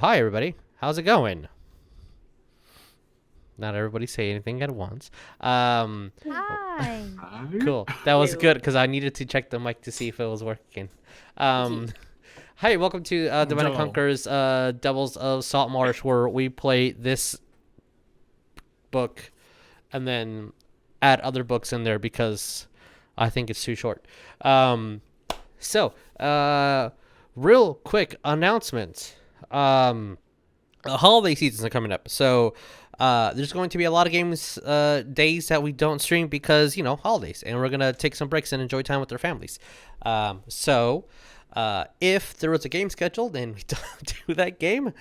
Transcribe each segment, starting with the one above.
hi everybody. How's it going? Not everybody say anything at once. Hi. Cool. That was good because I needed to check the mic to see if it was working. Hi, welcome to Divine Conqueror's Devils of Saltmarsh, where we play this book and then add other books in there because I think it's too short. Real quick announcement. The holiday seasons are coming up, so there's going to be a lot of games days that we don't stream because, you know, holidays, and we're gonna take some breaks and enjoy time with our families. If there was a game scheduled and we don't do that game,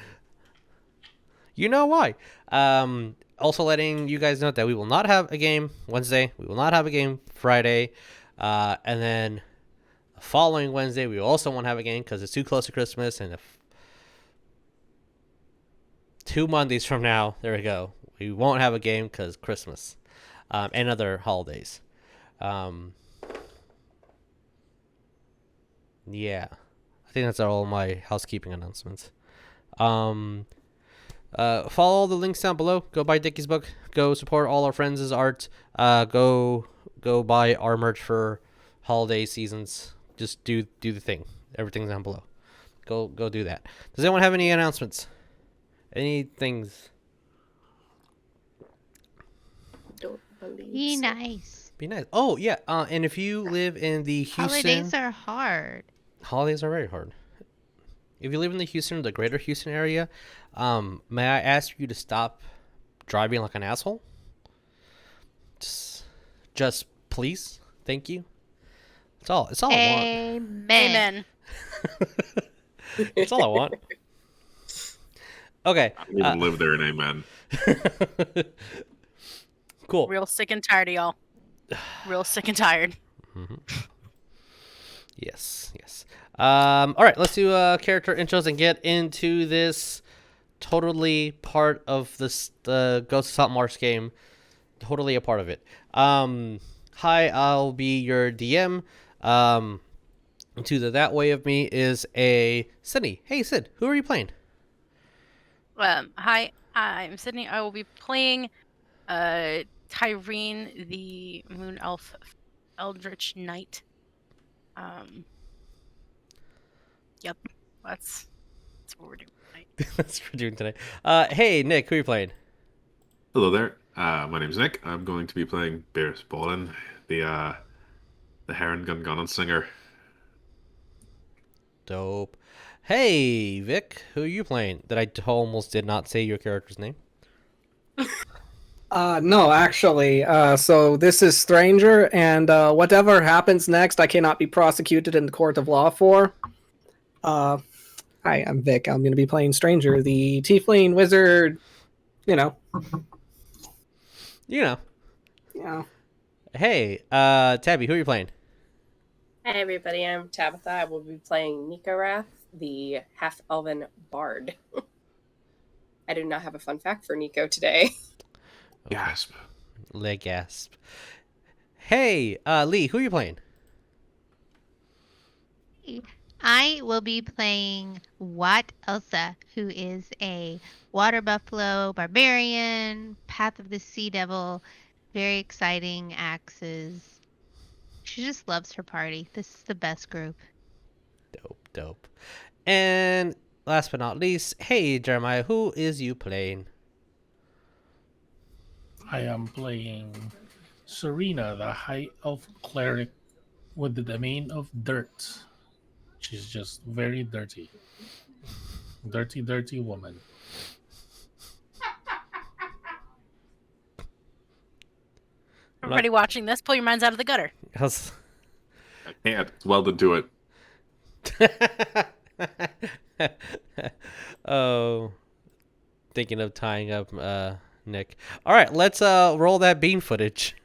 you know why. Also letting you guys know that we will not have a game Wednesday, we will not have a game Friday, and then the following Wednesday we also won't have a game because it's too close to Christmas, and if 2 Mondays from now, there we go, we won't have a game because Christmas and other holidays. Yeah, I think that's all my housekeeping announcements. Follow all the links down below. Go buy Dickie's book. Go support all our friends' art. Go buy our merch for holiday seasons. Just do the thing. Everything's down below. Go do that. Does anyone have any announcements? Any things? Be nice. Be nice. Oh yeah. And if you live in the Houston, Holidays are hard. Holidays are very hard. If you live in the Houston, the greater Houston area, may I ask you to stop driving like an asshole? Just please. Thank you. It's all I want. Amen. That's all I want. Okay. I don't even live there in amen. Cool. Real sick and tired of y'all. Real sick and tired. Mm-hmm. Yes. All right, let's do character intros and get into this totally part of the Ghost of Saltmarsh game. Totally a part of it. Hi, I'll be your DM. To the that way of me is a Sydney. Hey, Sid, who are you playing? Hi, I'm Sydney. I will be playing Tyreen, the Moon Elf Eldritch Knight. Yep, that's what we're doing tonight. That's what we're doing today. Hey, Nick, who are you playing? Hello there. My name's Nick. I'm going to be playing Beerus Bollin, the Heron Gunslinger. Dope. Hey, Vic, who are you playing? That I almost did not say your character's name. No, actually. So this is Stranger, and whatever happens next, I cannot be prosecuted in the court of law for. Hi, I'm Vic. I'm going to be playing Stranger, the tiefling wizard. You know. Yeah. Hey, Tabby, who are you playing? Hi everybody, I'm Tabatha. I will be playing Nycorath, the half-elven bard. I do not have a fun fact for Nico today. Gasp. Gasp. Hey, Lee, who are you playing? I will be playing Elsa, who is a water buffalo barbarian, Path of the Sea Devil, very exciting axes. She just loves her party. This is the best group. Dope. And last but not least, hey, Jeremiah, who is you playing? I am playing Serena, the High Elf Cleric with the domain of dirt. She's just very dirty. Dirty woman. Everybody watching this, pull your minds out of the gutter. I can't. It's welded to it. Oh, thinking of tying up Nick. All right, let's roll that bean footage.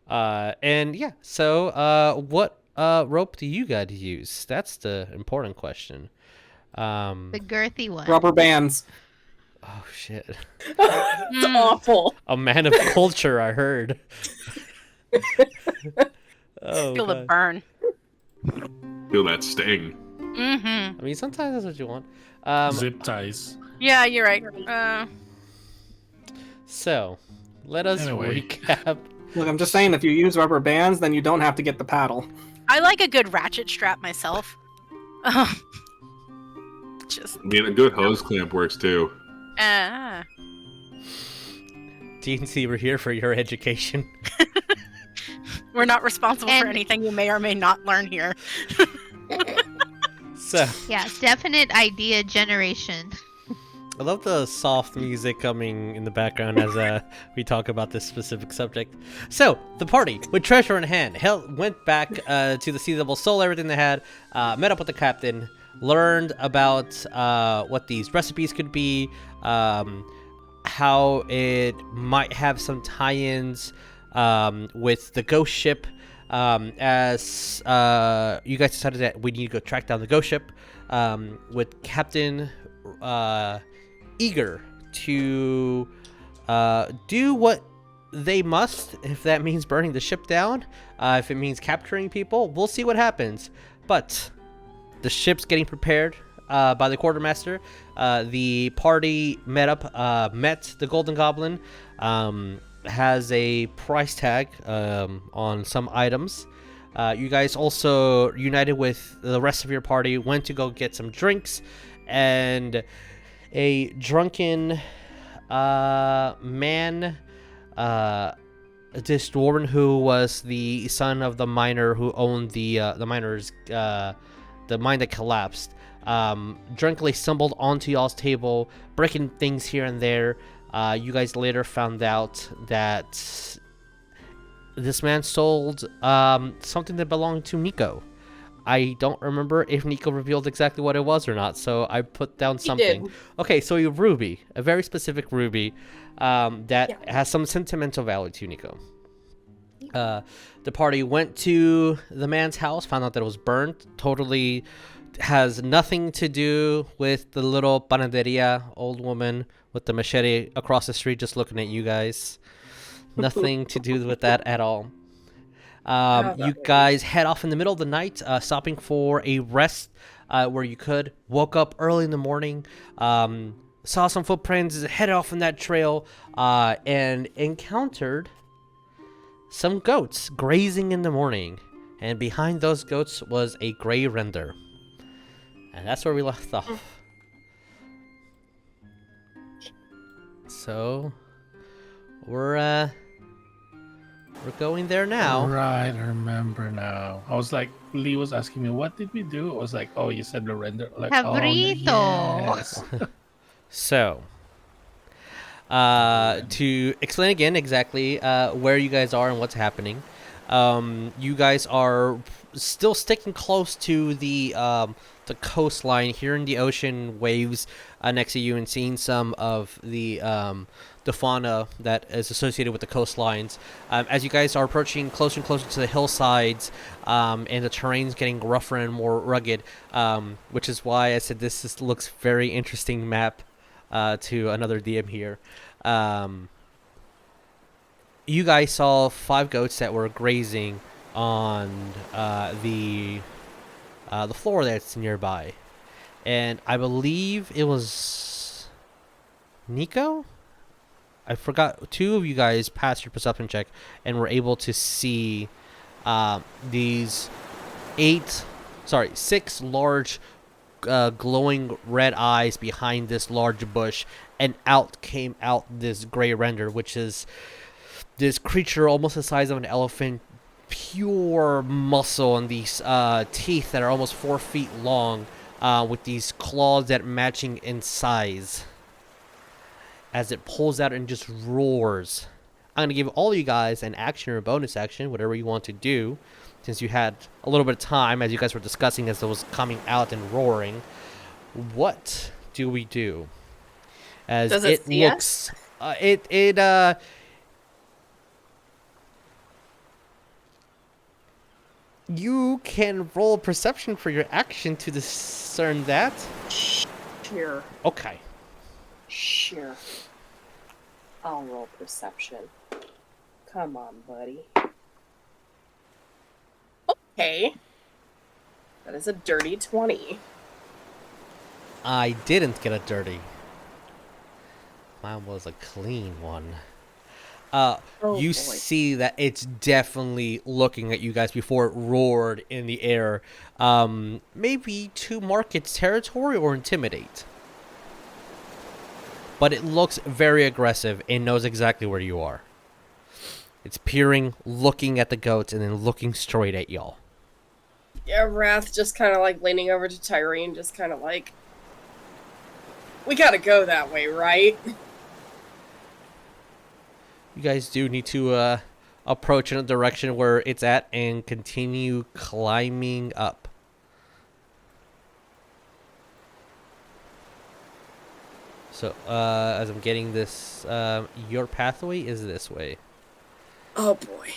And yeah, so what rope do you guys use? That's the important question. The girthy one. Rubber bands. Oh shit. It's awful. A man of culture, I heard. Oh Feel the god. burn. Feel that sting. Mm-hmm. I mean, sometimes that's what you want. Zip ties. Yeah, you're right. So, let us Anyway. recap. Look, I'm just saying, if you use rubber bands, then you don't have to get the paddle. I like a good ratchet strap myself. Just I mean, a good hose clamp works too. DNC, we're here for your education. we're not responsible for And- anything you may or may not learn here. So, Yeah, definite idea generation. I love the soft music coming in the background as we talk about this specific subject. So, the party, with treasure in hand, went back to the Sea Devil, stole everything they had, met up with the captain, learned about what these recipes could be, how it might have some tie-ins with the ghost ship, as you guys decided that we need to go track down the ghost ship, with Captain eager to do what they must, if that means burning the ship down, if it means capturing people, we'll see what happens. But the ship's getting prepared by the quartermaster. The party met the Golden Goblin, has a price tag on some items. You guys also united with the rest of your party, went to go get some drinks, and a drunken man, this dwarven who was the son of the miner who owned the mine that collapsed, drunkenly stumbled onto y'all's table, breaking things here and there. You guys later found out that this man sold something that belonged to Nico. I don't remember if Nico revealed exactly what it was or not, so I put down something. did. Okay, so a ruby, a very specific ruby that has some sentimental value to Nico. The party went to the man's house, found out that it was burnt. Totally has nothing to do with the little panaderia old woman with the machete across the street just looking at you guys. Nothing to do with that at all. You guys head off in the middle of the night, stopping for a rest where you could. Woke up early in the morning, saw some footprints, headed off on that trail, and encountered some goats grazing in the morning. And behind those goats was a gray render. And that's where we left off. So, we're going there now. Right, I remember now. I was like, Lee was asking me, what did we do? I was like, oh, you said the render. Like, oh, Cabrito. yes. So, to explain again exactly where you guys are and what's happening, you guys are still sticking close to the coastline, hearing the ocean waves next to you, and seeing some of the fauna that is associated with the coastlines. As you guys are approaching closer and closer to the hillsides, and the terrain's getting rougher and more rugged, which is why I said this looks very interesting map to another DM here. You guys saw 5 goats that were grazing on the floor that's nearby, and I believe it was Nico. I forgot. 2 of you guys passed your perception check and were able to see these 6 large glowing red eyes behind this large bush, and out came this gray render, which is this creature almost the size of an elephant, pure muscle, and these teeth that are almost 4 feet long, with these claws that matching in size, as it pulls out and just roars. I'm going to give all you guys an action or a bonus action, whatever you want to do, since you had a little bit of time as you guys were discussing as it was coming out and roaring. What do we do? As Does it it, see looks, You can roll perception for your action to discern that. Sure. Okay. Sure. I'll roll perception. Come on, buddy. Okay. That is a dirty 20. I didn't get a dirty. Mine was a clean one. Oh, You boy. see that it's definitely looking at you guys before it roared in the air. Maybe to mark its territory or intimidate. But it looks very aggressive and knows exactly where you are. It's peering, looking at the goats, and then looking straight at y'all. Yeah, Wrath just kind of like leaning over to Tyreen, just kind of like, we gotta go that way, right? You guys do need to approach in a direction where it's at and continue climbing up. So, as I'm getting this, your pathway is this way. Oh boy.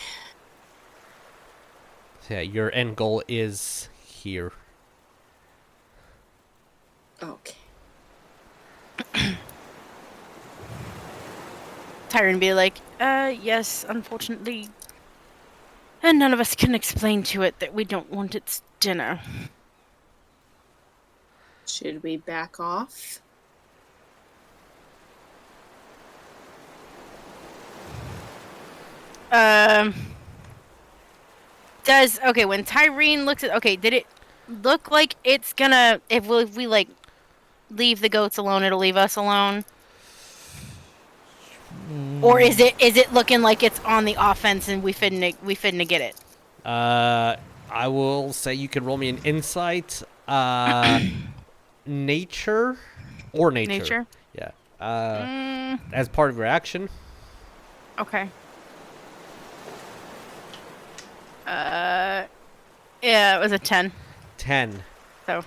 So yeah, your end goal is here. Okay. Tyreen be like, yes, unfortunately. And none of us can explain to it that we don't want its dinner. Should we back off? When Tyreen looks at, did it look like it's gonna, if we like leave the goats alone, it'll leave us alone? Or is it looking like it's on the offense and we finna get it? I will say you can roll me an insight, nature. Nature? Yeah. As part of your action. Okay. Yeah, it was a 10. 10. So.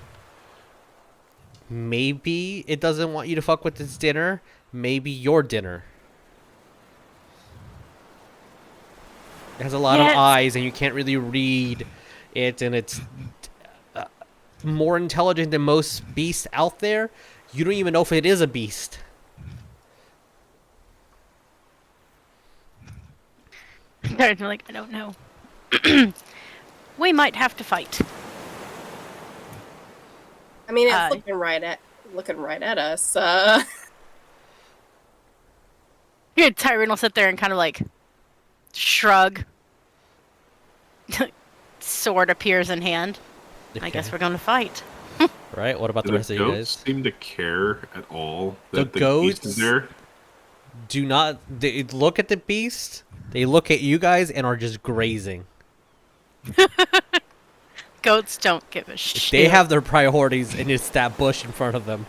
Maybe it doesn't want you to fuck with its dinner. Maybe your dinner. It has a lot of eyes, and you can't really read it, and it's more intelligent than most beasts out there. You don't even know if it is a beast. They're like, I don't know. We might have to fight. I mean, it's looking right at us. Yeah, Tyreen will sit there and kind of like shrug. Sword appears in hand. I guess we're going to fight. Right? What about the rest of you guys? Seem to care at all The that the beast goats is there? do not. They look at the beast. They look at you guys and are just grazing. Goats don't give a shit. They have their priorities, and it's that bush in front of them.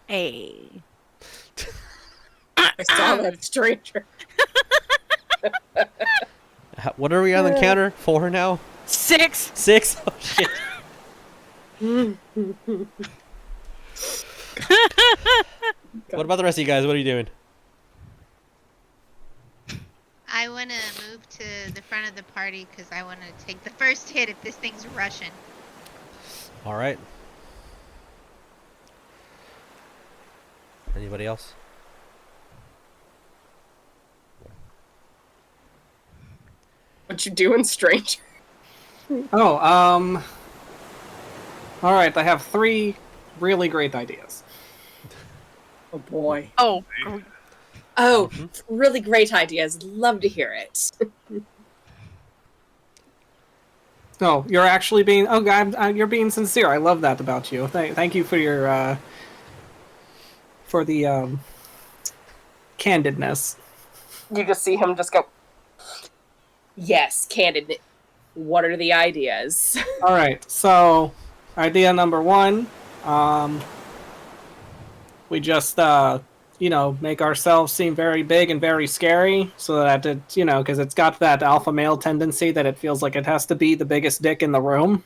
Hey. I saw that stranger. What are we on the counter? 4 now? 6. 6? Oh, shit. What about the rest of you guys? What are you doing? I want to move to the front of the party because I want to take the first hit if this thing's rushing. All right. Anybody else? What you doing, stranger? Oh, all right. I have 3 really great ideas. Oh boy. Oh. Oh, really great ideas. Love to hear it. Oh, you're actually being. Oh, God, you're being sincere. I love that about you. Thank you for your for the candidness. You just see him just go, yes, candid. What are the ideas? All right. So, idea number 1, we just make ourselves seem very big and very scary, so that it, because it's got that alpha male tendency that it feels like it has to be the biggest dick in the room.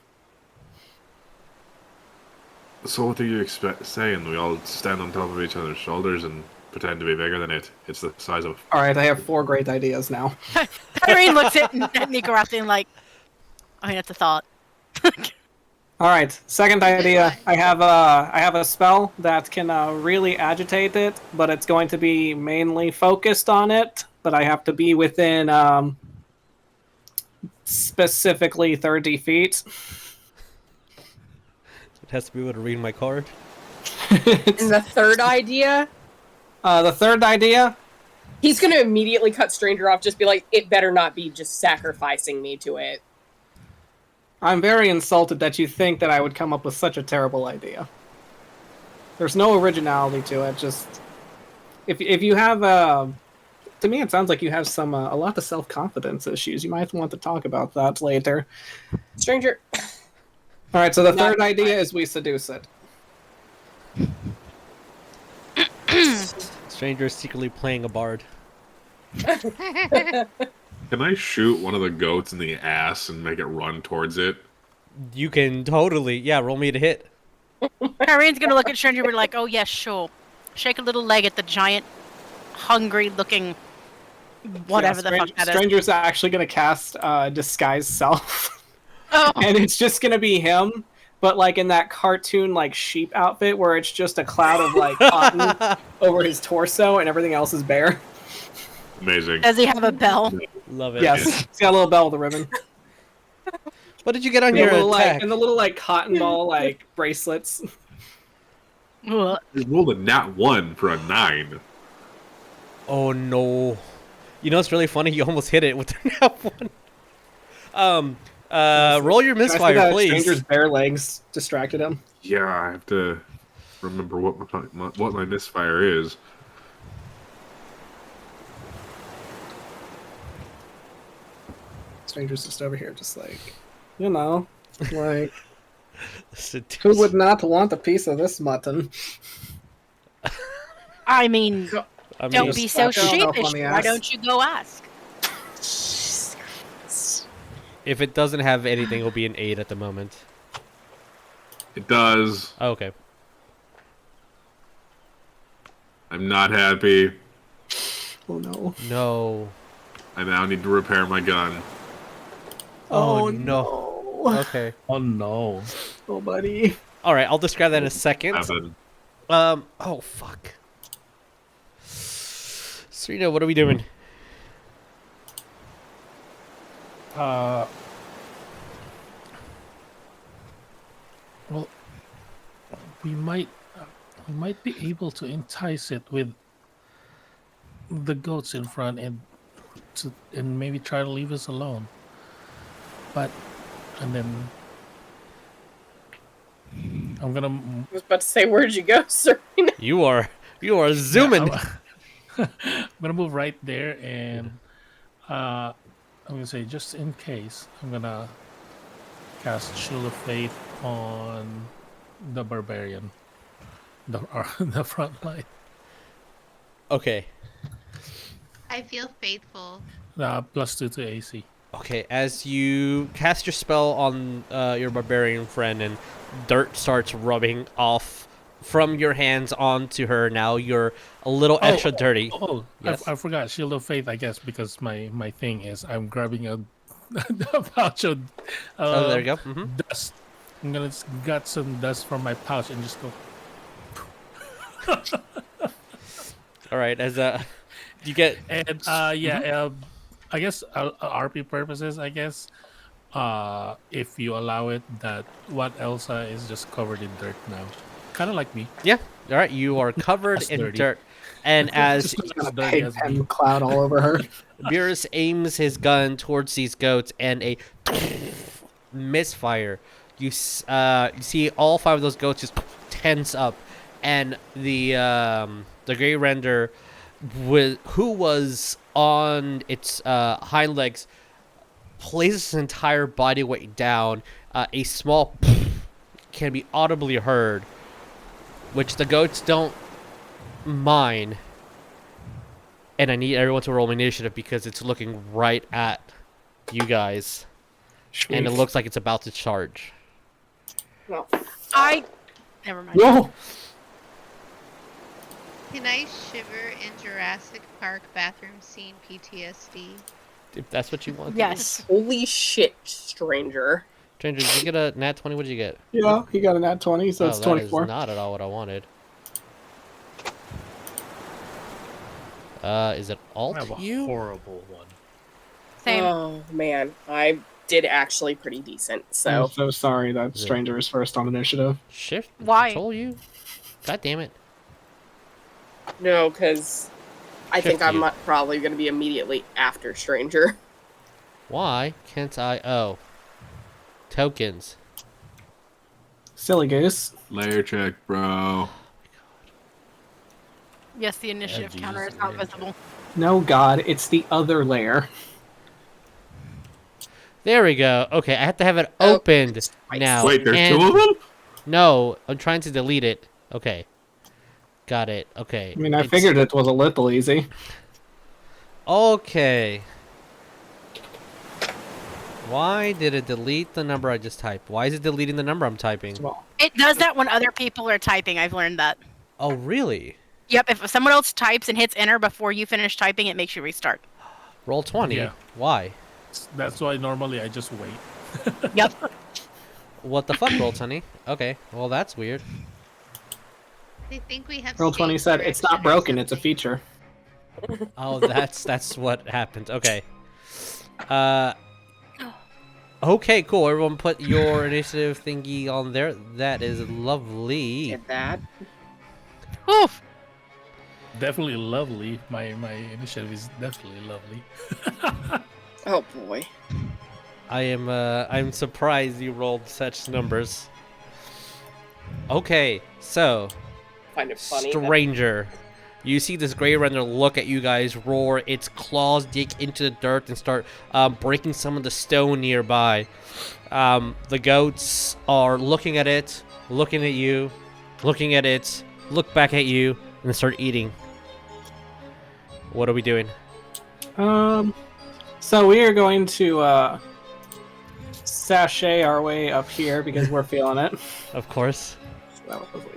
So what are you saying? We all stand on top of each other's shoulders and pretend to be bigger than it. It's the size of. All right, I have 4 great ideas now. Tyreen looks at Nycorath and like, I mean, that's a thought. All right, second idea. I have a spell that can really agitate it, but it's going to be mainly focused on it. But I have to be within specifically 30 feet. It has to be able to read my card. And the third idea, The third idea. he's gonna immediately cut Stranger off. Just be like, it better not be just sacrificing me to it. I'm very insulted that you think that I would come up with such a terrible idea. There's no originality to it. Just if you have to me, it sounds like you have some a lot of self-confidence issues. You might want to talk about that later. Stranger, All right. So the Not third idea fine. is we seduce it. Stranger is secretly playing a bard. Can I shoot one of the goats in the ass and make it run towards it? You can totally, yeah, roll me to hit. Tyreen's gonna look at Stranger and be like, oh yes, sure. Shake a little leg at the giant, hungry-looking, whatever the fuck that is. Stranger's actually going to cast disguise self, Oh, and it's just going to be him, but like in that cartoon like sheep outfit where it's just a cloud of like cotton over his torso and everything else is bare. Amazing. does he have a bell? Love it. Yes, he's got a little bell with a ribbon. What did you get on And your the little, attack? and the little like cotton ball like bracelets. Ugh. You rolled a nat 1 for a 9. Oh no. You know it's really funny? You almost hit it with that one. Roll your Can I say misfire, that please. Stranger's bare legs distracted him. Yeah, I have to remember what my misfire is. Stranger's just over here, just like, you know, like, Seduce. who would not want a piece of this mutton? I mean, I mean, don't be so slap yourself sheepish. on the Why ass. don't you go ask? if it doesn't have anything, it'll be an 8 at the moment. It does. Oh, okay. I'm not happy. Oh no. No. I now need to repair my gun. Oh, no. Okay. Oh no. Oh, buddy. All right, I'll describe that in a second. Happen. Oh fuck. Serena, what are we doing? Well, we might be able to entice it with the goats in front and maybe try to leave us alone. And then I'm gonna I was about to say, where'd you go, Serena? You are zooming. I'm gonna move right there, and I'm gonna say, just in case, I'm gonna cast Shield of Faith on the Barbarian, the front line. Okay. I feel faithful. +2 to AC. Okay, as you cast your spell on your barbarian friend and dirt starts rubbing off from your hands onto her, now you're a little extra dirty. Oh, Yes. I forgot Shield of Faith, I guess, because my thing is I'm grabbing a pouch of Oh, there you go. Hmm. dust. I'm gonna get some dust from my pouch and just go. All right, as you get And I guess RP purposes, I guess, if you allow it, that what Elsa is just covered in dirt now, kind of like me. yeah. All right, you are covered That's in dirty. dirt, and as Just Got as a dirty pig as me. pen cloud all over her. Beerus aims his gun towards these goats, and a misfire. You see all 5 of those goats just tense up, and the gray render, who was on its hind legs, places its entire body weight down. A small can be audibly heard, which the goats don't mind. And I need everyone to roll initiative because it's looking right at you guys. And it looks like it's about to charge. Well, Never mind. Whoa! Can I shiver in Jurassic Park bathroom scene PTSD? If that's what you want. to do. Yes. Holy shit, stranger. Stranger, did you get a nat 20? What did you get? Yeah, he got a nat 20, so Oh, it's that 24. is not at all what I wanted. Is it I have a alt you? horrible one. Same. Oh man, I did actually pretty decent. I'm So so sorry that Is it- Stranger is first on initiative. Shift? Why? Control you? God damn it. no, because I think Shift I'm you. probably going to be immediately after stranger. Why can't I? Oh. Tokens. Silly goose. Layer check, bro. Yes, the initiative Jesus, counter is not yeah. visible. No, God, it's the other layer. There we go. Okay, I have to have it Oh, opened twice. now. Wait, there's and- two of them? No, I'm trying to delete it. Okay. Got it. Okay. I mean, I It's- figured it was a little easy. Okay. Why did it delete the number I just typed? Why is it deleting the number I'm typing? Well, It does that when other people are typing. I've learned that. Oh, really? Yep, if someone else types and hits enter before you finish typing, it makes you restart. Roll 20? Yeah. Why? That's why normally I just wait. Yep. What the fuck, Roll 20? Okay, well, that's weird. They think we have Roll 20 stage said it's not direction or broken, it's a something. feature. Oh, that's what happened. Okay. Okay, cool. Everyone put your initiative thingy on there. That is lovely. Did that. Oof. Definitely lovely. My initiative is definitely lovely. Oh boy. I'm surprised you rolled such numbers. Okay, so Kind of funny. that- Stranger. You see this gray runner look at you guys, roar, its claws dig into the dirt and start breaking some of the stone nearby. The goats are looking at it, looking at you, looking at it, look back at you, and then start eating. What are we doing? So we are going to sashay our way up here because we're feeling it. Of course. So that was like,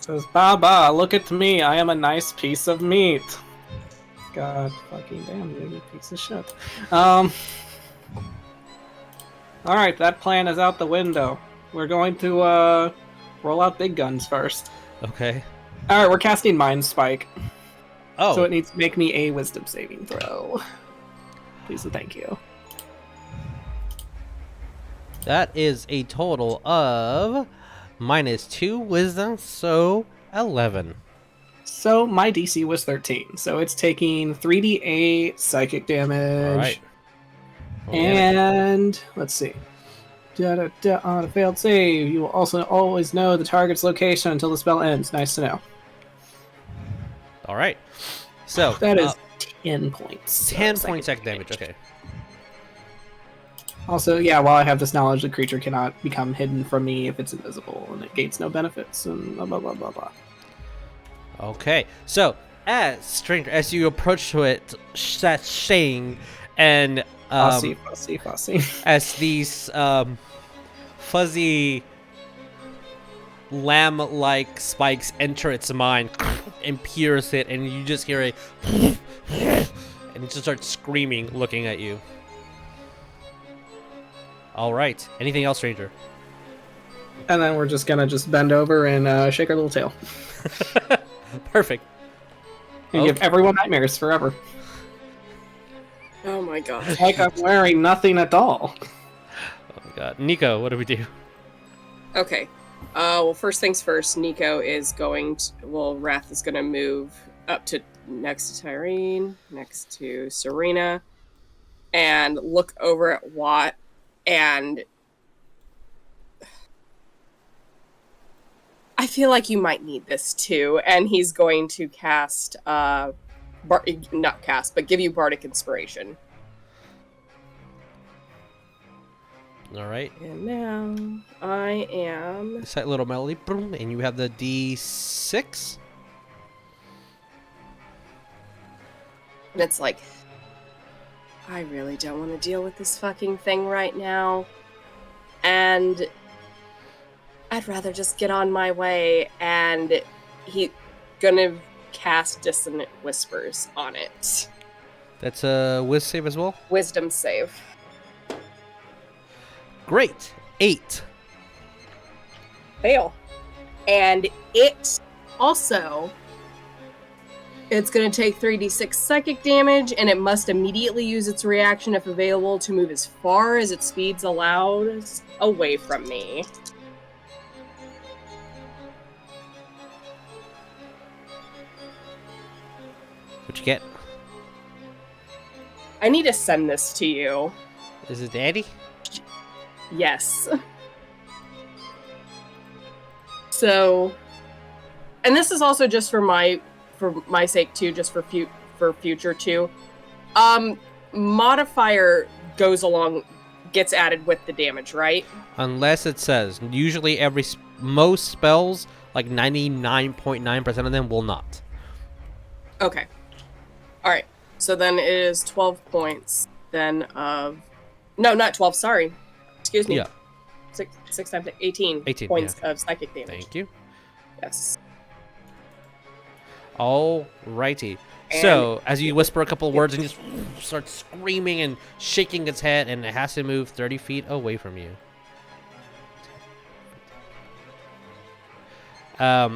says, Baba, look at me. I am a nice piece of meat. God fucking damn you, you piece of shit. Alright, that plan is out the window. We're going to roll out big guns first. Okay. Alright, we're casting Mind Spike. Oh, So it needs to make me a wisdom saving throw. Please and thank you. that is a total of -2 wisdom, so 11. So my DC was 13, so it's taking 3d8 psychic damage. All right. And let's see. On a failed save, you will also always know the target's location until the spell ends. Nice to know. All right. So That is 10 points. 10 of points psychic psychic damage. Okay. Also, yeah, while I have this knowledge, the creature cannot become hidden from me if it's invisible, and it gains no benefits, and blah blah blah blah blah. Okay. So as you approach to it, sashaying, and Fussy. as these fuzzy lamb-like spikes enter its mind and pierce it, and you just hear a and it just starts screaming, looking at you. All right. Anything else, Stranger? And then we're just gonna bend over and shake our little tail. Perfect. And give everyone nightmares forever. Oh my god. Like I'm wearing nothing at all. Oh my God, Nico, what do we do? Okay. Well, first things first, Nico is going to... Well, Wrath is going to move up to next to Tyreen, next to Serena, and look over at Watt, and... I feel like you might need this too, and he's going to cast... not cast, but give you Bardic Inspiration. All right. And now I am... Set little melody, boom, and you have the D6. And it's like, I really don't want to deal with this fucking thing right now. And I'd rather just get on my way, and he gonna cast Dissonant Whispers on it. That's a whiz save as well. Wisdom save. Great. 8. Fail. And it also, it's going to take 3d6 psychic damage, and it must immediately use its reaction if available to move as far as its speeds allows away from me. What you get? I need to send this to you. Is it Daddy? Yes. So, and this is also just for my sake too, just for future too. Modifier gets added with the damage, right? Unless it says. Usually most spells, like 99.9% of them will not. Okay. All right. So then it is 12 points then of... No, not 12, sorry. Excuse me. Yeah. 6 times 18 points of psychic damage. Thank you. Yes. Alrighty. So, as you whisper a couple words and just start screaming and shaking its head, and it has to move 30 feet away from you.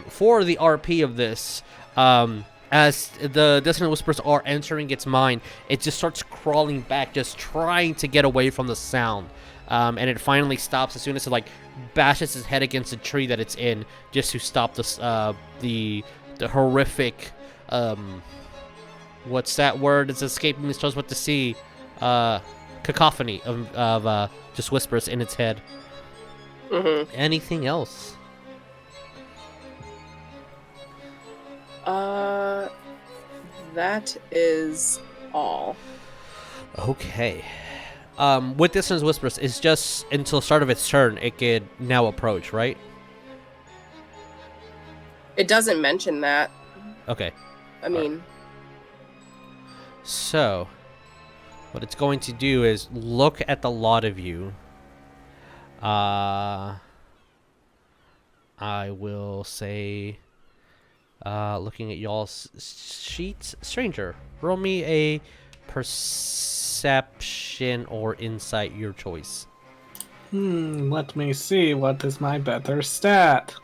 For the RP of this, as the Dissonant Whispers are entering its mind, it just starts crawling back, just trying to get away from the sound. And it finally stops as soon as it bashes its head against the tree that it's in, just to stop this the horrific what's that word? It's escaping me. Starts with the C. Cacophony of just whispers in its head. Mm-hmm. Anything else? That is all. Okay. With Dissonant Whispers, it's just until the start of its turn, it could now approach, right? It doesn't mention that. Okay. I mean... So, what it's going to do is look at the lot of you. I will say, looking at y'all's sheets, Stranger, roll me a perception or insight, your choice. Let me see. What is my better stat?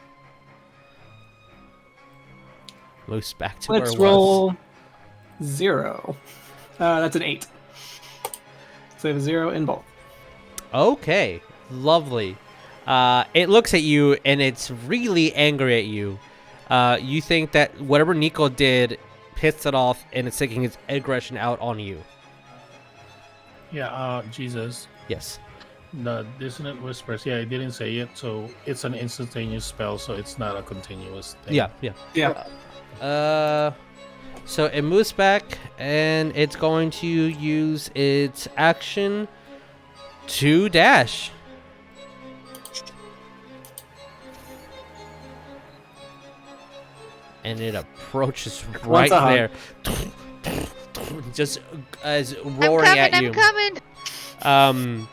Moves back to where Let's it was. roll 0. That's an 8. So I have a 0 in both. Okay, lovely. It looks at you and it's really angry at you. You think that whatever Nico did pissed it off and it's taking its aggression out on you. Yeah, Jesus. Yes. The Dissonant Whispers, yeah, I didn't say it, so it's an instantaneous spell, so it's not a continuous thing. Yeah. So it moves back and it's going to use its action to dash. And it approaches right there. Just as roaring at you. I'm coming.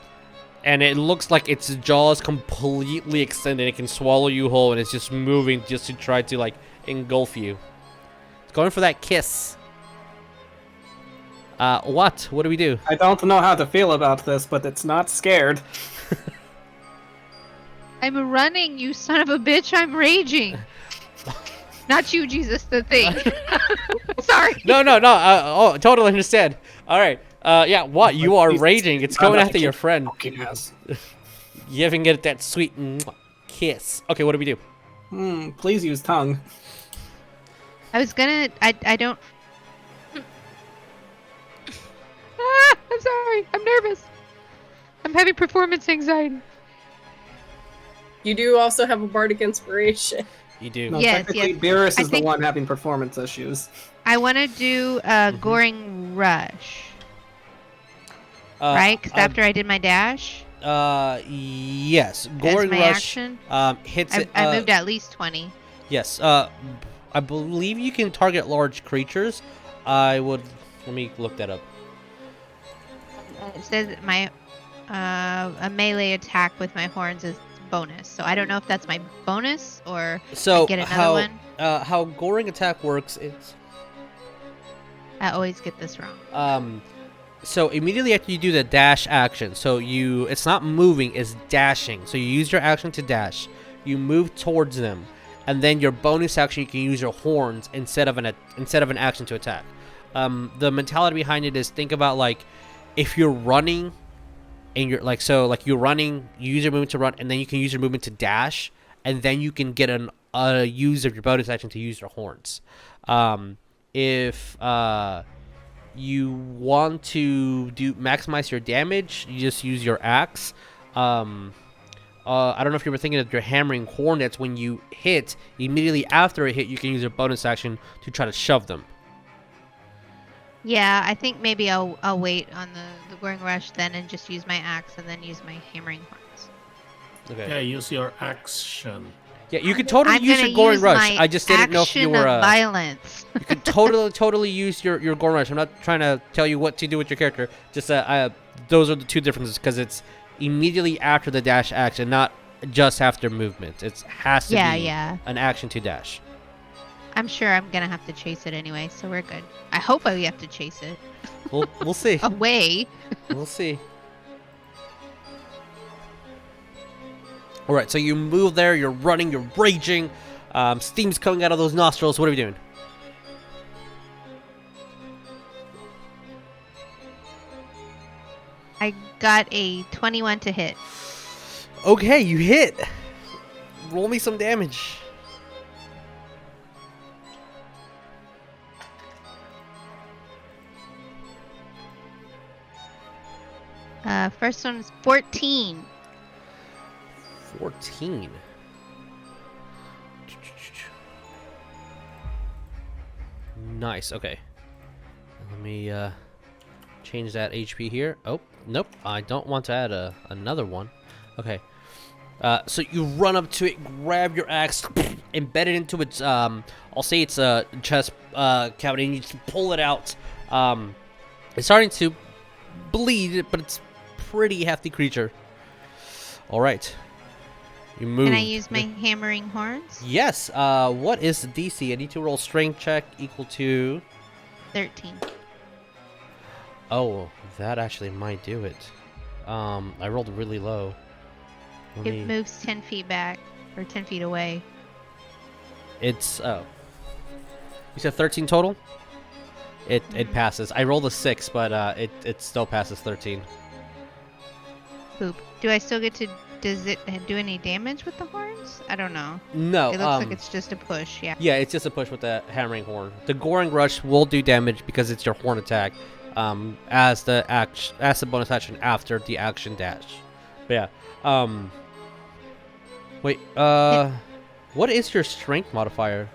And it looks like its jaw is completely extended. It can swallow you whole, and it's just moving just to try to engulf you. It's going for that kiss. What do we do? I don't know how to feel about this, but it's not scared. I'm running, you son of a bitch. I'm raging. Not you, Jesus, the thing. Sorry. No. Oh, totally understand. All right. Yeah. What? You are raging. It's going after your friend. You haven't get that sweet kiss. Okay. What do we do? Please use tongue. I was gonna. I don't. I'm sorry. I'm nervous. I'm having performance anxiety. You do also have a bardic inspiration. You do. No, Yes, technically, yes. Beerus I is the think- one having performance issues. I want to do Goring Rush, right? Because after I did my dash, Yes. as Goring my Rush action, hits I, it. I moved at least 20. Yes. I believe you can target large creatures. Let me look that up. It says that my a melee attack with my horns is bonus. So I don't know if that's my bonus or So I get another one. how goring attack works is I always get this wrong. so immediately after you do the dash action, so it's not moving, it's dashing. So you use your action to dash, you move towards them, and then your bonus action you can use your horns instead of an action to attack. The mentality behind it is, think about like if you're running and you're running, you use your movement to run, and then you can use your movement to dash, and then you can get a use of your bonus action to use your horns. If you want to maximize your damage, you just use your axe. I don't know if you were thinking of your hammering horn. That's when you hit, immediately after a hit, you can use your bonus action to try to shove them. Yeah, I think maybe I'll wait on the Goring Rush then and just use my axe and then use my hammering horns. Okay. Yeah, use your action. Yeah, you could totally I'm use gonna your Goring use Rush. my I just didn't know if you action were. of violence. You could totally use your Goring Rush. I'm not trying to tell you what to do with your character. Just those are the two differences, because it's immediately after the dash action, not just after movement. It has to be an action to dash. I'm sure I'm gonna have to chase it anyway, so we're good. I hope I have to chase it We'll see. away. We'll see. All right, so you move there. You're running. You're raging. Steam's coming out of those nostrils. What are we doing? I got a 21 to hit. Okay, you hit. Roll me some damage. First one is 14. 14. Nice. Okay. Let me change that HP here. Oh, nope. I don't want to add another one. Okay. So you run up to it, grab your axe, embed it into its I'll say it's a chest cavity, and you just pull it out. It's starting to bleed, but it's pretty hefty creature. All right. You move. Can I use my hammering horns? Yes. What is the DC? I need to roll strength check equal to 13. Oh, that actually might do it. I rolled really low. It moves 10 feet back, or 10 feet away. It's you said 13 total? It passes. I rolled a 6, but it still passes 13. Poop. Do I still get to? Does it do any damage with the horns? I don't know. No. It looks like it's just a push. Yeah. Yeah, it's just a push with the hammering horn. The Goring Rush will do damage because it's your horn attack, as the bonus action after the action dash. But yeah. Wait. What is your strength modifier?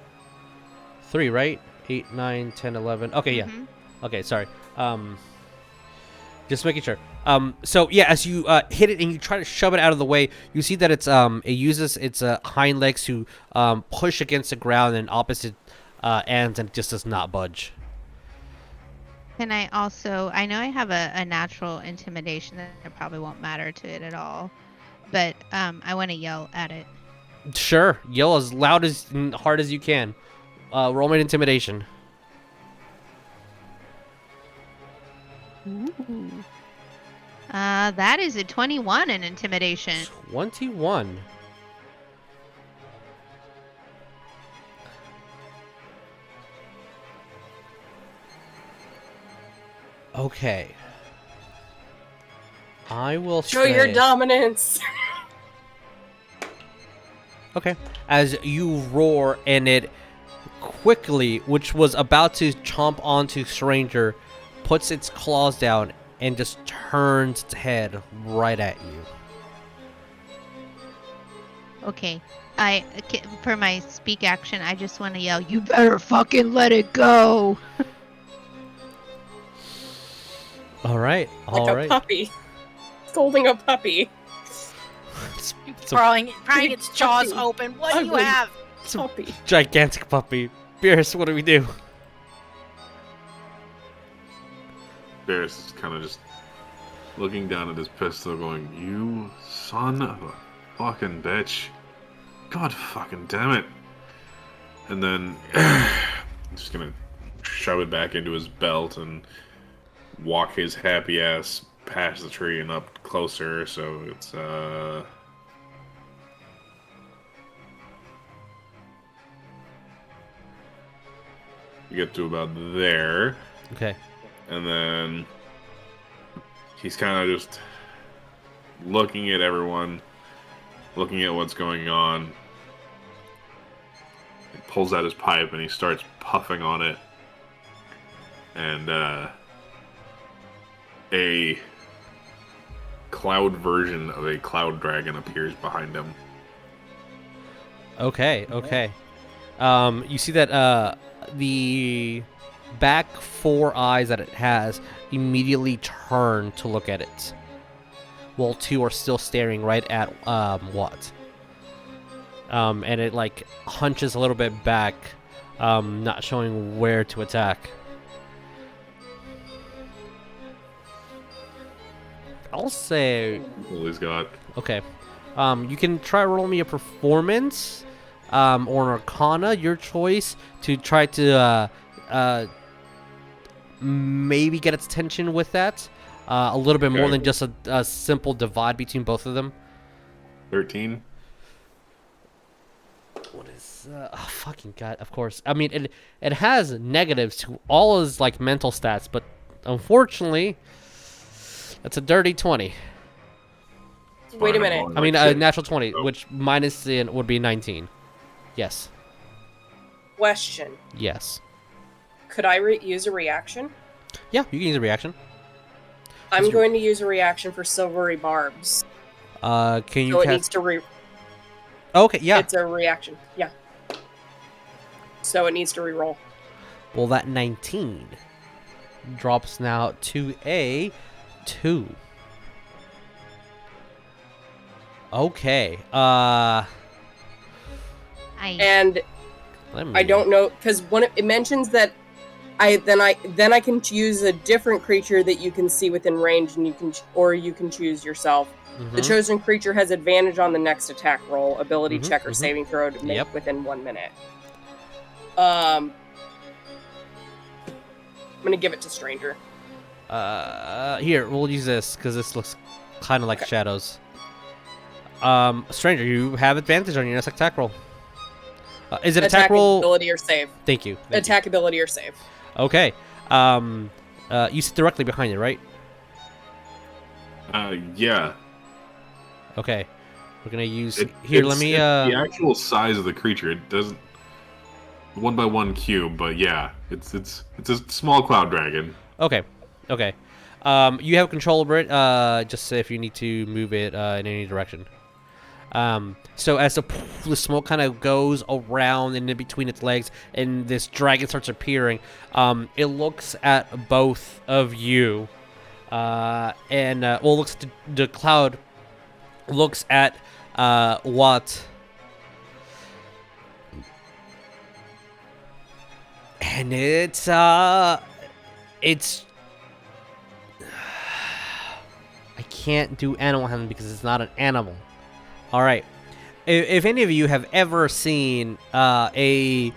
3, right? 8, 9, 10, 11. Okay, yeah. Okay, sorry. Just making sure. So yeah, as you hit it and you try to shove it out of the way, you see that it uses its hind legs to push against the ground in opposite ends, and it just does not budge. And I also, I know I have a natural intimidation that it probably won't matter to it at all, but I want to yell at it. Sure, yell as loud and hard as you can. Roll me intimidation. Ooh. That is a 21 in intimidation. 21. Okay. I will Show your say- dominance. Okay. As you roar and it quickly, which was about to chomp onto Stranger, puts its claws down and just turns its head right at you. Okay. For my speak action, I just want to yell, "You better fucking let it go!" All right. Like All a right. puppy. Scolding a puppy. It's a Prying its jaws Puppy. open. What do you Ugly. have? Puppy. gigantic puppy. Beerus, what do we do? Beerus is kind of just looking down at his pistol, going, "You son of a..." fucking bitch. God fucking damn it. And then just gonna shove it back into his belt and walk his happy ass past the tree and up closer, so it's you get to about there. Okay. And then he's kind of just looking at everyone, looking at what's going on. He pulls out his pipe and he starts puffing on it. And a cloud version of a cloud dragon appears behind him. Okay. You see that the back 4 eyes that it has immediately turn to look at it, while 2 are still staring right at Watt. And it like hunches a little bit back, not showing where to attack. I'll say. Well, he's got. Okay. You can try roll me a performance, or an arcana, your choice, to try to maybe get its attention with that. A little bit more Okay. than just a simple divide between both of them. 13. What is? Oh, fucking god! Of course. I mean, it has negatives to all his like mental stats, but unfortunately, that's a dirty 20. Wait a minute. I mean, a natural 20, which minus in would be 19. Yes. Question. Yes. Could I use a reaction? Yeah, you can use a reaction. I'm going to use a reaction for silvery barbs. Can you So it cast? needs to Okay, yeah. It's a reaction. Yeah. So it needs to reroll. Well, that 19 drops now to a 2. Okay. And Let me... I don't know because when it mentions that I can use a different creature that you can see within range, and you can choose yourself. The chosen creature has advantage on the next attack roll, ability check, or saving throw to make within 1 minute. I'm gonna give it to Stranger. Here, we'll use this because this looks kind of like shadows. Stranger, you have advantage on your next attack roll. Is it attack roll? Ability or save. Thank you. Attack ability or save. Okay. You sit directly behind it, right? Yeah. Okay. We're gonna use here. Let me. The actual size of the creature, it doesn't 1x1 cube, but yeah, it's a small cloud dragon. Okay. You have control over it. Just say if you need to move it in any direction. So as the smoke kind of goes around and in between its legs, and this dragon starts appearing, it looks at both of you, and looks at the cloud, looks at Watt, and it's I can't do animal handling because it's not an animal. All right. If any of you have ever seen a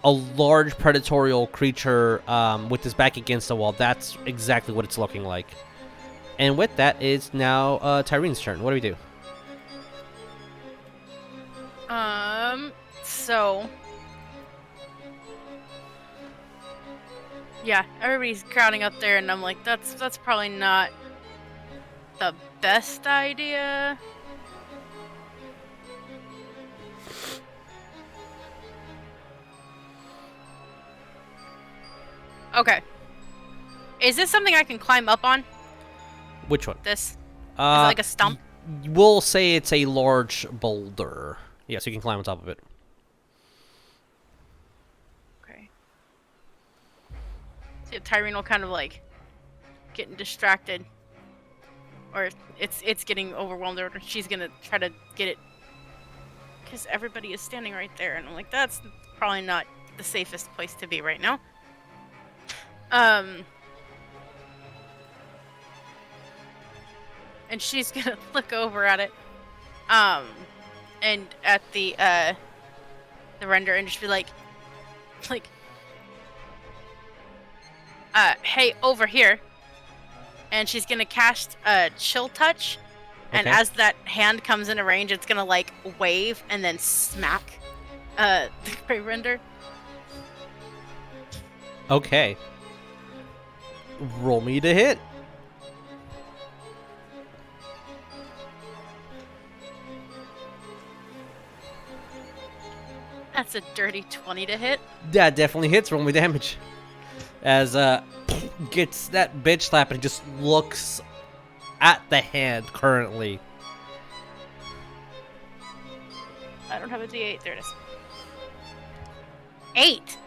large predatorial creature with his back against the wall, that's exactly what it's looking like. And with that, it's now Tyreen's turn. What do we do? So yeah, everybody's crowding up there, and I'm like, that's probably not the best idea. Okay. Is this something I can climb up on? Which one? This? Is it like a stump? We'll say it's a large boulder. Yes, you can climb on top of it. Okay. See, Tyreen will kind of like getting distracted, or it's getting overwhelmed, or she's gonna try to get it because everybody is standing right there, and I'm like, that's probably not the safest place to be right now. And she's gonna look over at it And at the render and just be like, hey, over here. And she's gonna cast Chill Touch, and Okay. as that hand comes into range, it's gonna like wave and then smack the Grey Render. Okay. Roll me to hit. That's a dirty 20 to hit. That definitely hits. Roll me damage. As gets that bitch slap and just looks at the hand currently. I don't have a D8. There it is. 8.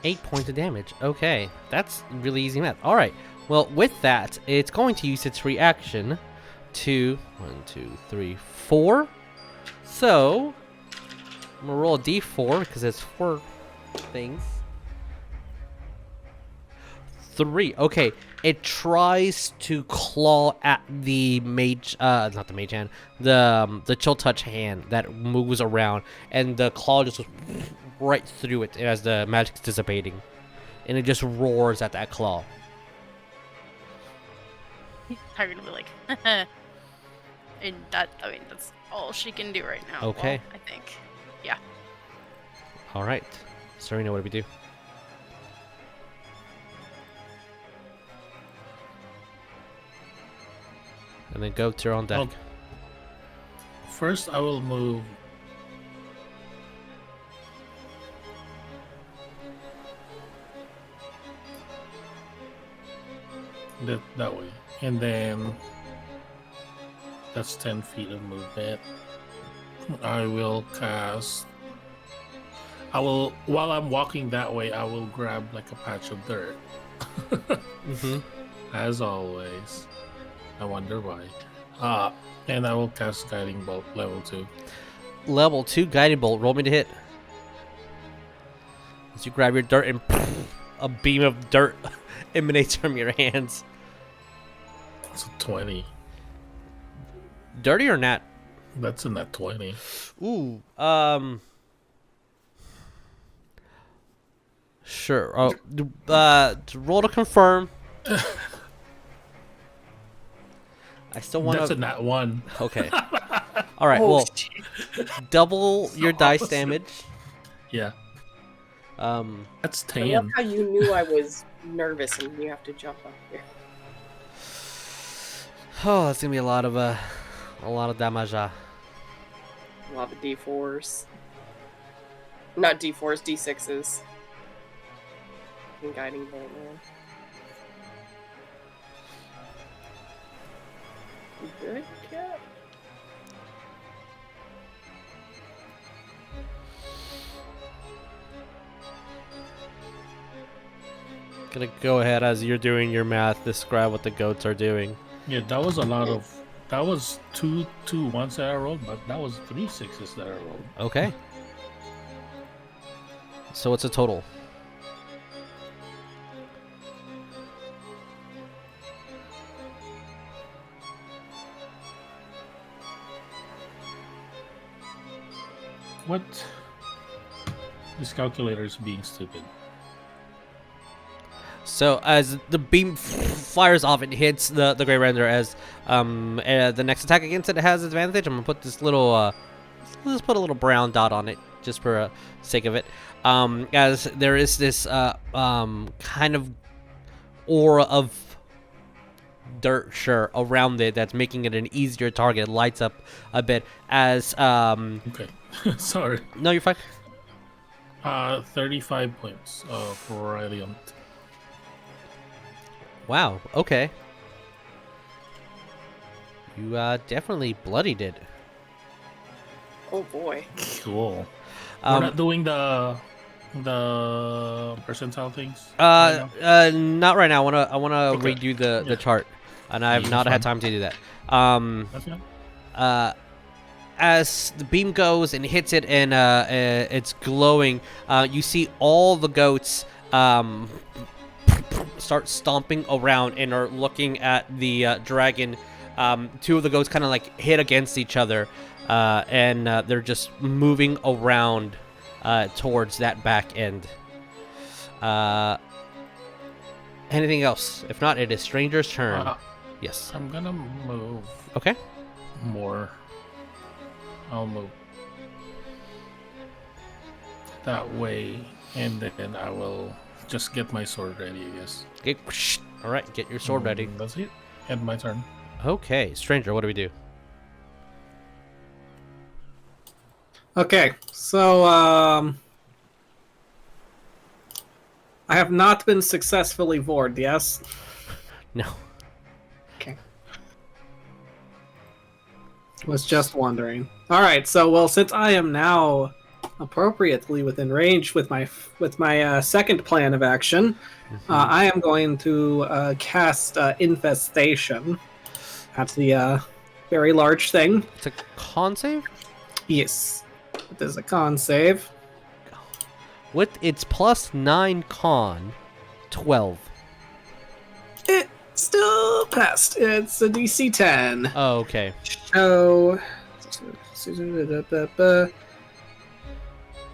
8 points of damage. Okay, that's really easy math. All right. Well, with that, it's going to use its reaction to 1, 2, 3, 4. So I'm gonna roll a d4 because it's 4 things. 3. Okay, it tries to claw at the mage, not the mage hand, the chill touch hand that moves around, and the claw just goes right through it as the magic's dissipating, and it just roars at that claw. Tyreen will be like, and that, I mean, that's all she can do right now. Okay. Well, I think. Yeah. All right, Serena, what do we do? And then go to your own deck. Well, first, I will move. That way. And then that's 10 feet of movement. I will cast. While I'm walking that way, I will grab like a patch of dirt. Mm-hmm. As always. I wonder why. And I will cast Guiding Bolt level 2. Level 2 guiding bolt. Roll me to hit. As you grab your dirt and a beam of dirt emanates from your hands. It's a 20. Dirty or not? That's in that 20. Ooh. Sure. Oh, roll to confirm. I still want That's to. in that 1. Okay. All right. Oh, Well, shit. double your dice awesome. damage. Yeah. That's I love 10. how you knew I was nervous and you have to jump up here. Oh, that's gonna be a lot of damage. A lot of D4s. Not D4s, D6s. And Guiding Bolt, man. Good cat. Gonna go ahead as you're doing your math. Describe what the goats are doing. Yeah, that was a lot of. That was two 1s that I rolled, but that was 3 6s that I rolled. Okay. So what's a total? What? This calculator is being stupid. So as the beam fires off, it hits the Grey Render. As the next attack against it has advantage. I'm gonna put this little let's put a little brown dot on it just for sake of it. As there is this kind of aura of dirt around it that's making it an easier target. It lights up a bit as Okay. Sorry. no, you're fine. 35 points for Radiant. Wow. Okay. You definitely bloodied it. Oh boy. Cool. We're not doing the percentile things. right now? Not right now. I wanna Okay. redo the Yeah. chart, and I've Yeah, not that's had fine. time to do that. That's fine. As the beam goes and hits it, and it's glowing, you see all the goats start stomping around and are looking at the dragon. Two of the goats kind of like hit against each other, and they're just moving around towards that back end. Anything else? If not, it is Stranger's turn. Yes. I'm gonna move Okay. more. I'll move that way, and then I will just get my sword ready, I guess. Okay. All right, get your sword ready. That's it. End my turn. Okay, Stranger, what do we do? Okay, so I have not been successfully vored, yes? No. Okay. Was just wondering. Alright, so well, since I am now appropriately within range with my second plan of action, I am going to cast Infestation at the very large thing. It's a con save? Yes. It is a con save. With its +9 con, 12. It still passed. It's a DC 10. Oh, okay. So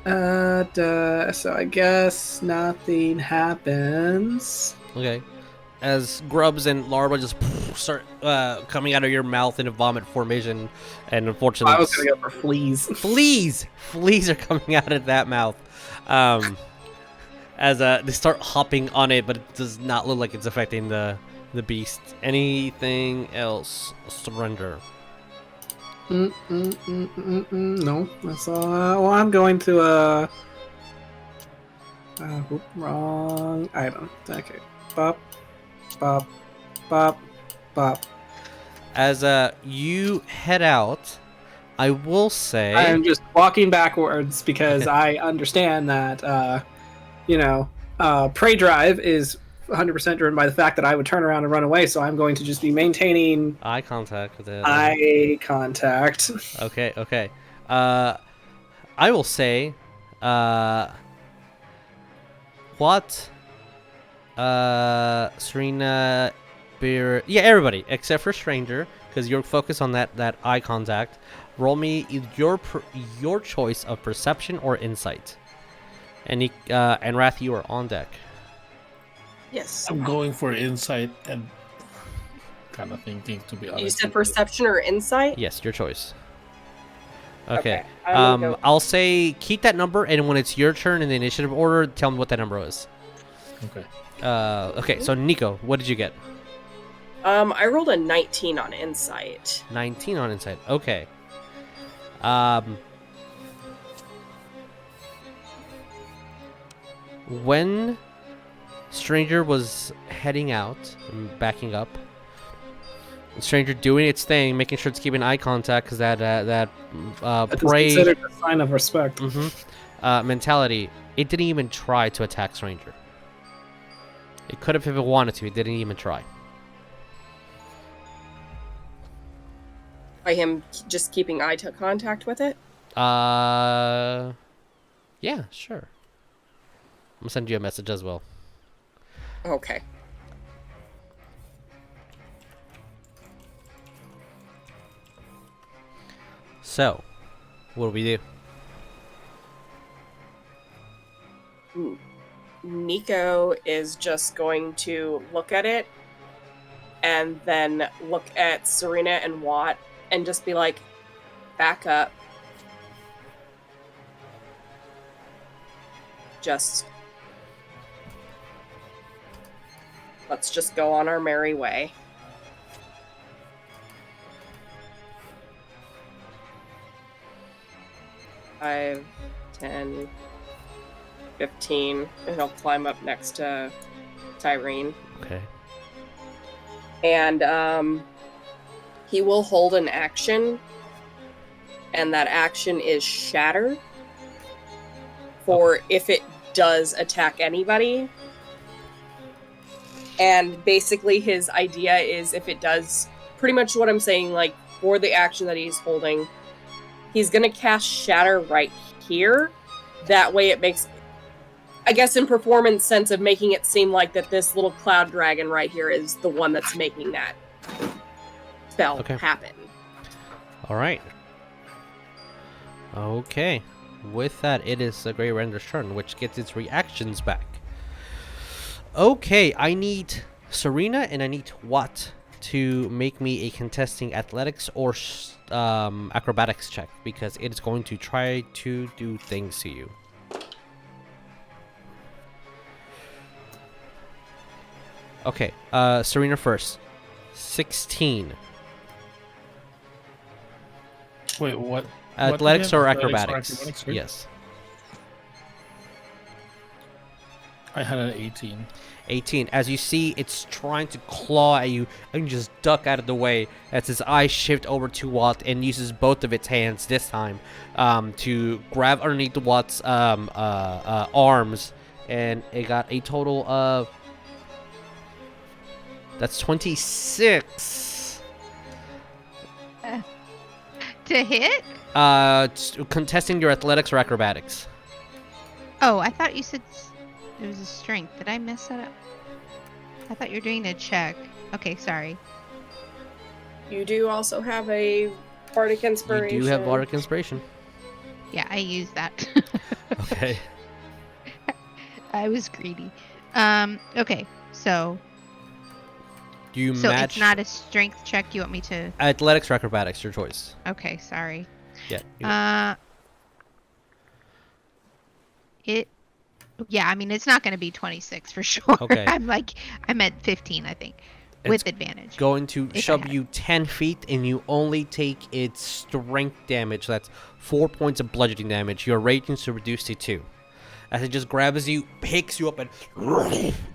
I guess nothing happens. Okay. As grubs and larvae just start coming out of your mouth in a vomit formation, and unfortunately, I was gonna go for fleas. Fleas are coming out of that mouth. As they start hopping on it, but it does not look like it's affecting the beast. Anything else? Surrender. No, that's all. Well, I'm going to wrong item. Okay, bop, bop, bop, bop. As you head out, I will say I am just walking backwards because I understand that prey drive is 100% driven by the fact that I would turn around and run away, so I'm going to just be maintaining eye contact with it. Eye contact. Okay. I will say, what? Serena, Beerus, yeah, everybody except for Stranger, because you're focused on that eye contact. Roll me your choice of perception or insight. And Wrath, you are on deck. Yes. I'm going for insight and kind of thinking, to be honest. You said perception or insight? Yes, your choice. Okay. I'm gonna go- I'll say keep that number, and when it's your turn in the initiative order, tell me what that number is. Okay. Okay. So Nico, what did you get? I rolled a 19 on insight. 19 on insight. Okay. When Stranger was heading out and backing up, Stranger doing its thing, making sure it's keeping eye contact, because that That is prey considered a sign of respect. mentality, it didn't even try to attack Stranger. It could have if it wanted to. It didn't even try. By him just keeping eye contact with it? Yeah, sure. I'm gonna send you a message as well. Okay. So, what do we do? Nico is just going to look at it and then look at Serena and Watt and just be like, back up. Let's just go on our merry way. Five, 10, 15, and he'll climb up next to Tyreen. Okay. And he will hold an action, and that action is Shatter. For if it does attack anybody. And basically his idea is if it does, pretty much what I'm saying, like, for the action that he's holding, he's gonna cast Shatter right here. That way it makes, I guess in performance sense of making it seem like that this little cloud dragon right here is the one that's making that spell happen. All right. Okay. With that, it is a Grey Render's turn, which gets its reactions back. Okay, I need Serena and I need Watt to make me a contesting athletics or acrobatics check, because it is going to try to do things to you. Okay, Serena first. 16. Wait, what? Athletics or again? acrobatics? Acrobatics, right? Yes. I had an 18. 18. As you see, it's trying to claw at you, and you just duck out of the way as its eyes shift over to Watt and uses both of its hands this time to grab underneath Watt's arms, and it got a total of... That's 26. To hit? Contesting your athletics or acrobatics. Oh, I thought you said it was a strength. Did I mess that up? I thought you were doing a check. Okay, sorry. You do also have a bardic inspiration. You do have bardic inspiration. Yeah, I used that. Okay. I was greedy. Okay, so Do you so match it's not a strength check. You want me to? athletics or acrobatics? Your choice. Okay, sorry. Yeah. Yeah, I mean it's not going to be 26 for sure. Okay. I'm at 15, I think, with advantage. Going to If I shove had- you 10 feet, and you only take its strength damage. That's 4 points of bludgeoning damage. Your raging is reduced to 2. As it just grabs you, picks you up, and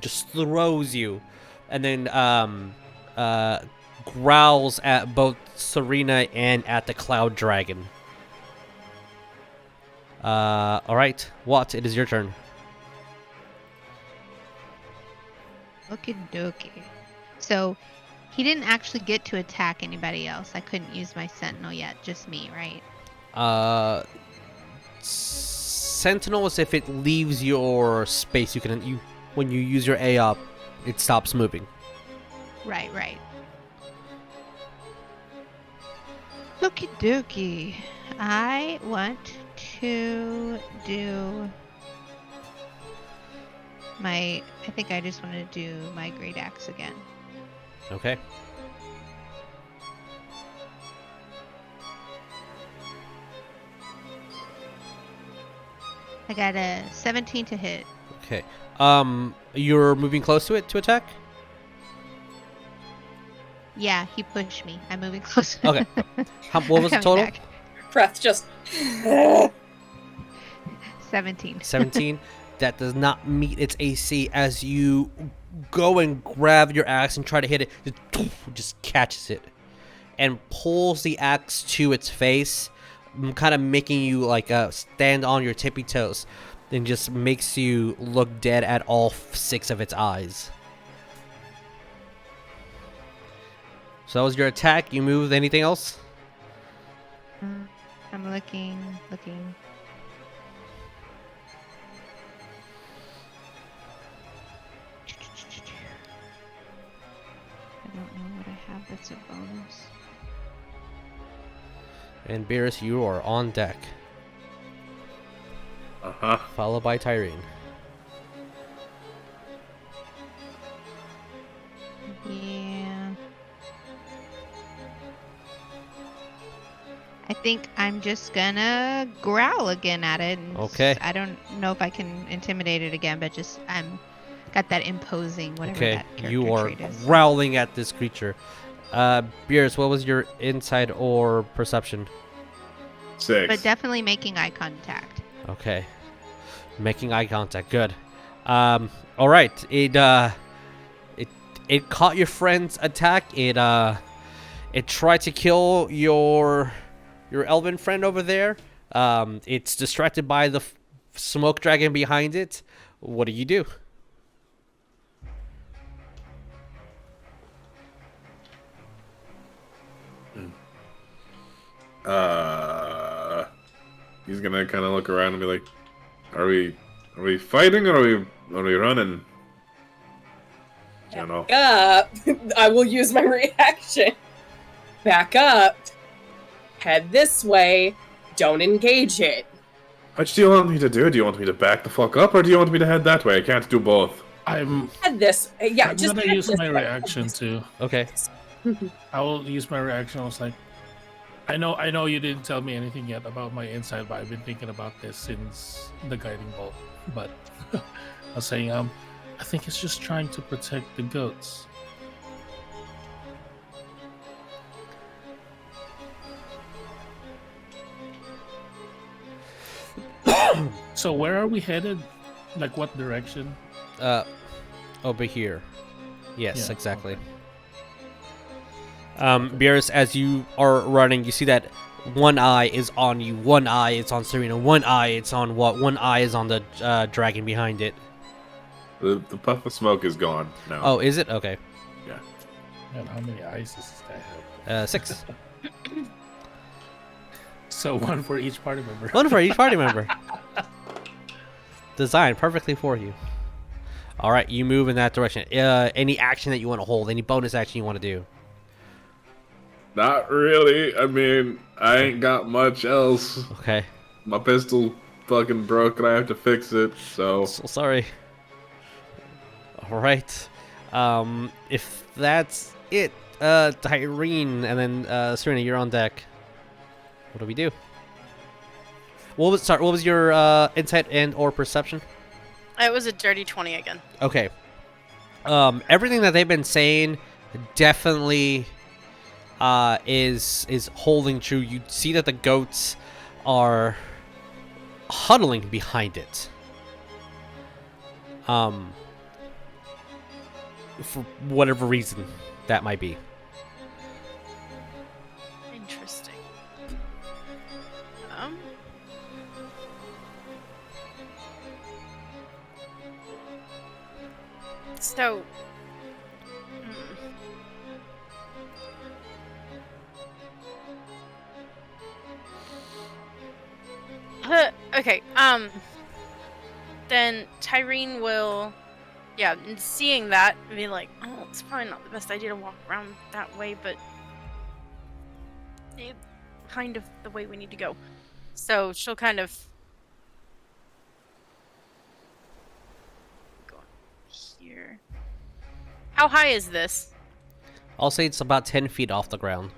just throws you, and then growls at both Serena and at the Cloud Dragon. All right, Watt, it is your turn. Okie dokie. So he didn't actually get to attack anybody else. I couldn't use my sentinel yet, just me, right? Sentinel is if it leaves your space. When you use your A up, it stops moving. Right. Okie dokie. I want to do I think I just want to do my great axe again. Okay. I got a 17 to hit. Okay. You're moving close to it to attack? Yeah, he pushed me. I'm moving closer. Okay. What was the I'm total? coming back. Breath just. 17. 17. That does not meet its AC. As you go and grab your axe and try to hit it, it just catches it and pulls the axe to its face, kind of making you like stand on your tippy toes, and just makes you look dead at all 6 of its eyes. So that was your attack. You moved. Anything else? I'm looking. I don't know what I have that's a bonus. And Beerus, you are on deck, followed by Tyreen. Yeah. I think I'm just gonna growl again at it. And Okay. I don't know if I can intimidate it again, but just I'm got that imposing whatever Okay, that character you are trait is. growling at this creature. Beerus, what was your insight or perception? 6. But definitely making eye contact. Okay, making eye contact. Good. All right. It caught your friend's attack. It tried to kill your elven friend over there. It's distracted by the smoke dragon behind it. What do you do? He's gonna kind of look around and be like, "Are we fighting or are we running?" I don't know. Up. I will use my reaction. Back up. Head this way. don't engage it. What do you want me to do? Do you want me to back the fuck up, or do you want me to head that way? I can't do both. I'm Head this. Yeah, I'm just gonna head use this my way. reaction too. Okay. I will use my reaction. I was like, I know you didn't tell me anything yet about my insight, but I've been thinking about this since the guiding bolt. But I was saying, I think it's just trying to protect the goats. So where are we headed? Like what direction? Over here. Yes, Yeah, exactly. okay. Beerus, as you are running, you see that one eye is on you, one eye is on Serena, one eye it's on what? One eye is on the dragon behind it. The puff of smoke is gone now. Oh, is it? Okay. Yeah. And how many eyes does this guy have? 6. So one for each party member. One for each party member. Designed perfectly for you. All right, you move in that direction. Any action that you want to hold, any bonus action you want to do? Not really. I mean, I ain't got much else. Okay. My pistol fucking broke and I have to fix it, so... So sorry. All right. If that's it, Tyreen and then Serena, you're on deck. What do we do? What was your insight and or perception? It was a dirty 20 again. Okay. Everything that they've been saying definitely is holding true. You see that the goats are huddling behind it. For whatever reason that might be. Interesting. So... okay, then Tyreen will, yeah, and seeing that, be like, oh, it's probably not the best idea to walk around that way, but it's kind of the way we need to go. So she'll kind of go here. How high is this? I'll say it's about 10 feet off the ground.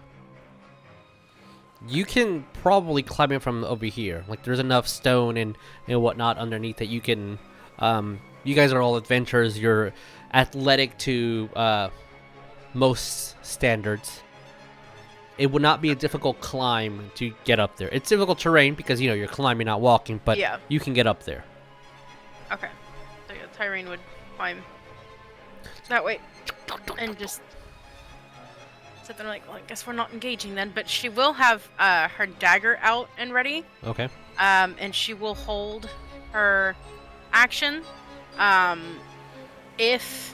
You can probably climb it from over here. Like, there's enough stone and whatnot underneath that you can... you guys are all adventurers. You're athletic to most standards. It would not be a difficult climb to get up there. It's difficult terrain because, you know, you're climbing, not walking, but Yeah. you can get up there. Okay. So yeah, Tyreen would climb that way and just sit there like, well, I guess we're not engaging then. But she will have her dagger out and ready. Okay. And she will hold her action. If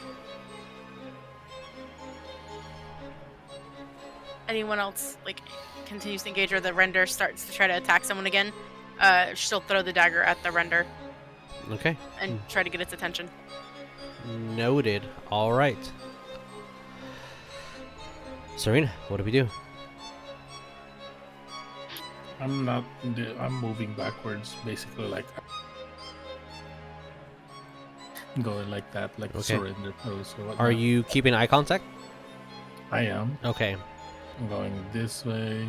anyone else like continues to engage or the render starts to try to attack someone again, she'll throw the dagger at the render Okay. and try to get its attention. Noted. All right. Serena, what do we do? I'm moving backwards, basically, like going like that, like Okay. surrender pose or whatnot. Are you keeping eye contact? I am. Okay. I'm going this way.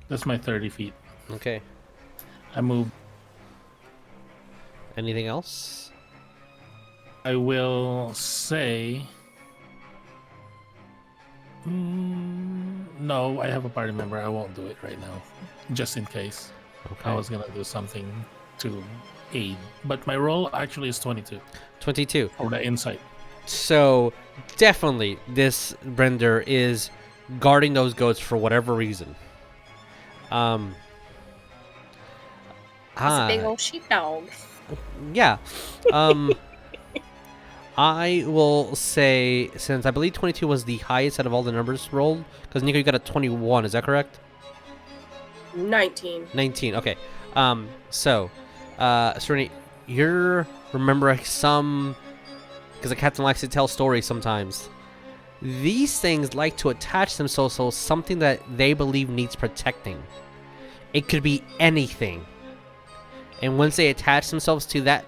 That's my 30 feet. Okay. I move. Anything else? I will say. No, I have a party member. I won't do it right now, just in case. Okay. I was gonna do something to aid, but my roll actually is 22 22. for the insight. So, definitely, this render is guarding those goats for whatever reason. It's a big old sheepdog. Yeah. I will say, since I believe 22 was the highest out of all the numbers rolled, because Nico, you got a 21, is that correct? 19. 19, okay. So, Serena, you're remembering some because the captain likes to tell stories sometimes. These things like to attach themselves to something that they believe needs protecting. It could be anything. And once they attach themselves to that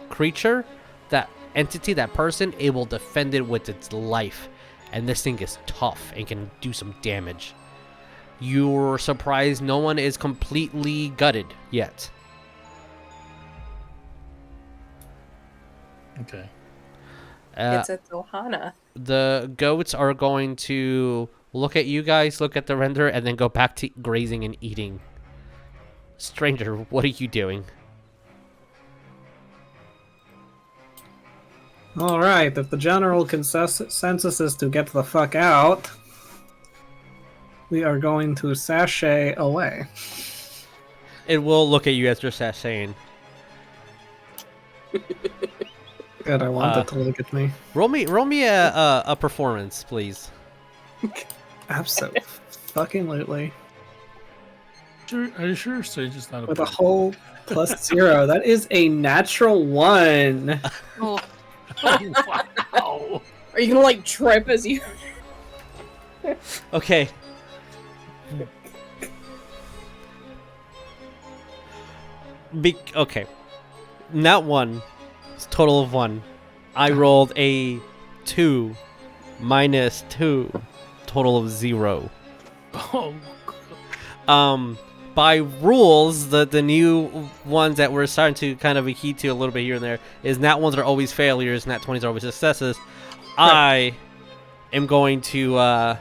creature, that entity, that person, it will defend it with its life. And this thing is tough and can do some damage. You're surprised no one is completely gutted yet. Okay. It's a Ohana. The goats are going to look at you guys, look at the render, and then go back to grazing and eating. Stranger, what are you doing? All right, if the general consensus is to get the fuck out, we are going to sashay away. It will look at you as you're sashaying. Good, I want it to look at me. Roll me a performance, please. Absolutely. Sure, are you sure Stranger's not a With a bug? whole +0. That is a natural 1. Oh, Wow. Are you gonna like trip as you? Okay. Okay. Not 1. It's a total of 1. I rolled a 2 minus 2. Total of 0. Oh, By rules, the new ones that we're starting to kind of heed to a little bit here and there is nat 1s are always failures, nat 20s are always successes. I am going to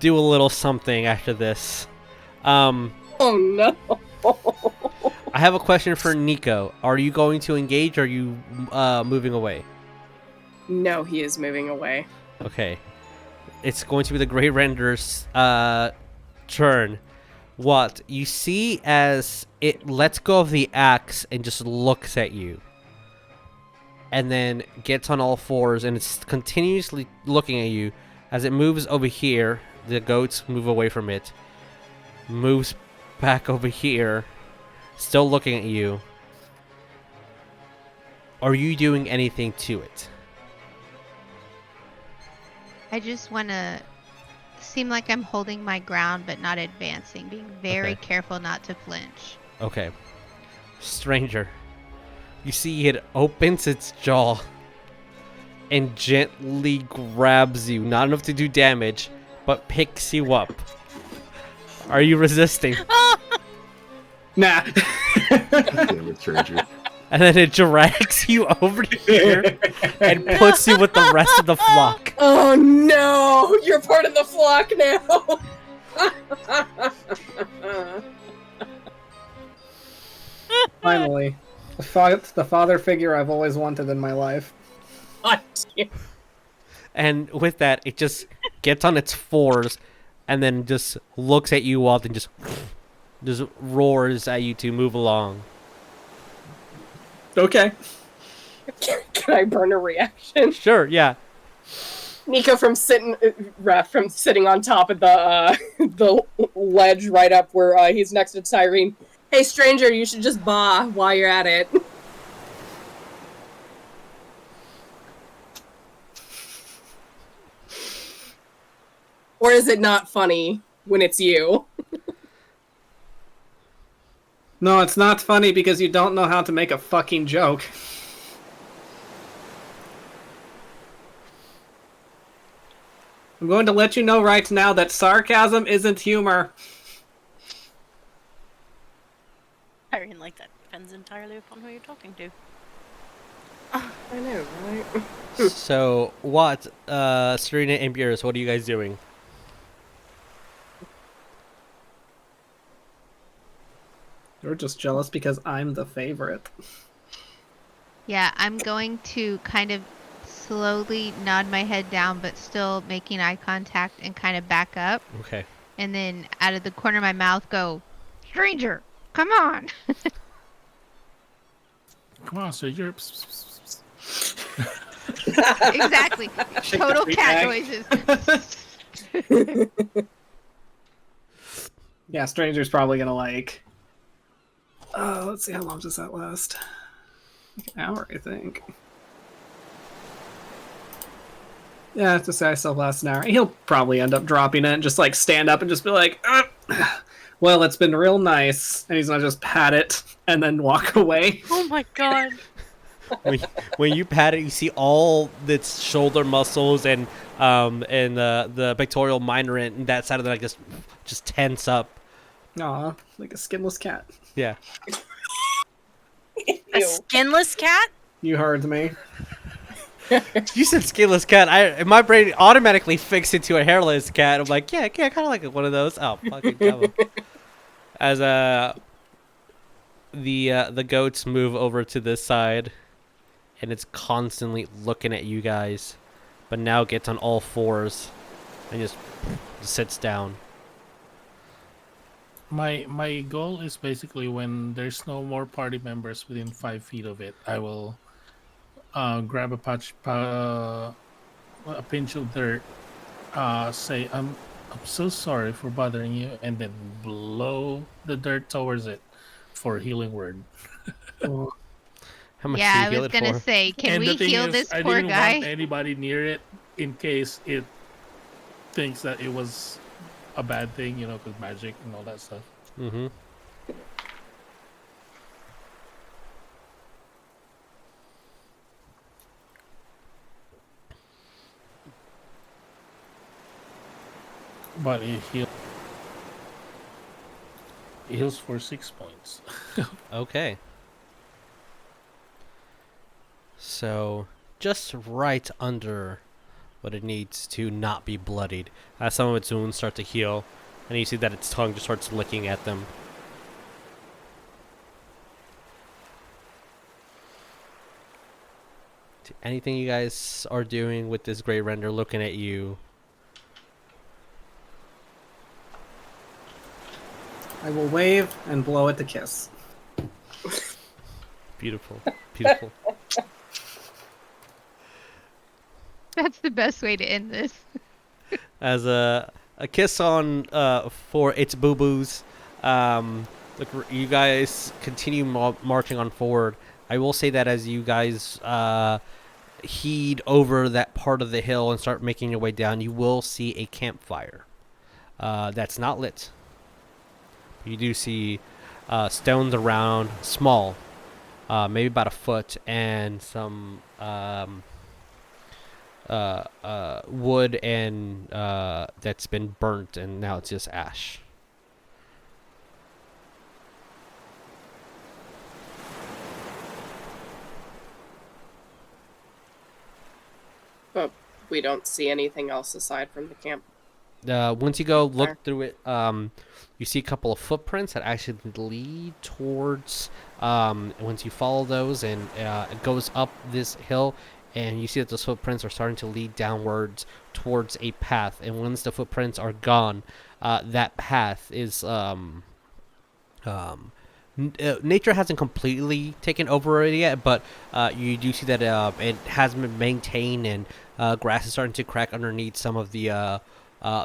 do a little something after this. Oh no! I have a question for Nico. Are you going to engage or are you moving away? No, he is moving away. Okay. It's going to be the Grey Render's turn. What you see as it lets go of the axe and just looks at you. And then gets on all fours and it's continuously looking at you. As it moves over here, the goats move away from it. Moves back over here. Still looking at you. Are you doing anything to it? I just want to seem like I'm holding my ground but not advancing, being very Okay. careful not to flinch. Okay. Stranger. You see it opens its jaw and gently grabs you. Not enough to do damage, but picks you up. Are you resisting? Nah. Damn it, stranger. And then it drags you over here and puts you with the rest of the flock. Oh no! You're part of the flock now. Finally. The father figure I've always wanted in my life. God damn. And with that, it just gets on its fours and then just looks at you all and just roars at you to move along. Okay. Can I burn a reaction? Sure, yeah. Nico from sitting on top of the the ledge right up where he's next to Tyreen. Hey, stranger, you should just bah while you're at it. Or is it not funny when it's you? No, it's not funny because you don't know how to make a fucking joke. I'm going to let you know right now that sarcasm isn't humor. Tyreen, like that depends entirely upon who you're talking to. I know, right? So, what, Serena and Beerus, what are you guys doing? You're just jealous because I'm the favorite. Yeah, I'm going to kind of slowly nod my head down, but still making eye contact and kind of back up. Okay. And then out of the corner of my mouth go, "Stranger, come on." Come on, so you're. Exactly. Total cat noises. Yeah, stranger's probably gonna like. Let's see, how long does that last? Like an hour, I think. Yeah, to say I still last an hour. He'll probably end up dropping it and just like stand up and just be like, well, it's been real nice. And he's gonna just pat it and then walk away. Oh my god. When you pat it, you see all its shoulder muscles and the pectoral minor and that side of the neck just tense up. Aw, like a skinless cat. Yeah. A skinless cat? You heard me. You said skinless cat. My brain automatically fixed into a hairless cat. I'm like, yeah, kind of like one of those. Oh, fucking come. As the goats move over to this side, and it's constantly looking at you guys, but now gets on all fours and just sits down. My goal is basically when there's no more party members within 5 feet of it, I will grab a pinch of dirt, say I'm so sorry for bothering you, and then blow the dirt towards it for a healing word. Oh, How much Yeah, I do you was heal it gonna for? say, can And we the thing heal is, this I poor didn't guy? want anybody near it in case it thinks that it was a bad thing, because magic and all that stuff. Mm-hmm. But it heals for 6 points. Okay. So, just right under what it needs to not be bloodied. As some of its wounds start to heal, and you see that its tongue just starts licking at them. Anything you guys are doing with this Grey Render looking at you? I will wave and blow it to kiss. Beautiful. Beautiful. That's the best way to end this. As a kiss on for its boo-boos. Look, you guys continue marching on forward. I will say that as you guys heed over that part of the hill and start making your way down, you will see a campfire that's not lit. You do see stones around, small, maybe about a foot, and some wood and that's been burnt, and now it's just ash. But we don't see anything else aside from the camp. Once you go look There. through it, you see a couple of footprints that actually lead towards. Once you follow those, and it goes up this hill, and you see that those footprints are starting to lead downwards towards a path. And once the footprints are gone, that path is nature hasn't completely taken over it yet, but you do see that it hasn't been maintained, and grass is starting to crack underneath some of the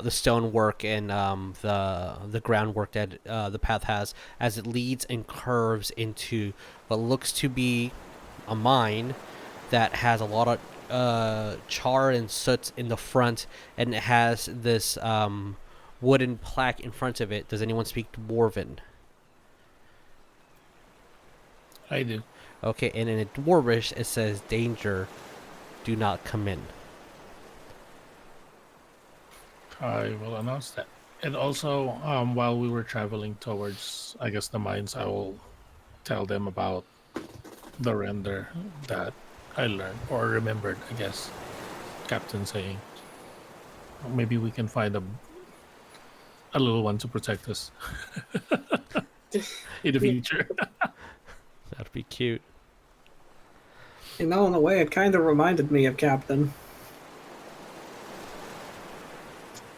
stonework and the groundwork that the path has, as it leads and curves into what looks to be a mine that has a lot of char and soot in the front, and it has this wooden plaque in front of it. Does anyone speak Dwarven? I do. Okay, and in Dwarvish it says, "Danger, do not come in." I will announce that. And also, while we were traveling towards, I guess, the mines, I will tell them about the render that I learned or remembered, I guess. Captain saying, maybe we can find a little one to protect us in the future. That'd be cute. In a way, it kind of reminded me of Captain.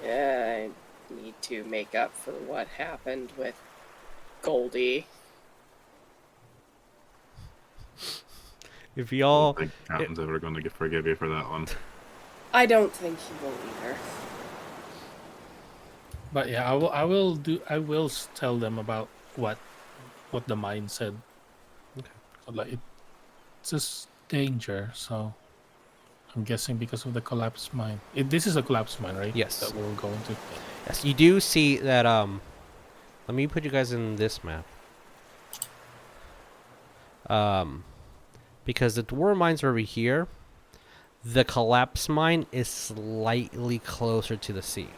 Yeah, I need to make up for what happened with Goldie. If I y'all, don't think Captain's ever going to forgive you for that one. I don't think he will either. But yeah, I will tell them about what the mine said. Okay. Like, it's just danger, so I'm guessing because of the collapsed mine. This is a collapsed mine, right? Yes. That we're going to. Yes, you do see that. Let me put you guys in this map. Because the dwarf mines are over here, the collapse mine is slightly closer to the sea.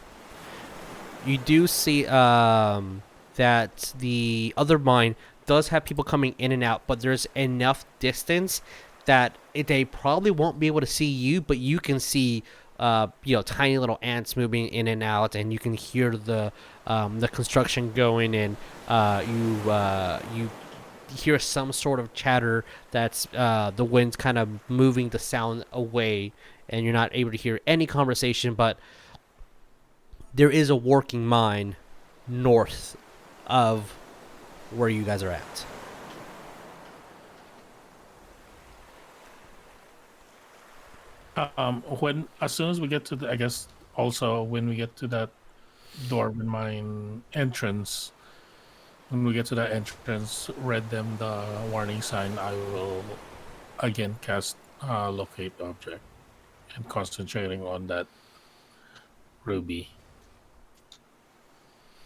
You do see that the other mine does have people coming in and out, but there's enough distance that they probably won't be able to see you, but you can see tiny little ants moving in and out, and you can hear the construction going, and you hear some sort of chatter that's the wind's kind of moving the sound away, and you're not able to hear any conversation, but there is a working mine north of where you guys are at. As soon as we get to the, I guess also when we get to that dwarven mine entrance, when we get to that entrance, read them the warning sign. I will again cast locate object and concentrating on that ruby,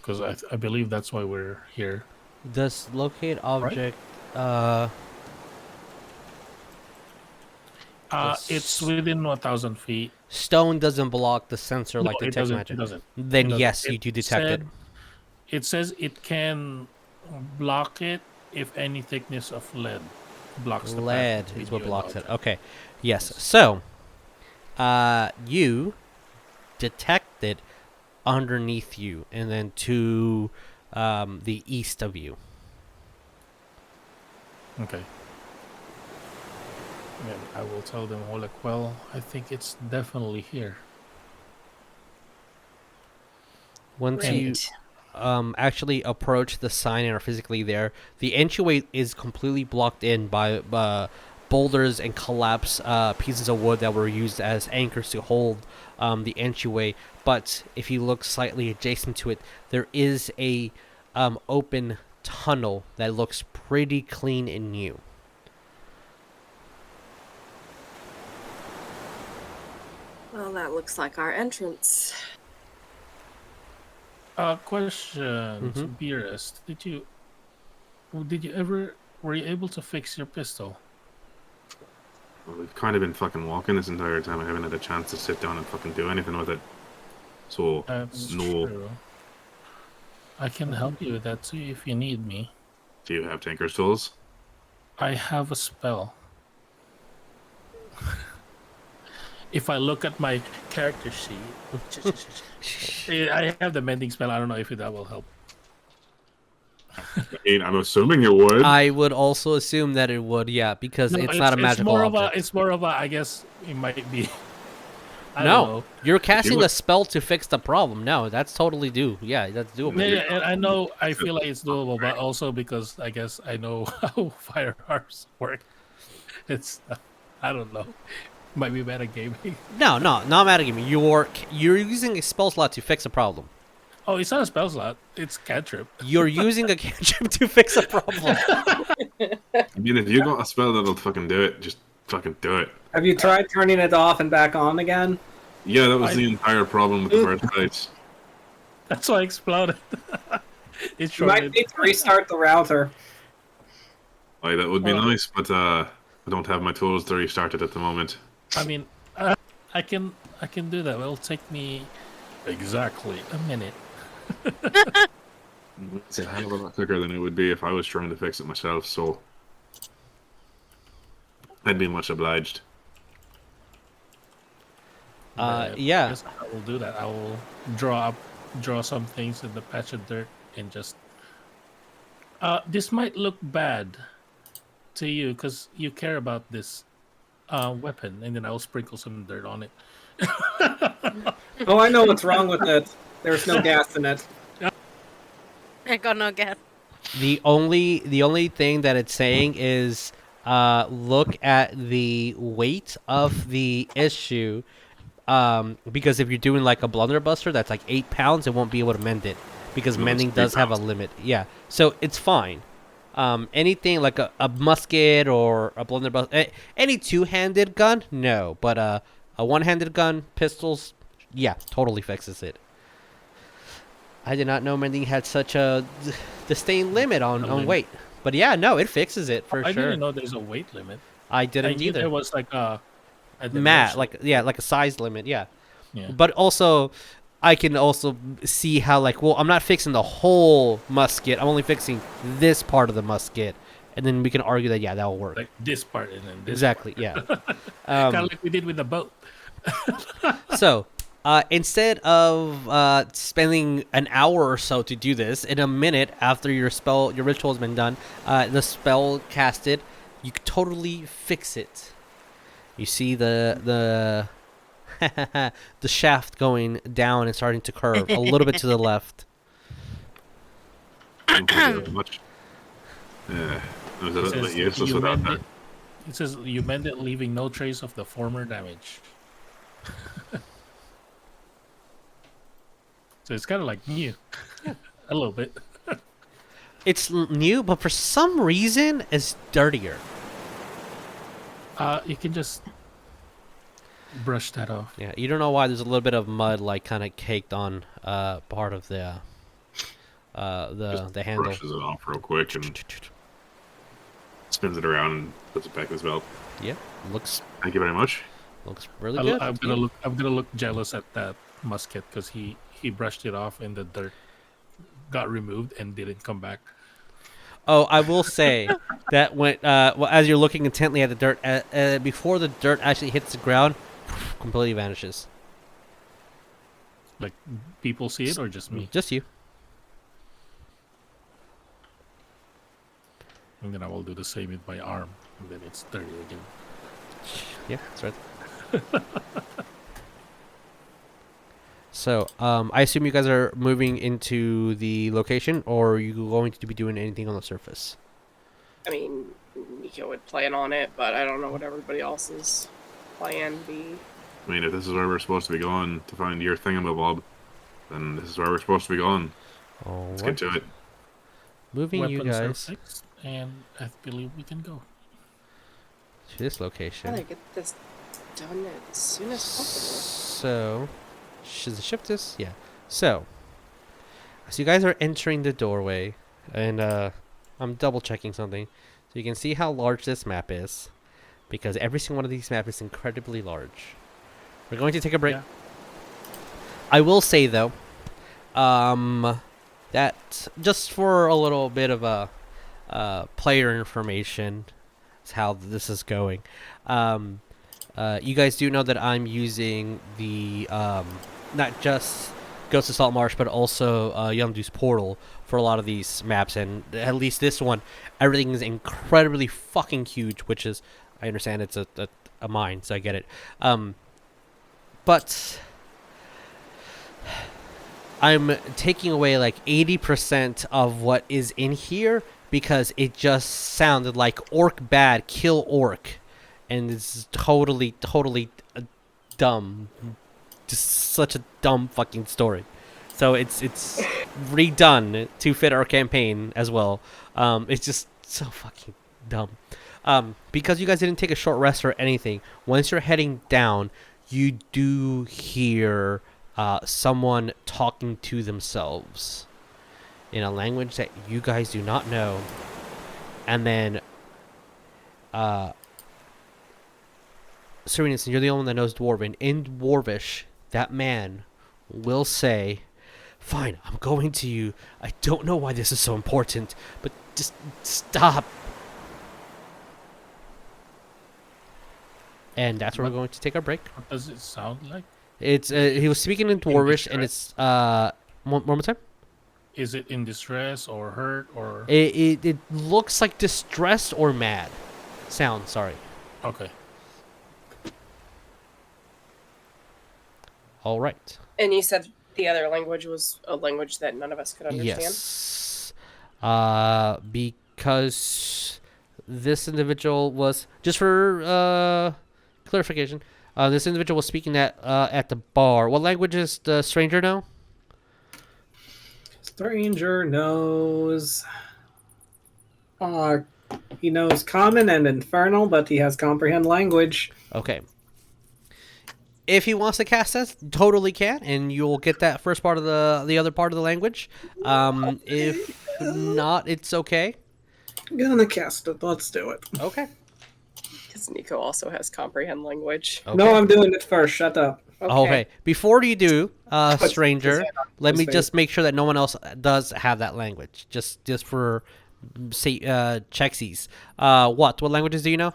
because I believe that's why we're here. Does locate object It's within 1,000 feet. Stone doesn't block the sensor like detect magic. It doesn't. Then It doesn't. yes, you do detect it. It says it can block it if any thickness of lead blocks the Lead path is what between blocks you it. and Okay. Yes. So, you detect it underneath you, and then to the east of you. object. Okay. Then I will tell them, well, I think it's definitely here. Once you actually approach the sign and are physically there, the entryway is completely blocked in by boulders and collapsed pieces of wood that were used as anchors to hold the entryway. But if you look slightly adjacent to it, there is a open tunnel that looks pretty clean and new. Well, that looks like our entrance. Question to Beerus. Were you able to fix your pistol? Well, we've kind of been fucking walking this entire time. I haven't had a chance to sit down and fucking do anything with it. So, That's no. true. I can help you with that too if you need me. Do you have Tinker's tools? I have a spell. If I look at my character sheet, I have the mending spell. I don't know if that will help. I mean, I'm assuming it would. I would also assume that it would, yeah, because it's not a magical object. It's more of a. I guess it might be. I No, don't know. you're casting would- a spell to fix the problem. No, that's totally due. Yeah, that's doable. Yeah, and I know. I feel like it's doable, but also because I guess I know how firearms work. It's. I don't know. Might be metagaming. No, not metagaming. You're using a spell slot to fix a problem. Oh, it's not a spell slot. It's cantrip. You're using a cantrip to fix a problem. I mean, if you got a spell that'll fucking do it, just fucking do it. Have you tried turning it off and back on again? Yeah, that was the entire problem with the first place. That's why I exploded. It's You might need to restart the router. Like, that would be nice, but I don't have my tools to restart it at the moment. I mean, I can do that. It'll take me exactly a minute. It's a hell of a lot quicker than it would be if I was trying to fix it myself, so I'd be much obliged. Yeah. I guess I will do that. I will draw some things in the patch of dirt and just. This might look bad to you because you care about this weapon, and then I'll sprinkle some dirt on it. Oh, I know what's wrong with it. There's no gas in it. I got no gas. The only thing that it's saying is look at the weight of the issue, because if you're doing like a blunderbuster that's like 8 pounds, it won't be able to mend it because No, mending it's does 3 have a pounds. limit. Yeah, so it's fine. Anything like a musket or a blunderbuster, any two-handed gun, no. But A one-handed gun, pistols, yeah, totally fixes it. I did not know mending had such a disdain limit on weight. But yeah, no, it fixes it for I sure. didn't know there's a weight limit. I I didn't knew either. there was like a Matt, dimension. like a size limit, yeah. Yeah. But also, I can also see how like, well, I'm not fixing the whole musket. I'm only fixing this part of the musket, and then we can argue that yeah, that'll work. Like this part and then this. Exactly, yeah. Kind of like we did with the boat. So, instead of spending an hour or so to do this, in a minute after your ritual has been done, the spell casted, you can totally fix it. You see the the shaft going down and starting to curve a little bit to the left. Don't forget much. Yeah. It was a little bit useless you without mend that. it. It says you mend it, leaving no trace of the former damage. So it's kind of like new, a little bit. It's new, but for some reason, it's dirtier. You can just brush that off. Yeah, you don't know why there's a little bit of mud, like, kind of caked on part of the handle. Brushes it off real quick and spins it around and puts it back in his belt. Yeah, looks Thank you very much. really good. I'm gonna look jealous at that musket because he brushed it off and the dirt got removed and didn't come back. Oh, I will say that when as you're looking intently at the dirt, before the dirt actually hits the ground, completely vanishes. Like people see it or just me? Just you. And then I will do the same with my arm, and then it's dirty again. Yeah, that's right. So, I assume you guys are moving into the location, or are you going to be doing anything on the surface? I mean, Nico would plan on it, but I don't know what everybody else's plan be. I mean, if this is where we're supposed to be going to find your thingamabob, then this is where we're supposed to be going. All Let's right. get to it. Moving you Weapons are guys fixed, and I believe we can go. to this Gotta location. get this done as soon as possible. So, should the shift this? Yeah. So, as you guys are entering the doorway, and I'm double checking something, so you can see how large this map is, because every single one of these maps is incredibly large. We're going to take a break. Yeah. I will say though, that just for a little bit of a player information, is how this is going. You guys do know that I'm using the not just Ghost of Saltmarsh, but also Yondu's Portal for a lot of these maps, and at least this one, everything is incredibly fucking huge. Which is, I understand it's a mine, so I get it. But I'm taking away like 80% of what is in here because it just sounded like orc bad, kill orc. And it's totally dumb. Just such a dumb fucking story. So it's redone to fit our campaign as well. It's just so fucking dumb. Because you guys didn't take a short rest or anything, once you're heading down, you do hear someone talking to themselves in a language that you guys do not know. And then Serena, you're the only one that knows Dwarven. In Dwarvish, that man will say, "Fine, I'm going to you. I don't know why this is so important, but just stop." And that's where we're going to take our break. What does it sound like? It's he was speaking in Dwarvish, and it's one more time. Is it in distress or hurt or? It looks like distressed or mad. Sound, sorry. Okay. All right. And you said the other language was a language that none of us could understand? Yes. Because this individual was, just for clarification, this individual was speaking at the bar. What language does the stranger know? Stranger knows. He knows Common and Infernal, but he has Comprehend language. Okay. If he wants to cast that, totally can, and you'll get that first part of the other part of the language. If not, it's okay. I'm gonna cast it. Let's do it. Okay. Because Nico also has comprehend language. Okay. No, I'm doing it first. Shut up. Okay. Before you do, Put stranger, his hand on let his me face. just make sure that no one else does have that language. Just for say checksies. What languages do you know?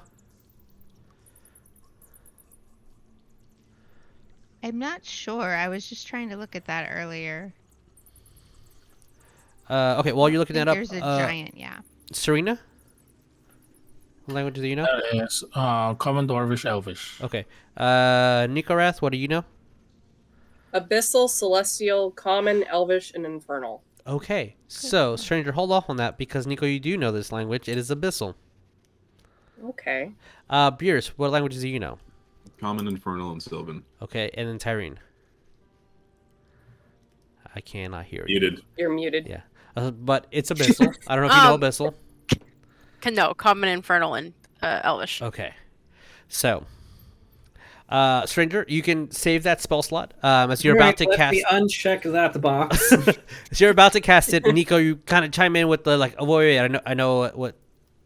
I'm not sure. I was just trying to look at that earlier. Okay, while you're looking that up, There's a giant, yeah. Serena, what languages do you know? Yes, Common Dwarvish Elvish. Okay. Nycorath, what do you know? Abyssal, Celestial, Common, Elvish, and Infernal. Okay, so stranger, hold off on that because Nico, you do know this language. It is Abyssal. Okay. Beerus, what languages do you know? Common, Infernal, and Sylvan. Okay, and then Tyreen. I cannot hear you. Muted. You're muted. Yeah, but it's Abyssal. I don't know if you know Abyssal. No, Common, Infernal, and Elvish. Okay, so stranger, you can save that spell slot as you're about to Let cast. me uncheck that box. As you're about to cast it, Nico, you kind of chime in with the like, oh wait, I know what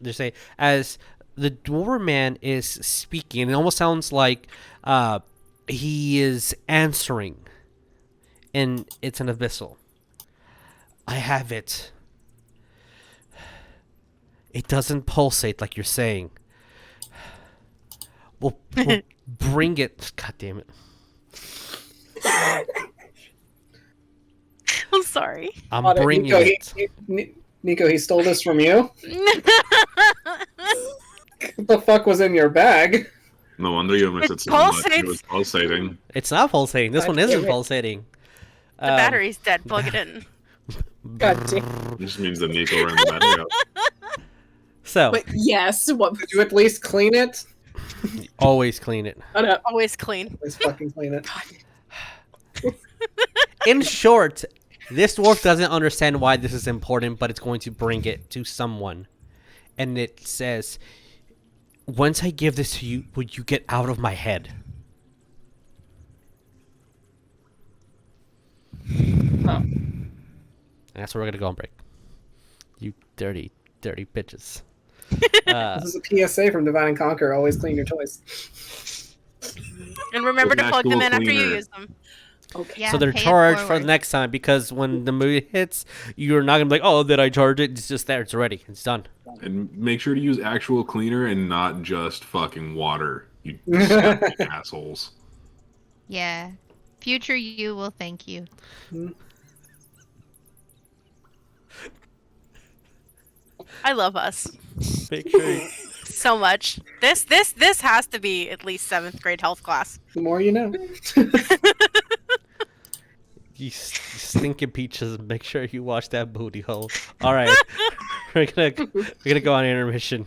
they say. As the dwarven man is speaking, it almost sounds like he is answering, and it's an abyssal. I have it. It doesn't pulsate like you're saying. We'll bring it. God damn it. I'm sorry. I'm Got it. bringing Nico, it. Nico, he stole this from you? What the fuck was in your bag? No wonder you missed it It so much. It pulsates. was pulsating. It's not pulsating. This God one isn't damn it. pulsating. The battery's dead. Plug it in. God damn. It just means that Nico ran the battery out. So, But yes, what? Did you at least clean it? always clean it. Oh, no. Always clean. Please fucking clean it. In short, this dwarf doesn't understand why this is important, but it's going to bring it to someone. And it says, once I give this to you, would you get out of my head? Huh. And that's where we're going to go on break. You dirty, dirty bitches. This is a PSA from Divine and Conquer. Always clean your toys. And remember to With plug them in actual after you cleaner. use them. Okay. Yeah, So they're pay it charged for forward. the next time because when the movie hits, you're not going to be like, oh, did I charge it? It's just there. It's ready. It's done. And make sure to use actual cleaner and not just fucking water. You disgusting assholes. Yeah. Future you will thank you. I love us Make sure so much. This has to be at least 7th grade health class. The more you know. you stinking peaches. Make sure you watch that booty hole. All right. we're gonna go on intermission.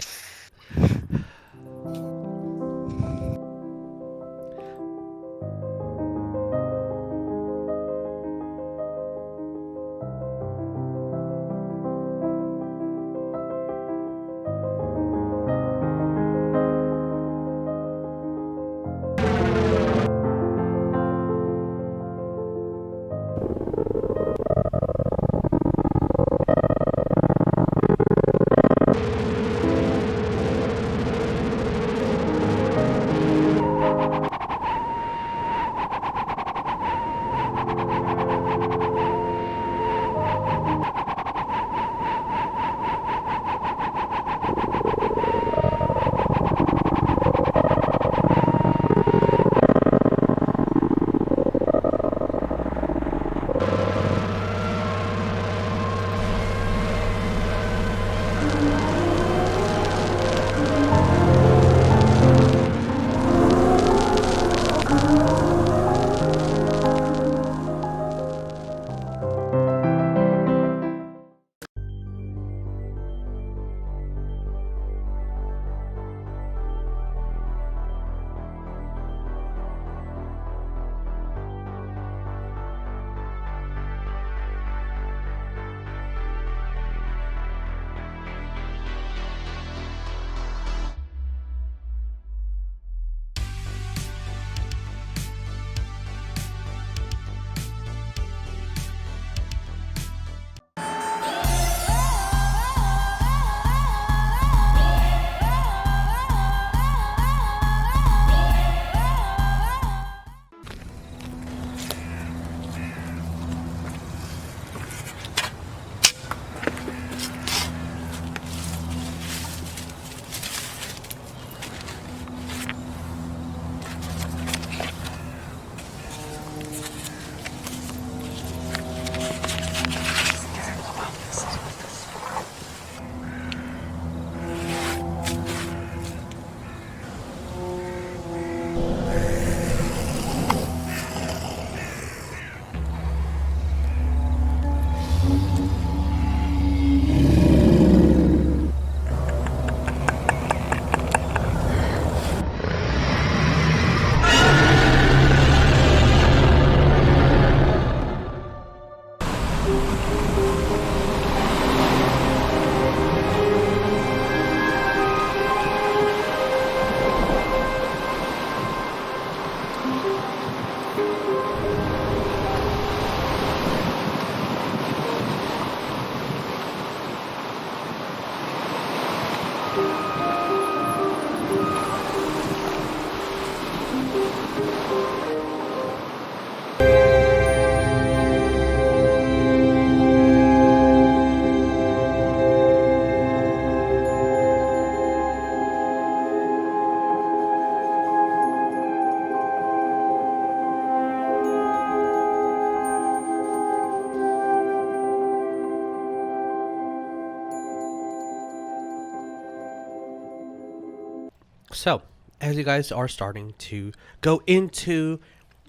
So, as you guys are starting to go into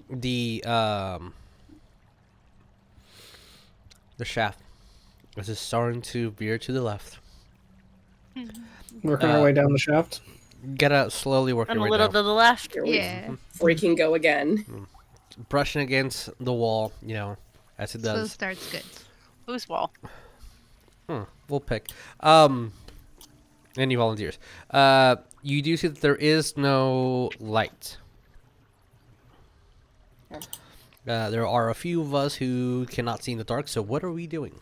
the shaft, this is starting to veer to the left. Working our way down the shaft. Gotta slowly work And your a way little down. to the left. Here we Yeah. freaking go again. Brushing against the wall, as it Slow does. start's good. Whose wall? We'll pick. Any volunteers? You do see that there is no light. There are a few of us who cannot see in the dark. So what are we doing?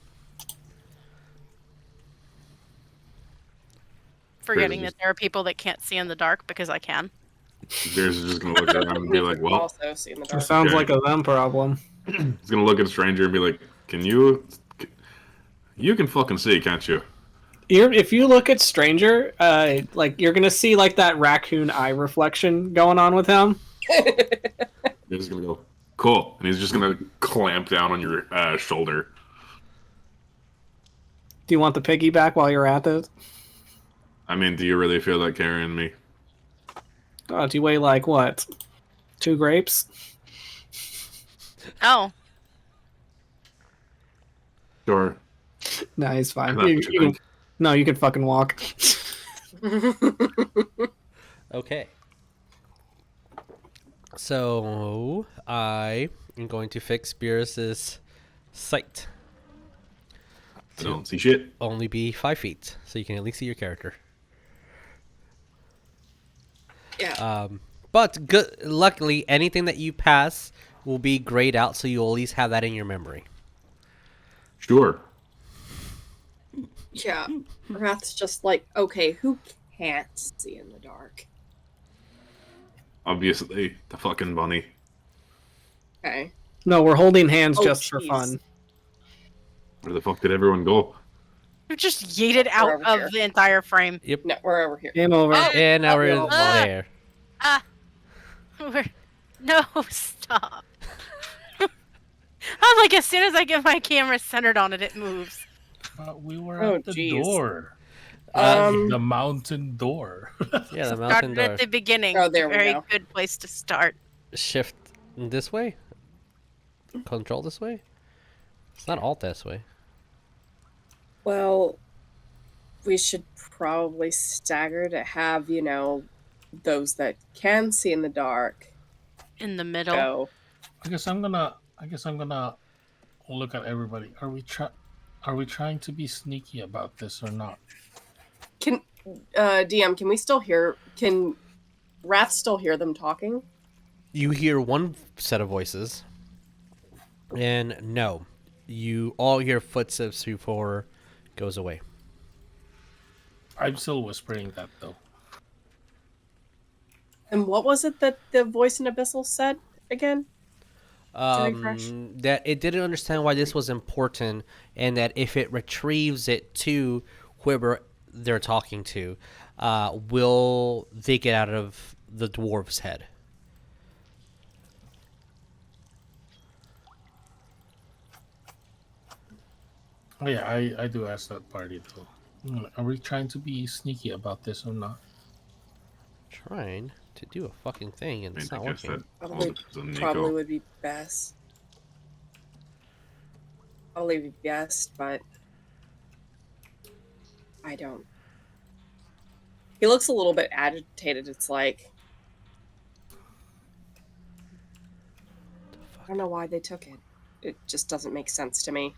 Forgetting just- that there are people that can't see in the dark because I can. Beerus is just gonna look around and be like, "Well," Also see in the It dark. sounds Okay. like a them problem. he's gonna look at the stranger and be like, "Can you? You can fucking see, can't you?" If you look at Stranger, you're gonna see like that raccoon eye reflection going on with him. He's just gonna go, "Cool," and he's just gonna clamp down on your shoulder. Do you want the piggyback while you're at it? I mean, do you really feel like carrying me? Do you weigh like what? 2 grapes? Oh, Sure. No, he's fine. That's what you think. No, you can fucking walk. Okay. So I am going to fix Beerus's sight. I don't see shit. Only be 5 feet, so you can at least see your character. Yeah. But good. Luckily, anything that you pass will be grayed out, so you'll at least have that in your memory. Sure. Yeah. Wrath's just like, okay, who can't see in the dark? Obviously, the fucking bunny. Okay. No, we're holding hands Oh, just for jeez. fun. Where the fuck did everyone go? you just yeeted out over of here. the entire frame. No, we're over here. Game over. Oh. And now we're no. there. No, stop. I'm like, as soon as I get my camera centered on it, it moves. We were Oh, at the jeez. door. Um, The mountain door. Yeah, the mountain Started door. at the beginning. Oh, there we Very go. good place to start. Shift this way. Control this way. It's not alt this way. well, we should probably stagger to have, those that can see in the dark In the middle. go. I guess I'm gonna look at everybody. Are we trying to be sneaky about this or not? Can DM, can Wrath still hear them talking? You hear one set of voices, and no, you all hear footsteps before it goes away. I'm still whispering that though. And what was it that the voice in Abyssal said again? refresh? That it didn't understand why this was important, and that if it retrieves it to whoever they're talking to, will they get out of the dwarf's head? Oh yeah, I do ask that party too. Are we trying to be sneaky about this or not? Trying to do a fucking thing, and I mean, it's I not guess working. that all Probably, depends on probably Nico. would be best. Probably be best, but I don't. He looks a little bit agitated. It's like I don't know why they took it. It just doesn't make sense to me.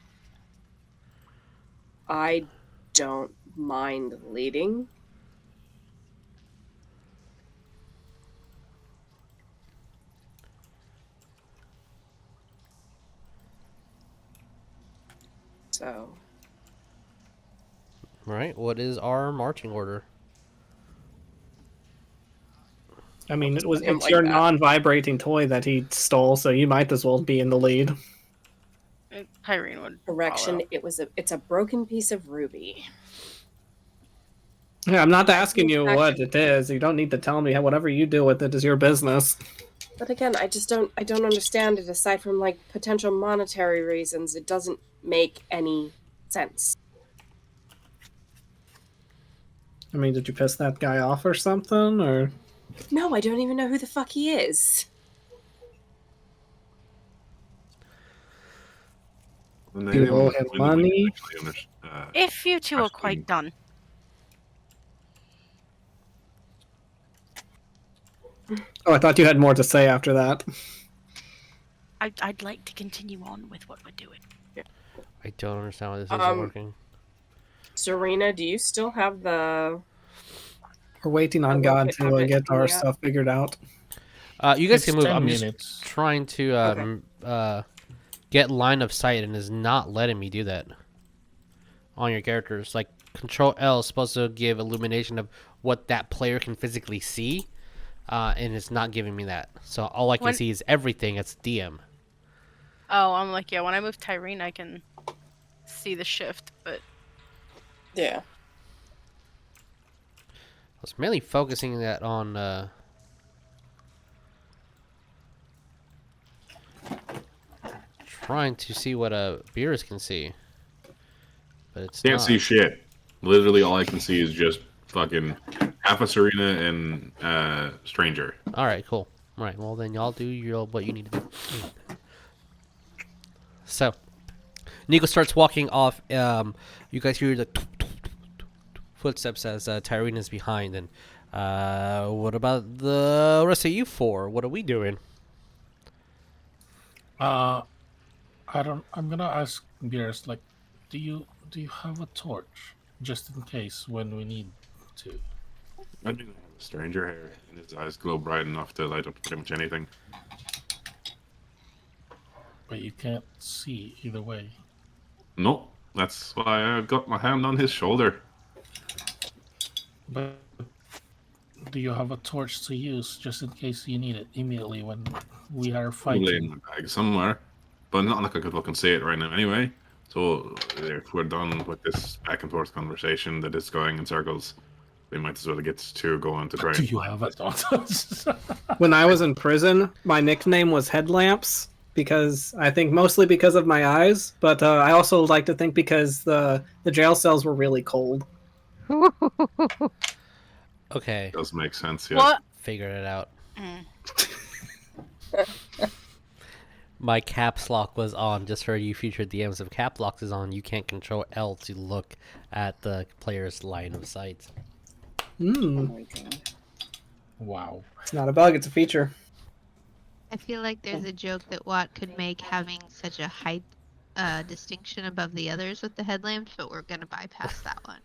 I don't mind leading. So, Right? What is our marching order? I mean, Something it's like your that. non-vibrating toy that he stole, so you might as well be in the lead. Tyreen would correction, follow. it's a broken piece of ruby. Yeah, I'm not asking you Actually- what it is. You don't need to tell me. Whatever you do with it is your business. But again, I don't understand it aside from like potential monetary reasons. It doesn't make any sense. I mean, did you piss that guy off or something, or? No, I don't even know who the fuck he is. And You owe him money? If you two are quite done. Oh, I thought you had more to say after that. I'd like to continue on with what we're doing. I don't understand why this isn't working. Serena, do you still have the... We're waiting on God to get our stuff figured out. You guys It's can move. 10 I'm minutes. just trying to get line of sight and is not letting me do that on your characters. Like Control L is supposed to give illumination of what that player can physically see, and it's not giving me that. So all I can see is everything. It's DM. Oh, I'm like, yeah, when I move Tyreen, I can see the shift, but... Yeah. I was mainly focusing that on trying to see what Beerus can see, but it's Can't not. see shit. Literally, all I can see is just fucking half a Serena and Stranger. All right, cool. All right, well then y'all do what you need to do. So, Nico starts walking off. You guys hear the footsteps as Tyreen is behind. And what about the rest of you four? What are we doing? I'm gonna ask Beerus, like, do you have a torch just in case when we need to? I do have a Stranger hair, and his eyes glow bright enough to light up pretty much anything. But you can't see either way. No, that's why I've got my hand on his shoulder. But do you have a torch to use just in case you need it immediately when we are Probably in fighting? my bag somewhere, but not like I could fucking say it right now anyway. So if we're done with this back and forth conversation that is going in circles, we might as well get to go on to try. Do you have a torch? When I was in prison, my nickname was Headlamps because I think mostly because of my eyes, but I also like to think because the jail cells were really cold. Okay, Does make sense, yeah. What? figured it out. Mm. My caps lock was on. Just for you future DMs, if cap lock is on, you can't control L to look at the player's line of sight. Hmm. Wow. It's not a bug, it's a feature. I feel like there's a joke that Watt could make having such a height distinction above the others with the headlamps, but we're gonna bypass that one.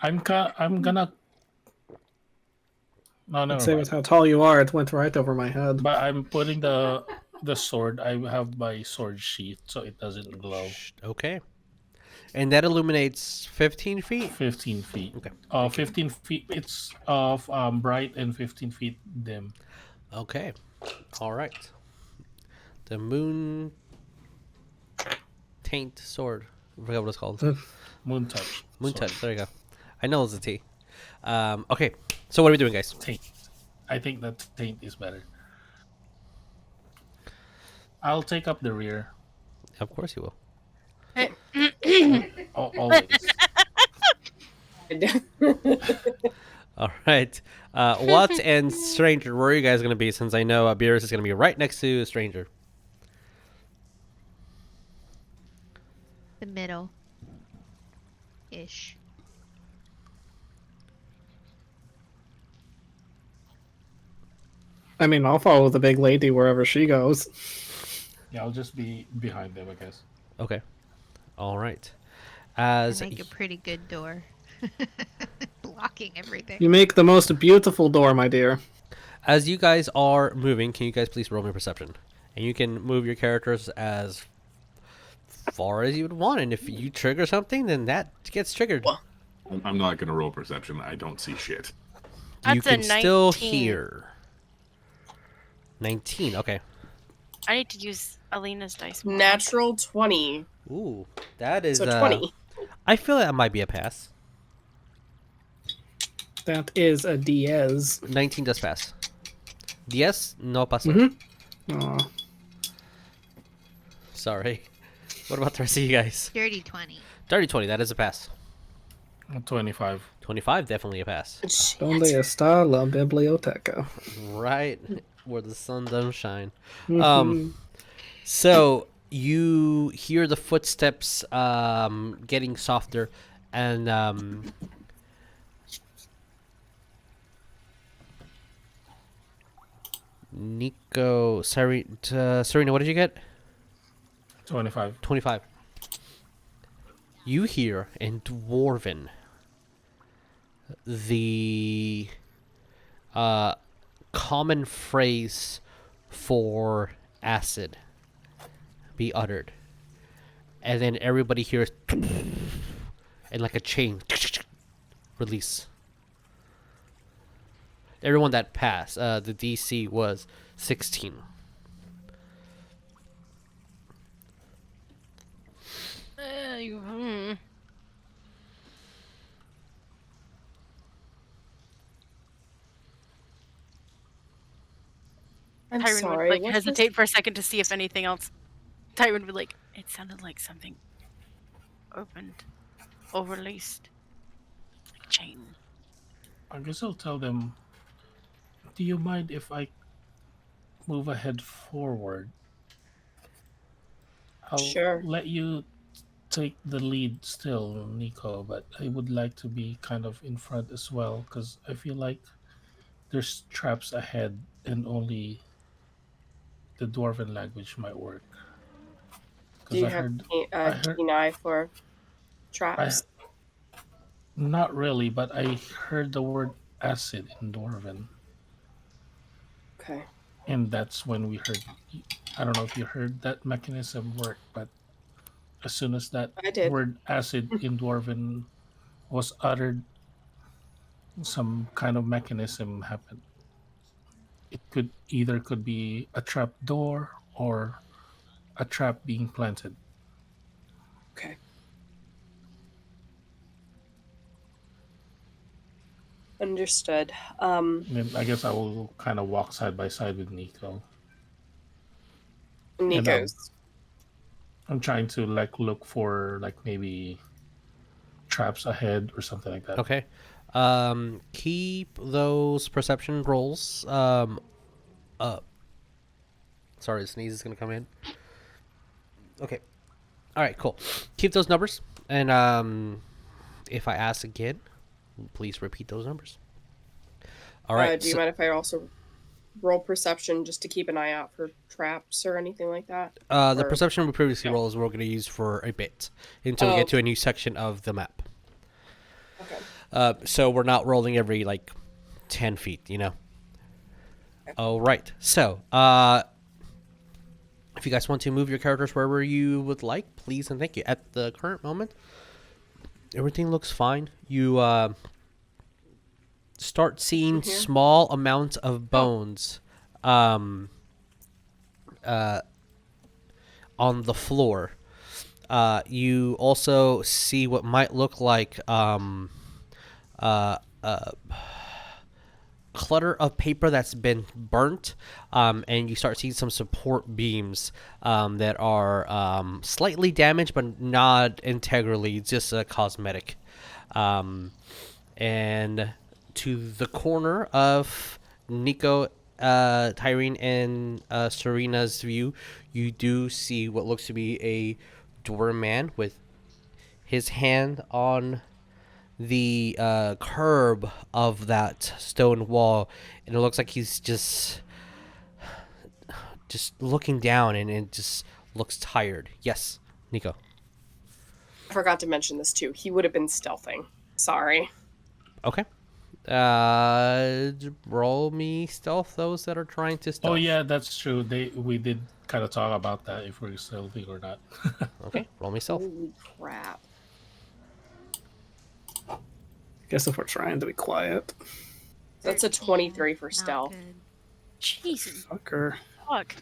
I'm gonna. No, no. I'd say with how tall you are, it went right over my head. But I'm putting the sword. I have my sword sheath, so it doesn't glow. Okay. And that illuminates 15 feet? 15 feet. Okay. 15 feet. It's bright and 15 feet dim. Okay. All right. The moon taint sword. I forgot what it's called. Moon touch. Moon sword. touch. There you go. I know it's a T. Okay. So what are we doing, guys? Taint. I think that taint is better. I'll take up the rear. Of course you will. Always. All right. Watts and Stranger, where are you guys going to be? Since I know Beerus is going to be right next to Stranger. The middle. Ish. I mean, I'll follow the big lady wherever she goes. Yeah, I'll just be behind them, I guess. Okay. All right. I make a pretty good door. Blocking everything. You make the most beautiful door, my dear. As you guys are moving, can you guys please roll me perception? And you can move your characters as far as you would want. And if you trigger something, then that gets triggered. I'm not gonna roll perception. I don't see shit. You That's a can still 19. hear. 19. Okay. I need to use Alina's dice. more. Natural 20. Ooh, that is. So 20. I feel that might be a pass. That is a Diaz. 19 does pass. 10 no paso. Mm-hmm. Aw. Sorry. What about the rest of you guys? Dirty 20. Dirty 20, that is a pass. 25. 25, definitely a pass. Donde está la biblioteca? Right where the sun don't shine. Mhm. So you hear the footsteps getting softer, and Serena, what did you get? 25. 25. You hear in Dwarven the common phrase for acid be uttered. And then everybody hears and like a chain release. Everyone that passed, the DC was 16. I'm Tyreen sorry. would what's hesitate for a second to see if anything else. Tyreen would it sounded like something opened, overlaced, like a chain. I guess I'll tell them, do you mind if I move ahead forward? I'll Sure. let you take the lead still, Nico, but I would like to be kind of in front as well because I feel like there's traps ahead and only the dwarven language might work. Do Because you I have heard, a I heard, keen eye for I traps? not really, but I heard the word acid in dwarven, Okay. and that's when we heard. I don't know if you heard that mechanism work, but as soon as that I did. word acid in dwarven was uttered, some kind of mechanism happened. It could be a trap door or a trap being planted. Okay. Understood. And I guess I will kind of walk side by side with Nico, and Nico's. I'm trying to look for maybe traps ahead or something like that. Okay. Keep those perception rolls up. Sorry, the sneeze is gonna come in. Okay. All right, cool. Keep those numbers, and if I ask again, please repeat those numbers. All right. Do you mind if I also roll perception just to keep an eye out for traps or anything like that? The Or- perception we previously Yeah. rolled is we're going to use for a bit until we get to a new section of the map. Okay. So we're not rolling every 10 feet, Okay. All right. So, if you guys want to move your characters wherever you would like, please and thank you. At the current moment, everything looks fine. You start seeing small amounts of bones on the floor. You also see what might look like clutter of paper that's been burnt, and you start seeing some support beams that are slightly damaged but not integrally, just cosmetic. And to the corner of Nico, Tyreen, and Serena's view, you do see what looks to be a doorman with his hand on the curb of that stone wall, and it looks like he's just looking down, and it just looks tired. Yes, Nico. I forgot to mention this too. He would have been stealthing. Sorry. Okay. Roll me stealth, those that are trying to stealth. Oh yeah, that's true. We did kind of talk about that if we're stealthy or not. Okay, roll me stealth. Holy crap. Guess if we're trying to be quiet. That's a 23 for Not stealth. good. Jesus Fucker. fuck.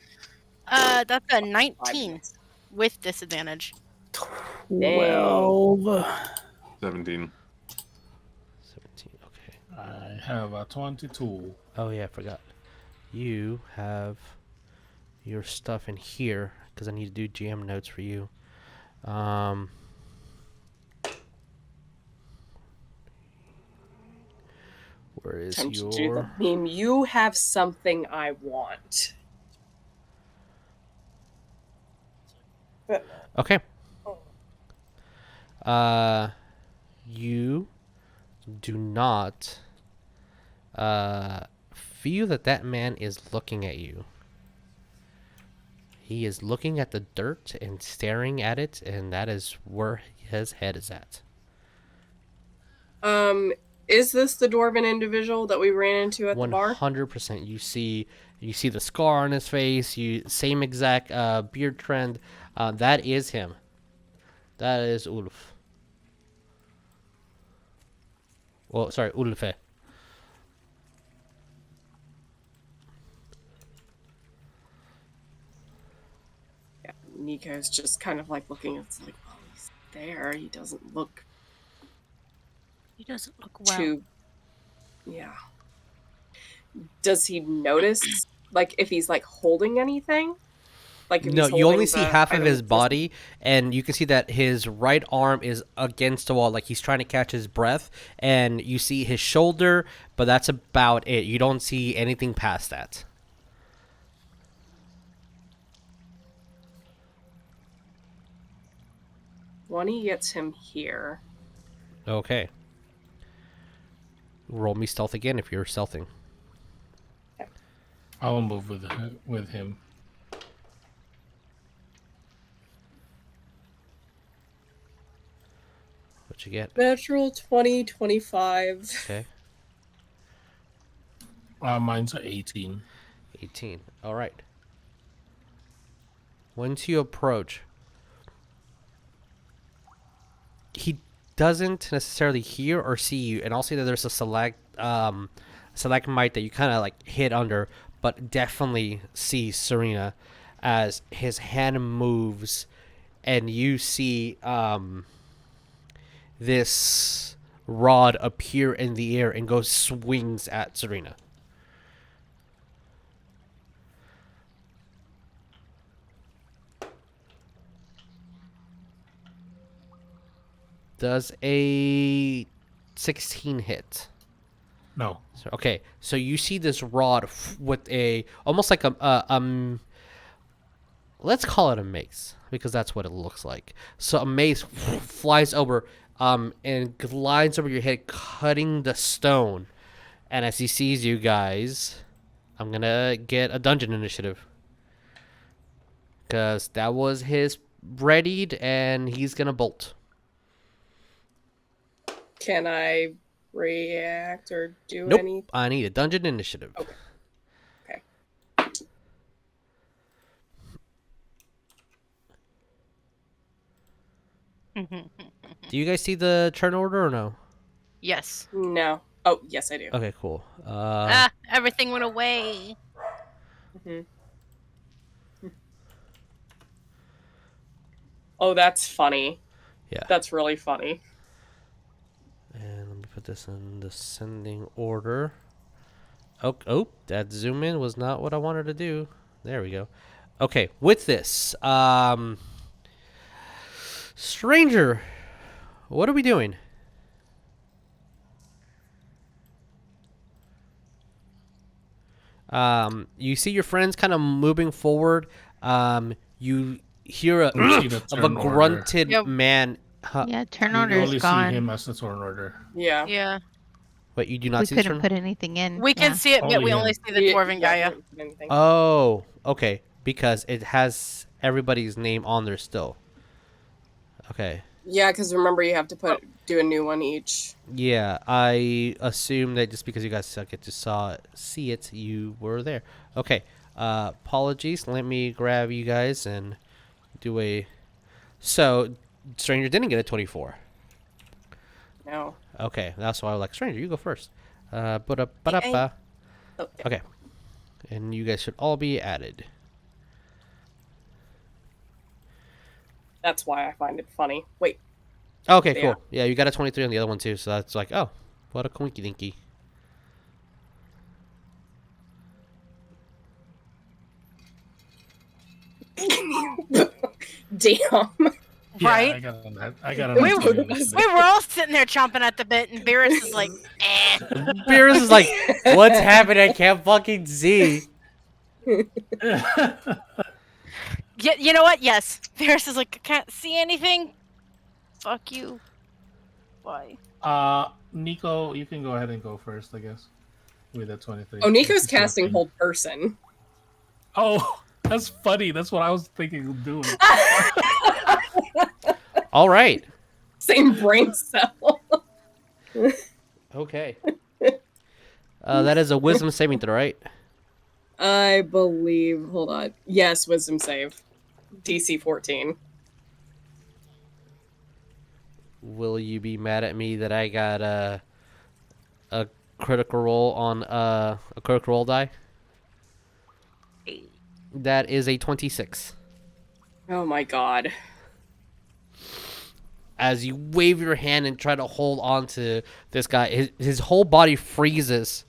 That's a 19 minutes. with disadvantage. 12. 17. 17, okay. I have a 22. Oh yeah, I forgot. You have your stuff in here because I need to do GM notes for you. Where is Time to do the your... meme. You have something I want. Okay. You do not feel that man is looking at you. He is looking at the dirt and staring at it, and that is where his head is at. Is this the dwarven individual that we ran into at the bar? 100%. You see the scar on his face. Same exact beard trend. That is him. That is Ulf. Well, sorry, Ulfe. Yeah, Nico's just kind of like looking. It's like, well, he's there. He doesn't look He doesn't look well. too. Yeah. Does he notice, like, if he's like holding anything? Like, if No, he's you only holding see the half of item his that's- body, and you can see that his right arm is against the wall, like he's trying to catch his breath, and you see his shoulder, but that's about it. You don't see anything past that. When he gets him here, Okay. Roll me stealth again if you're stealthing. I'll move with him. What you get? natural 20, 25. Okay. Mine's a 18. 18. All right. Once you approach, he doesn't necessarily hear or see you, and I'll say that there's a stalagmite that you kind of like hid under, but definitely see Serena as his hand moves, and you see this rod appear in the air and go swings at Serena. Does a 16 hit? No. So, okay, so you see this rod with a almost like let's call it a mace because that's what it looks like. So a mace flies over and glides over your head, cutting the stone. And as he sees you guys, I'm gonna get a dungeon initiative because that was his readied, and he's gonna bolt. Can I react or do Nope. anything? I need a dungeon initiative. Okay. Do you guys see the turn order or no? Yes. No. Oh, yes, I do. Okay, cool. Everything went away. Mhm. Oh, that's funny. Yeah. That's really funny. And let me put this in descending order. Oh, that zoom in was not what I wanted to do. There we go. Okay, with this, stranger, what are we doing? You see your friends kind of moving forward. You hear a See the of a turn order. grunted Yep. man. Yeah, turn We order only is see gone. him as the turn order. Yeah. Yeah. Wait, you do not We see the couldn't turn? put anything in. We can yeah. see it, but Only we him. only see the dwarven guy. Yeah. Anything. Oh, okay. Because it has everybody's name on there still. Okay. Yeah, because remember you have to do a new one each. Yeah, I assume that just because you guys get to see it, you were there. Okay. Apologies. Let me grab you guys and do a. So, Stranger didn't get a 24. No. Okay, that's why I was like, Stranger, you go first. Oh, Okay. And you guys should all be added. that's why I find it funny. Wait. Okay, Yeah. cool. Yeah, you got a 23 on the other one too, so that's like, oh, what a coinky dinky. Damn. Yeah, Right? I got on that. I got on We that. were- too, We yesterday. were all sitting there chomping at the bit, and Beerus is like, eh. Beerus is like, what's happening? I can't fucking see. You know what? Yes. Beerus is like, I can't see anything. Fuck you. Bye. Nico, you can go ahead and go first, I guess. With that 23. Oh, Nico's This is your casting thing. hold person. Oh, that's funny. That's what I was thinking of doing. All right. Same brain cell. Okay. That is a wisdom saving throw, right? I believe. Hold on. Yes, wisdom save. DC 14. Will you be mad at me that I got a critical roll on a critical roll die? That is a 26. Oh my god. As you wave your hand and try to hold on to this guy, his whole body freezes.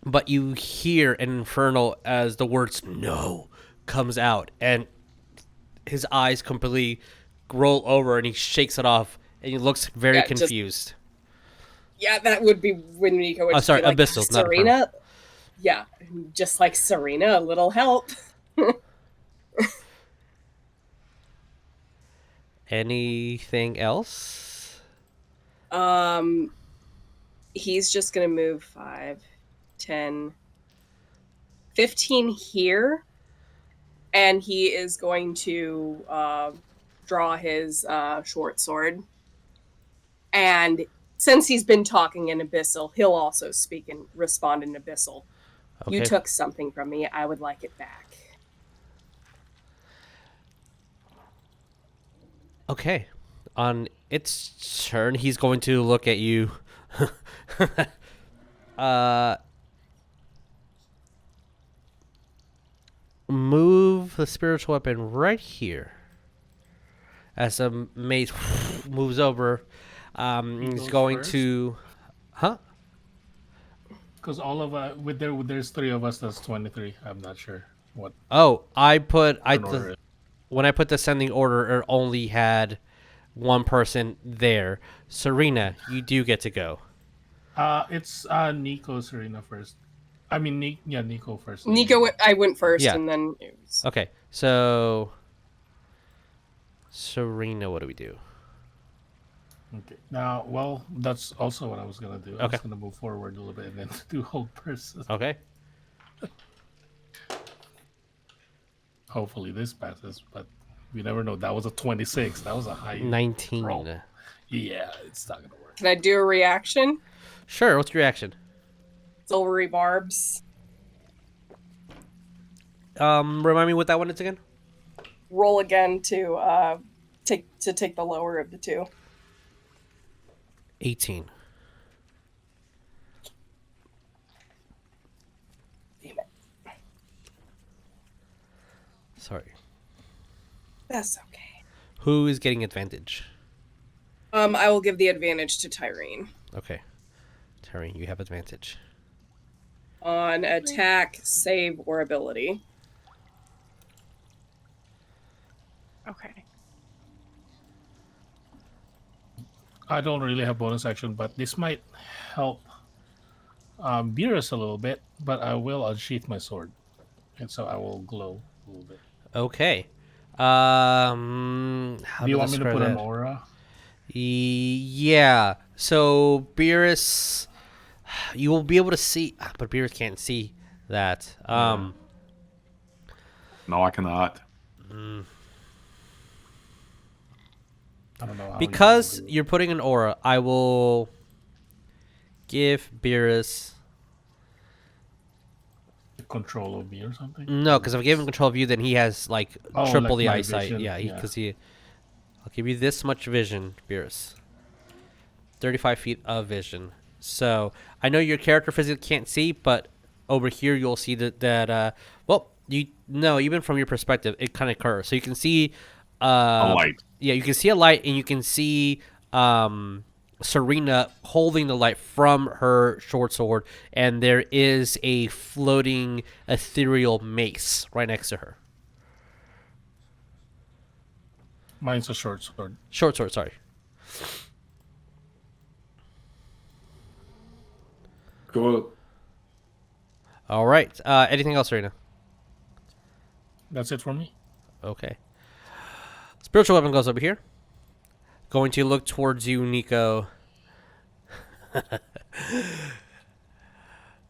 But you hear an infernal as the words "no" comes out, and his eyes completely roll over, and he shakes it off, and he looks very Yeah, just- confused. Yeah, that would be when Nico would Oh, just sorry, be like, Abyssal, not Serena. Yeah, just like Serena, a little help. Anything else? He's just gonna move 5, 10, 15 here, and he is going to draw his short sword. And since he's been talking in Abyssal, he'll also speak and respond in Abyssal. Okay. You took something from me. I would like it back. Okay. On its turn, he's going to look at you. Move the spiritual weapon right here. As a mace moves over, he's goes going first? to, huh? Because all of there's 3 of us. That's 23. I'm not sure what Oh, I put order. when I put the sending order, it only had one person there. Serena, you do get to go. It's Nico, Serena first. I mean, Nico first. Nico, I went first, Yeah. and then it was... Okay, so Serena, what do we do? Okay. Now, well, that's also what I was gonna do. I Okay. was gonna move forward a little bit and then do hold person. Okay. Hopefully this passes, but you never know. That was a 26. That was a high 19. roll. Yeah, it's not gonna work. Can I do a reaction? Sure, what's your reaction? Silvery barbs. Remind me what that one is again? Roll again to take the lower of the two. 18. Damn it. Sorry. That's okay. Who is getting advantage? I will give the advantage to Tyreen. Okay. Tyreen, you have advantage. On attack, save, or ability. Okay. I don't really have bonus action, but this might help Beerus a little bit. But I will unsheath my sword, and so I will glow a little bit. Okay. How Do you want me to describe put an that? aura? Yeah. So Beerus, you will be able to see, but Beerus can't see that. No, I cannot. I don't know how Because you wanna do you're putting an aura, I will give Beerus. it. Control of me or something. No, because if I give him control of you, then he has like Oh, triple like the my eyesight. vision, Yeah, yeah. because he. I'll give you this much vision, Beerus. 35 feet of vision. So I know your character physically can't see, but over here you'll see that. Well, you know, even from your perspective, it kind of curves. So you can see. A light. Yeah, you can see a light, and you can see Serena holding the light from her short sword, and there is a floating ethereal mace right next to her. Mine's a short sword. Short sword, sorry. Cool. All right. Anything else, Serena? That's it for me. Okay. Spiritual weapon goes over here. Going to look towards you, Nico.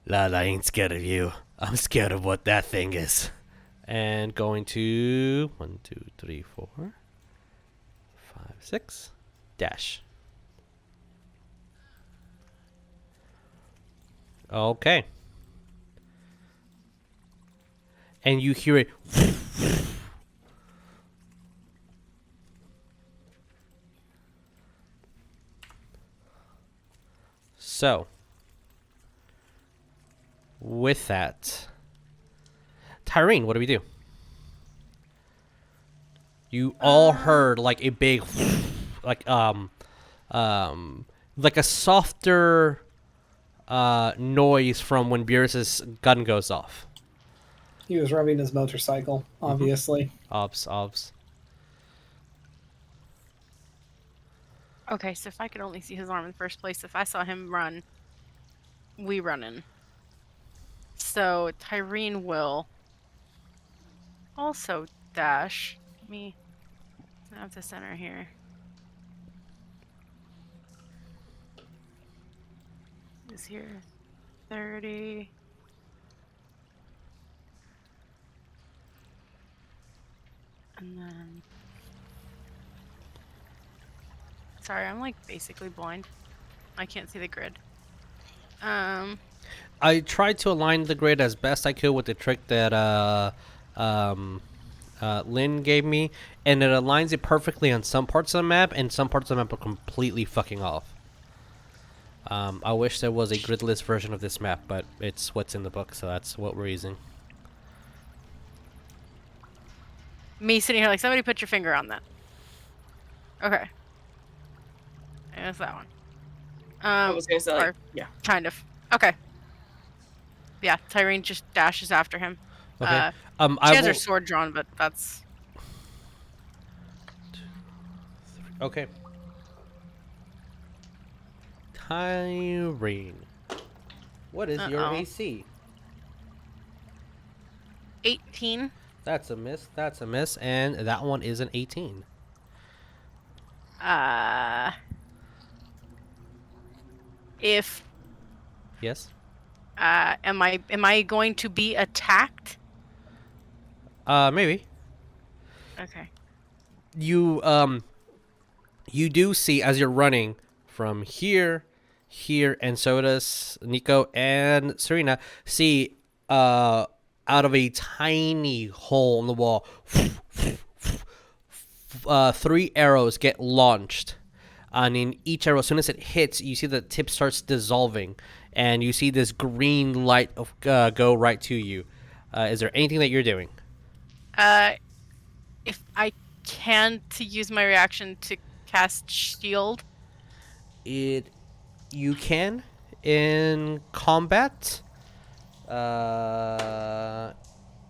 Lad, I ain't scared of you. I'm scared of what that thing is. And going to 1, 2, 3, 4, 5, 6. Dash. Okay. And you hear it. So, with that, Tyreen, what do we do? You all heard like a big, like a softer noise from when Beerus's gun goes off. He was revving his motorcycle, obviously. Obs. Okay, so if I could only see his arm in the first place, if I saw him run, we run in. So Tyreen will also dash. Let me have the center here. Is here 30. And then sorry, I'm like basically blind. I can't see the grid. I tried to align the grid as best I could with the trick that Lynn gave me, and it aligns it perfectly on some parts of the map, and some parts of the map are completely fucking off. I wish there was a gridless version of this map, but it's what's in the book, so that's what we're using. Me sitting here like, somebody put your finger on that. Okay. There's that one. I was gonna say, like, or yeah. kind of. Okay. Yeah, Tyreen just dashes after him. Okay. She has her sword drawn, but that's... Okay. Tyreen, what is your AC? 18. That's a miss. That's a miss, and that one is an 18. If Yes. am I going to be attacked? Maybe. Okay. You do see as you're running from here, and so does Nico and Serena see out of a tiny hole in the wall, 3 arrows get launched. And in each arrow, as soon as it hits, you see the tip starts dissolving, and you see this green light go right to you. Is there anything that you're doing? If I can to use my reaction to cast shield. You can in combat.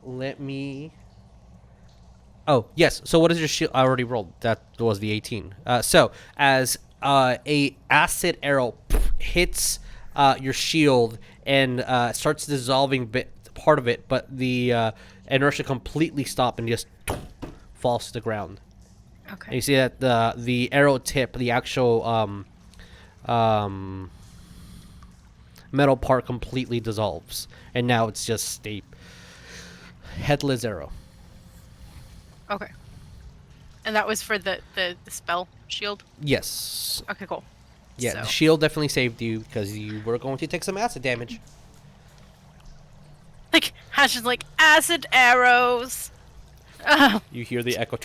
Let me. Oh yes. So what is your shield? I already rolled. That was the 18. So as a acid arrow hits your shield and starts dissolving part of it, but the inertia completely stops and just falls to the ground. Okay. And you see that the arrow tip, the actual metal part, completely dissolves, and now it's just a headless arrow. Okay. And that was for the spell shield? Yes. Okay, cool. Yeah, So. the shield definitely saved you because you were going to take some acid damage. Like, Hash is like, acid arrows! Oh. You hear the echo.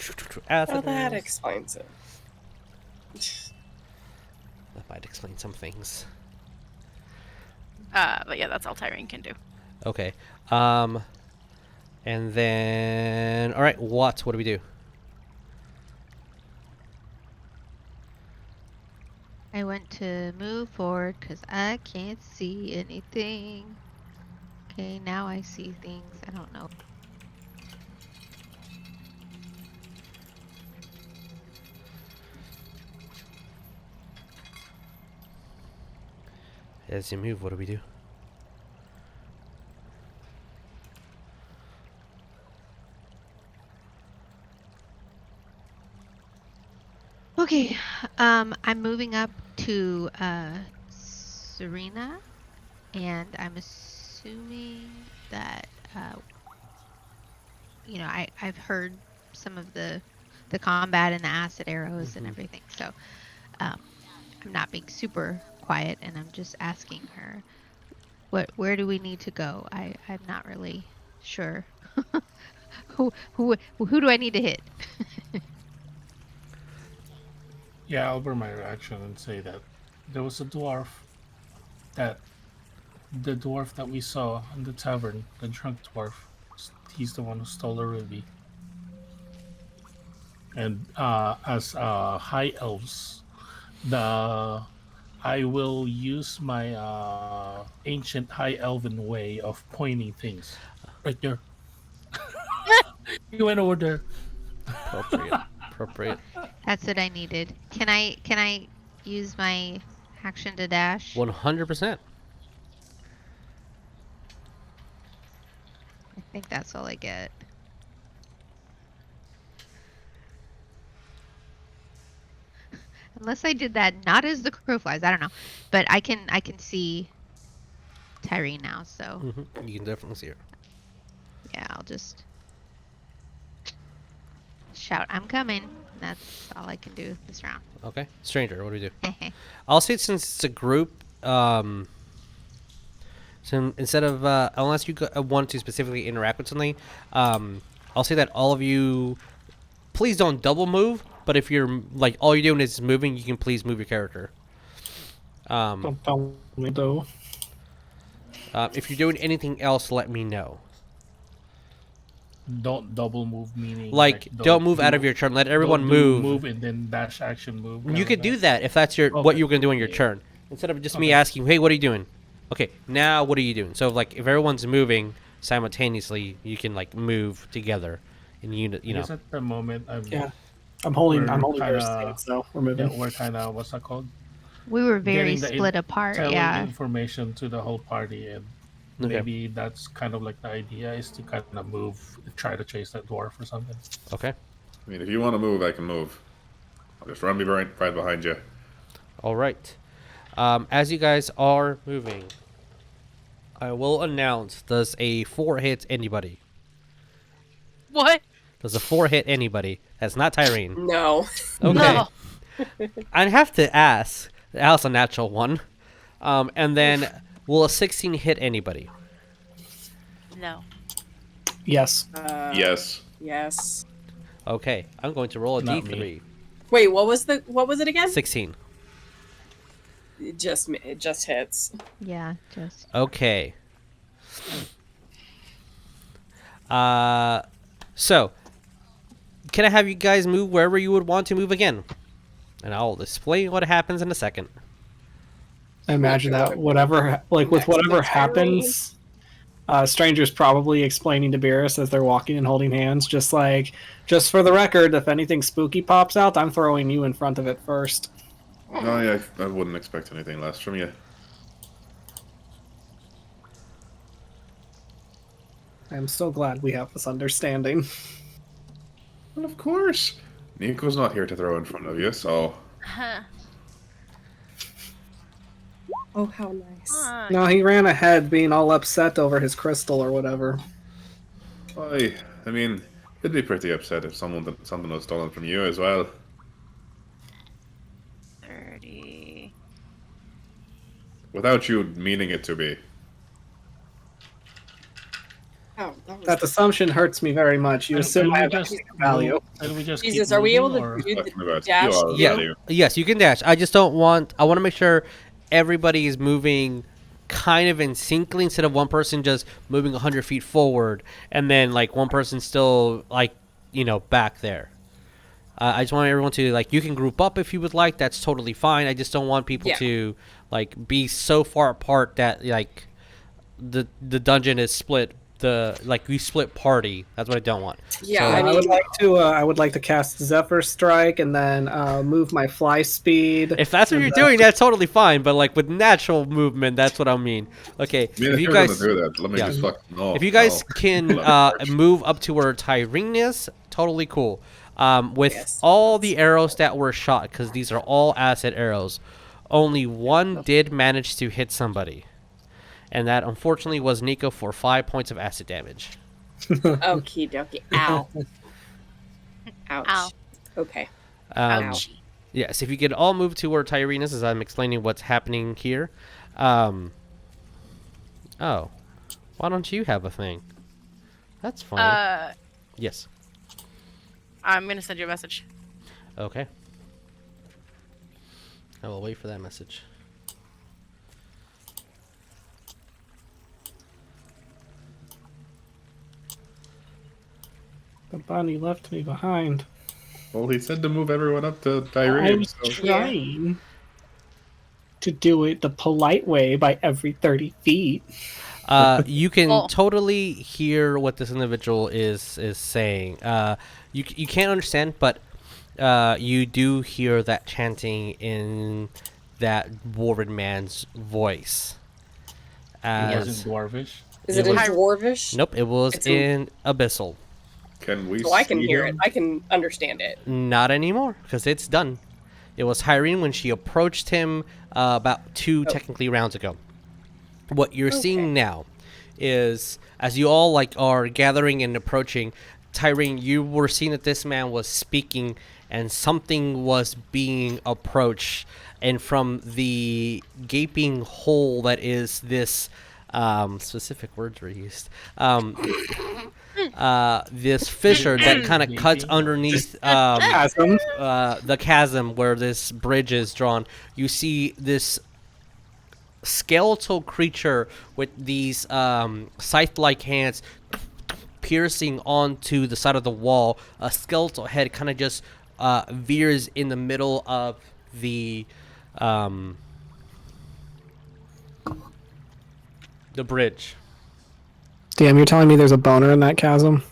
Acid Oh, that arrows. explains it. That might explain some things. But yeah, that's all Tyreen can do. Okay. And then... Alright, what do we do? I want to move forward because I can't see anything. Okay, now I see things. I don't know. As you move, what do we do? Okay, I'm moving up to Serena, and I'm assuming that I've heard some of the combat and the acid arrows and everything, so I'm not being super quiet, and I'm just asking her, where do we need to go? I'm not really sure. who do I need to hit? Yeah, I'll burn my reaction and say that there was a dwarf that we saw in the tavern, the drunk dwarf. He's the one who stole the ruby. And as high elves, I will use my ancient high elven way of pointing things. Right there. You went over there. Appropriate. That's what I needed. Can I use my action to dash? 100%. I think that's all I get. Unless I did that not as the crow flies, I don't know. But I can see Tyreen now, so You can definitely see her. yeah, I'll just shout, "I'm coming." That's all I can do this round. Okay. Stranger, what do we do? I'll say since it's a group, so instead of, unless you want to specifically interact with something, I'll say that all of you, please don't double move, but if you're, like, all you're doing is moving, you can please move your character. Don't tell me though. If you're doing anything else, let me know. Don't double move, meaning Like, don't move out of your turn. Let everyone move. Move and then dash action move. You could do that if that's what Okay. you're going to do on your turn. Instead of just me Okay. asking, hey, what are you doing? Okay, now what are you doing? So, like, if everyone's moving simultaneously, you can, like, move together in unit, you know. Because at the moment, I'm holding We're Beerus' kinda- hand, so we're moving. yeah, we're kind of, what's that called? We were very Getting the split apart, telling yeah. information to the whole party, and Okay. maybe that's kind of like the idea is to kind of move, try to chase that dwarf or something. Okay. I mean, if you want to move, I can move. I'll just run me right behind you. All right. As you guys are moving, I will announce, does a 4 hit anybody? What? Does a 4 hit anybody? That's not Tyreen. No. Okay. No. I'd have to ask. That was a natural one. And then, will a 16 hit anybody? No. Yes. Yes. Yes. Okay. I'm going to roll a Not d3. me. Wait, what was it again? 16. It just hits. Yeah, just Okay. So, can I have you guys move wherever you would want to move again? And I'll explain what happens in a second. I imagine that whatever, like with Next to whatever Tyreen. happens, Stranger's probably explaining to Beerus as they're walking and holding hands, just for the record, if anything spooky pops out, I'm throwing you in front of it first. No, yeah, I wouldn't expect anything less from you. I'm so glad we have this understanding. Well, of course. Nico's not here to throw in front of you, so... Oh, how nice. No, he ran ahead being all upset over his crystal or whatever. I mean, he'd be pretty upset if something was stolen from you as well. 30. Without you meaning it to be. Oh, that was That assumption hurts me very much. You assume I have anything of value. And we just Jesus, keep are we able moving, to or- do Talking the about dash? you Yeah. already. Yes, you can dash. I just don't want... I want to make sure everybody is moving kind of in syncly instead of one person just moving 100 feet forward and then, like, one person still, like, you know, back there. I just want everyone to, like, you can group up if you would like. That's totally fine. I just don't want people Yeah. to, like, be so far apart that, like, the dungeon is split like we split party. That's what I don't want. Yeah, So, I I would mean, like to. I would like to cast Zephyr Strike and then move my fly speed. if that's what and you're then- doing, that's totally fine. But like with natural movement, that's what I mean. Okay, Man, if if you you're guys, gonna do that, let me yeah. just fucking know. if you guys No. can move up to where Tyreen is, totally cool. With Yes. all the arrows that were shot, because these are all acid arrows, only one did manage to hit somebody, and that unfortunately was Nico for 5 points of acid damage. okie dokie. Ow. Ouch. Ow. Okay. Ouchie. Yes, if you could all move to where Tyreen is, as I'm explaining what's happening here. Oh, why don't you have a thing? That's fine. Yes. I'm gonna send you a message. Okay. I will wait for that message. The bunny left me behind. Well, he said to move everyone up to I Tyreen. was So. trying to do it the polite way by every 30 feet. You can Oh. totally hear what this individual is saying. You can't understand, but you do hear that chanting in that dwarven man's voice. It was As in Dwarvish. Is It it in was- Dwarvish? nope, it was It's in- in Abyssal. Can we? So I can see hear him? it. I can understand it. Not anymore, because it's done. It was Tyreen when she approached him about two technically rounds ago. What you're seeing now is, as you all like are gathering and approaching, Tyreen, you were seeing that this man was speaking and something was being approached, and from the gaping hole that is this specific words were used. This fissure that kind of cuts underneath Chasm. the chasm where this bridge is drawn. You see this skeletal creature with these scythe-like hands piercing onto the side of the wall. A skeletal head kind of just veers in the middle of the bridge. Damn, you're telling me there's a boner in that chasm?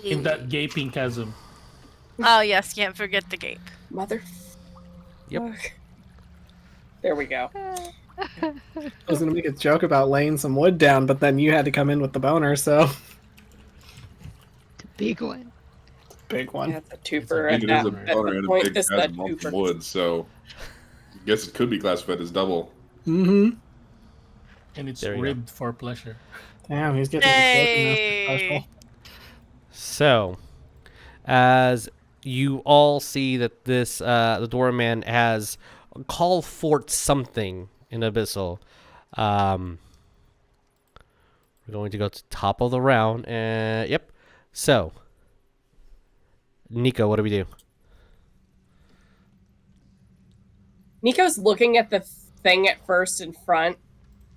In that gaping chasm. Oh yes, can't forget the gape. Mother. Yep. There we go. I was gonna make a joke about laying some wood down, but then you had to come in with the boner, so The big one. big one. That's a twofer I at think it is a that boner and a point. big This is that chasm on some twofer. wood, so I guess it could be classified as double. Mm-hmm. And it's There you go. ribbed for pleasure. Damn, he's getting Hey. the special. So, as you all see that this the dwarven man has called forth something in Abyssal. We're going to go to top of the round, and yep. So, Nico, what do we do? Nico's looking at the thing at first in front,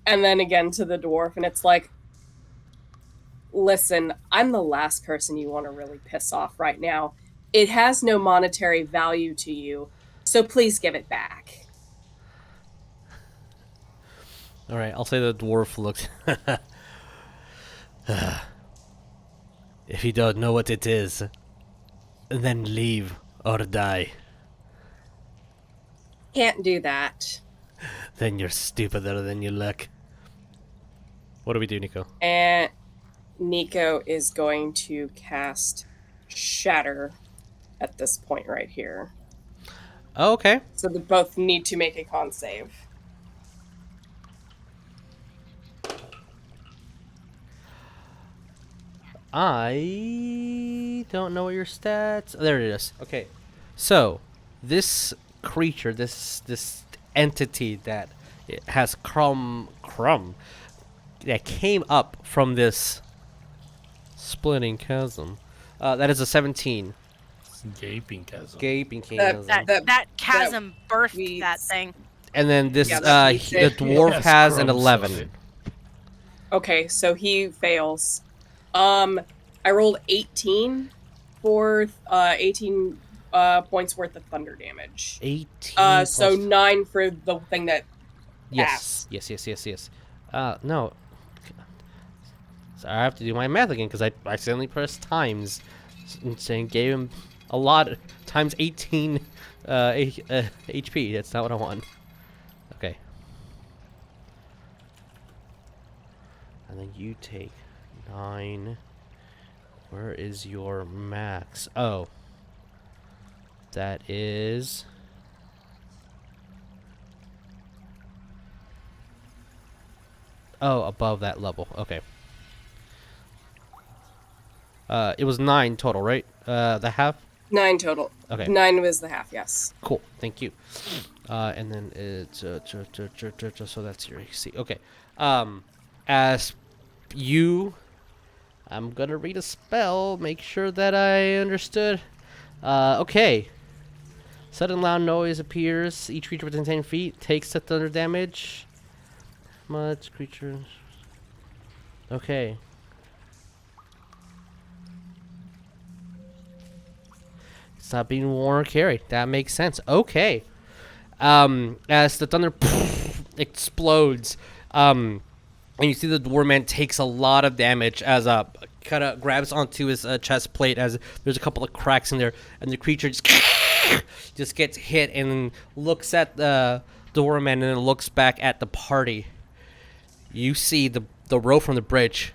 and then again to the dwarf, and it's like, listen, I'm the last person you want to really piss off right now. It has no monetary value to you, so please give it back. All right, I'll say the dwarf looks. If you don't know what it is, then leave or die. Can't do that. Then you're stupider than you look. What do we do, Nico? And Nico is going to cast Shatter at this point right here. Oh, okay. So they both need to make a con save. I don't know what your stats. There it is. Okay, so this creature, this entity that it has crumb that came up from this splitting chasm. That is a 17. It's gaping chasm. Gaping chasm. That chasm birthed we- that thing. And then this Yeah, that we the did. dwarf Yes, has an crumbs 11. of it. Okay, so he fails. I rolled 18 for 18 points worth of thunder damage. 18. So plus- 9 for the thing that yes. No. So I have to do my math again because I accidentally pressed times, and gave him a lot times 18 HP. That's not what I want. Okay. And then you take 9. Where is your max? Oh. That is... Oh, above that level. Okay. It was 9 total, right? The half? 9 total. Okay. 9 was the half, yes. Cool. Thank you. And then it's so that's your AC. Okay. As you, I'm gonna read a spell. Make sure that I understood. Okay. Sudden loud noise appears. Each creature within 10 feet takes the thunder damage. Much creatures. Okay. It's not being worn or carried. That makes sense. Okay. As the thunder explodes, and you see the dwarfman takes a lot of damage as kind of grabs onto his chest plate as there's a couple of cracks in there, and the creature just gets hit and looks at the dwarfman and then looks back at the party. You see the row from the bridge.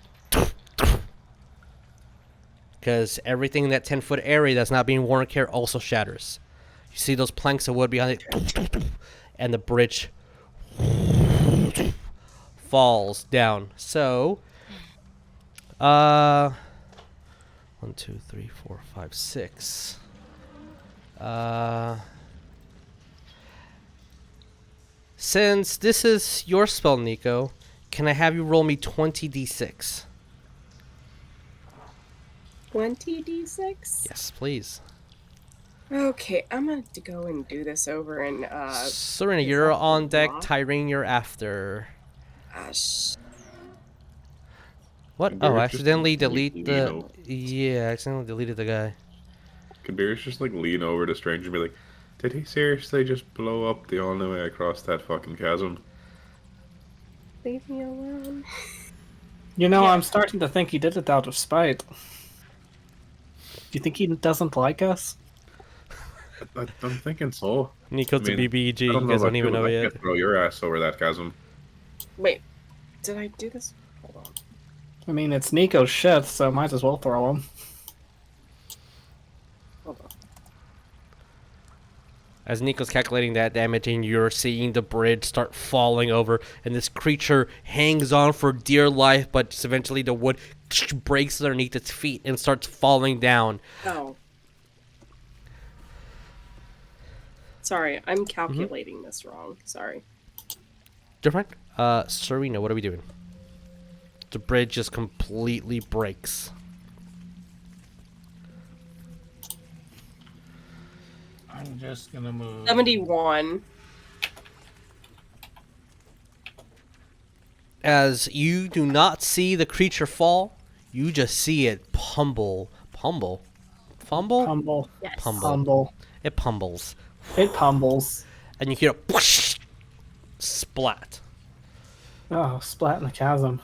Because everything in that 10-foot area that's not being worn or carried also shatters. You see those planks of wood behind it, and the bridge falls down. So, 1, 2, 3, 4, 5, 6. Since this is your spell, Nico, can I have you roll me 20d6? 20d6? Yes, please. Okay, I'm going to go and do this over and, Serena, is you're that on deck. block? Tyreen, you're after. gosh. What? Can Oh, Beerus I just, accidentally like, delete lean the... over? Yeah, I accidentally deleted the guy. Could Beerus just like lean over to Stranger and be like, did he seriously just blow up the only way across that fucking chasm? Leave me alone. You know, Yeah. I'm starting to think he did it out of spite. Do you think he doesn't like us? I'm thinking so. Nico's I mean, a BBG. I don't You know guys about don't even you, know but I yet. can't throw your ass over that chasm. Wait, did I do this? Hold on. I mean, it's Nico's shit, so might as well throw him. Hold on. As Nico's calculating that damage, and you're seeing the bridge start falling over, and this creature hangs on for dear life, but just eventually the wood breaks underneath its feet and starts falling down. Oh. Sorry, I'm calculating this wrong. Sorry. Different? Serena, what are we doing? The bridge just completely breaks. I'm just gonna move. 71. As you do not see the creature fall, you just see it fumble. Humble. Yes. Pumble. Humble. It pummels. It pumbles. And you hear a whoosh, splat. Oh, splat in the chasm.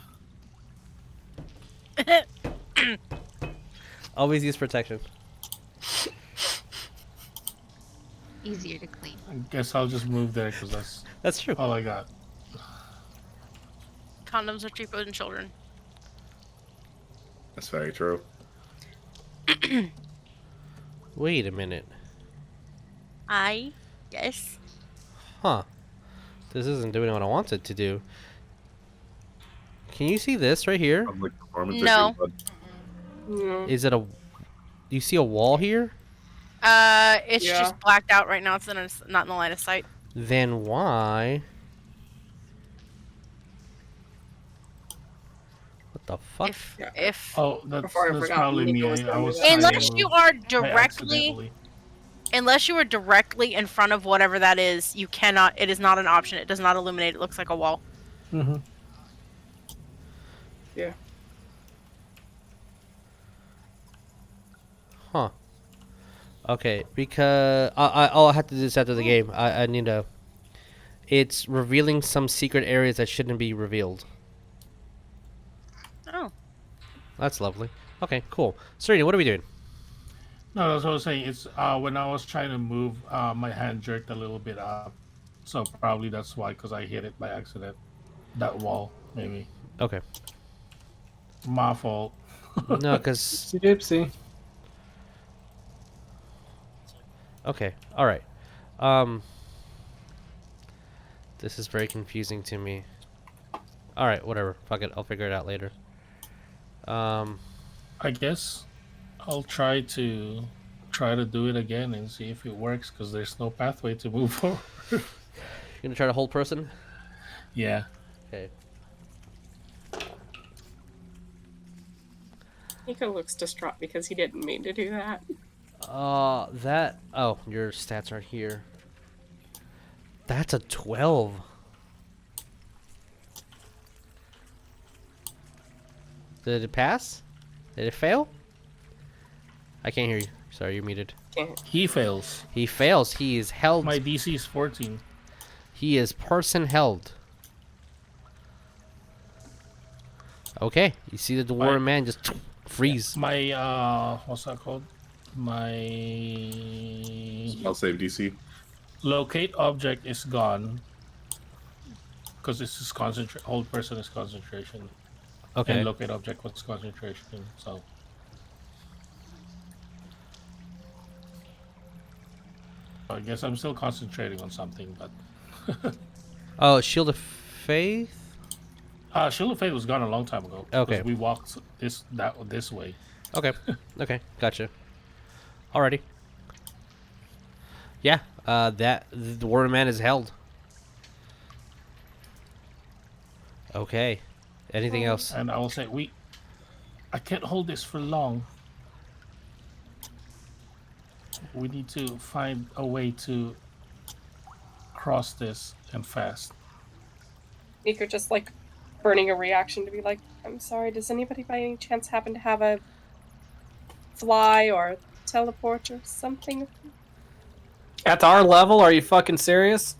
Always use protection. Easier to clean. I guess I'll just move there because that's That's true. all I got. Condoms are cheaper than children. That's very true. Wait a minute. Yes. Huh. This isn't doing what I want it to do. Can you see this right here? Public performance No. issue, bud. No. Is it a... Do you see a wall here? It's Yeah. just blacked out right now. It's not in the line of sight. Then why... What the fuck? If Oh, that's Before I forgot, probably me. Nico was I was trying to- trying unless to you move are by directly accidentally. in front of whatever that is, you cannot. It is not an option. It does not illuminate. It looks like a wall. Mm-hmm. Yeah. Huh. Okay, because I'll have to do this after the game. I need to... It's revealing some secret areas that shouldn't be revealed. Oh. That's lovely. Okay, cool. Serena, what are we doing? No, that's what I was saying. It's when I was trying to move, my hand jerked a little bit up, so probably that's why, because I hit it by accident. That wall, maybe. Okay. My fault. No, because... Oopsie doopsie. Okay, alright. This is very confusing to me. Alright, whatever. Fuck it, I'll figure it out later. I guess I'll try to do it again and see if it works, because there's no pathway to move forward. You gonna try to hold person? Yeah. Okay. Nico looks distraught because he didn't mean to do that. That... Oh, your stats aren't here. That's a 12. Did it pass? Did it fail? I can't hear you. Sorry, you're muted. Can't. He fails. He fails. He is held. My DC is 14. He is person held. Okay. You see the dwarven man just freeze. My what's that called? My I'll save DC. locate object is gone, because this is concentrate. Hold person is concentration. Okay. And locate object was concentration. So I guess I'm still concentrating on something, but Oh, Shield of Faith? Shield of Faith was gone a long time ago. Okay. 'Cause we walked this way. Okay. Okay. Gotcha. Alrighty. Yeah. The dwarven man is held. Okay. Anything else? And I will say, I can't hold this for long. We need to find a way to cross this and fast. Nico just like burning a reaction to be like, I'm sorry, does anybody by any chance happen to have a fly or a teleport or something? At our level, are you fucking serious?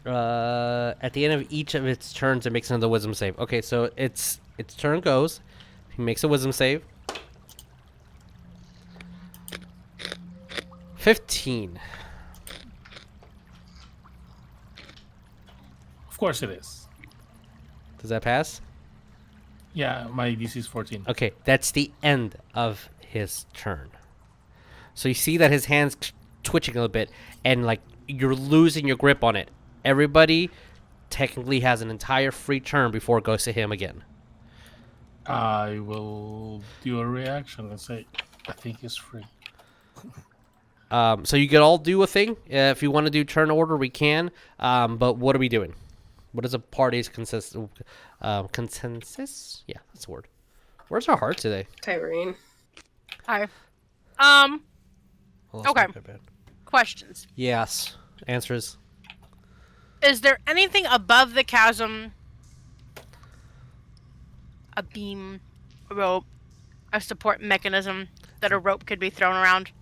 At the end of each of its turns, it makes another wisdom save. Okay, so its turn goes. He makes a wisdom save. 15. Of course it is. Does that pass? Yeah, my DC is 14. Okay, that's the end of his turn. So you see that his hand's twitching a little bit, and like you're losing your grip on it. Everybody technically has an entire free turn before it goes to him again. I will do a reaction and say, I think it's free. So you could all do a thing. If you want to do turn order, we can. But what are we doing? What is a party's consensus? Consensus? Yeah, that's the word. Where's our heart today? Tyreen. Hi. Oh, that's Okay. not bad. Questions. Yes. Answers. Is there anything above the chasm? A beam, a rope, a support mechanism that a rope could be thrown around?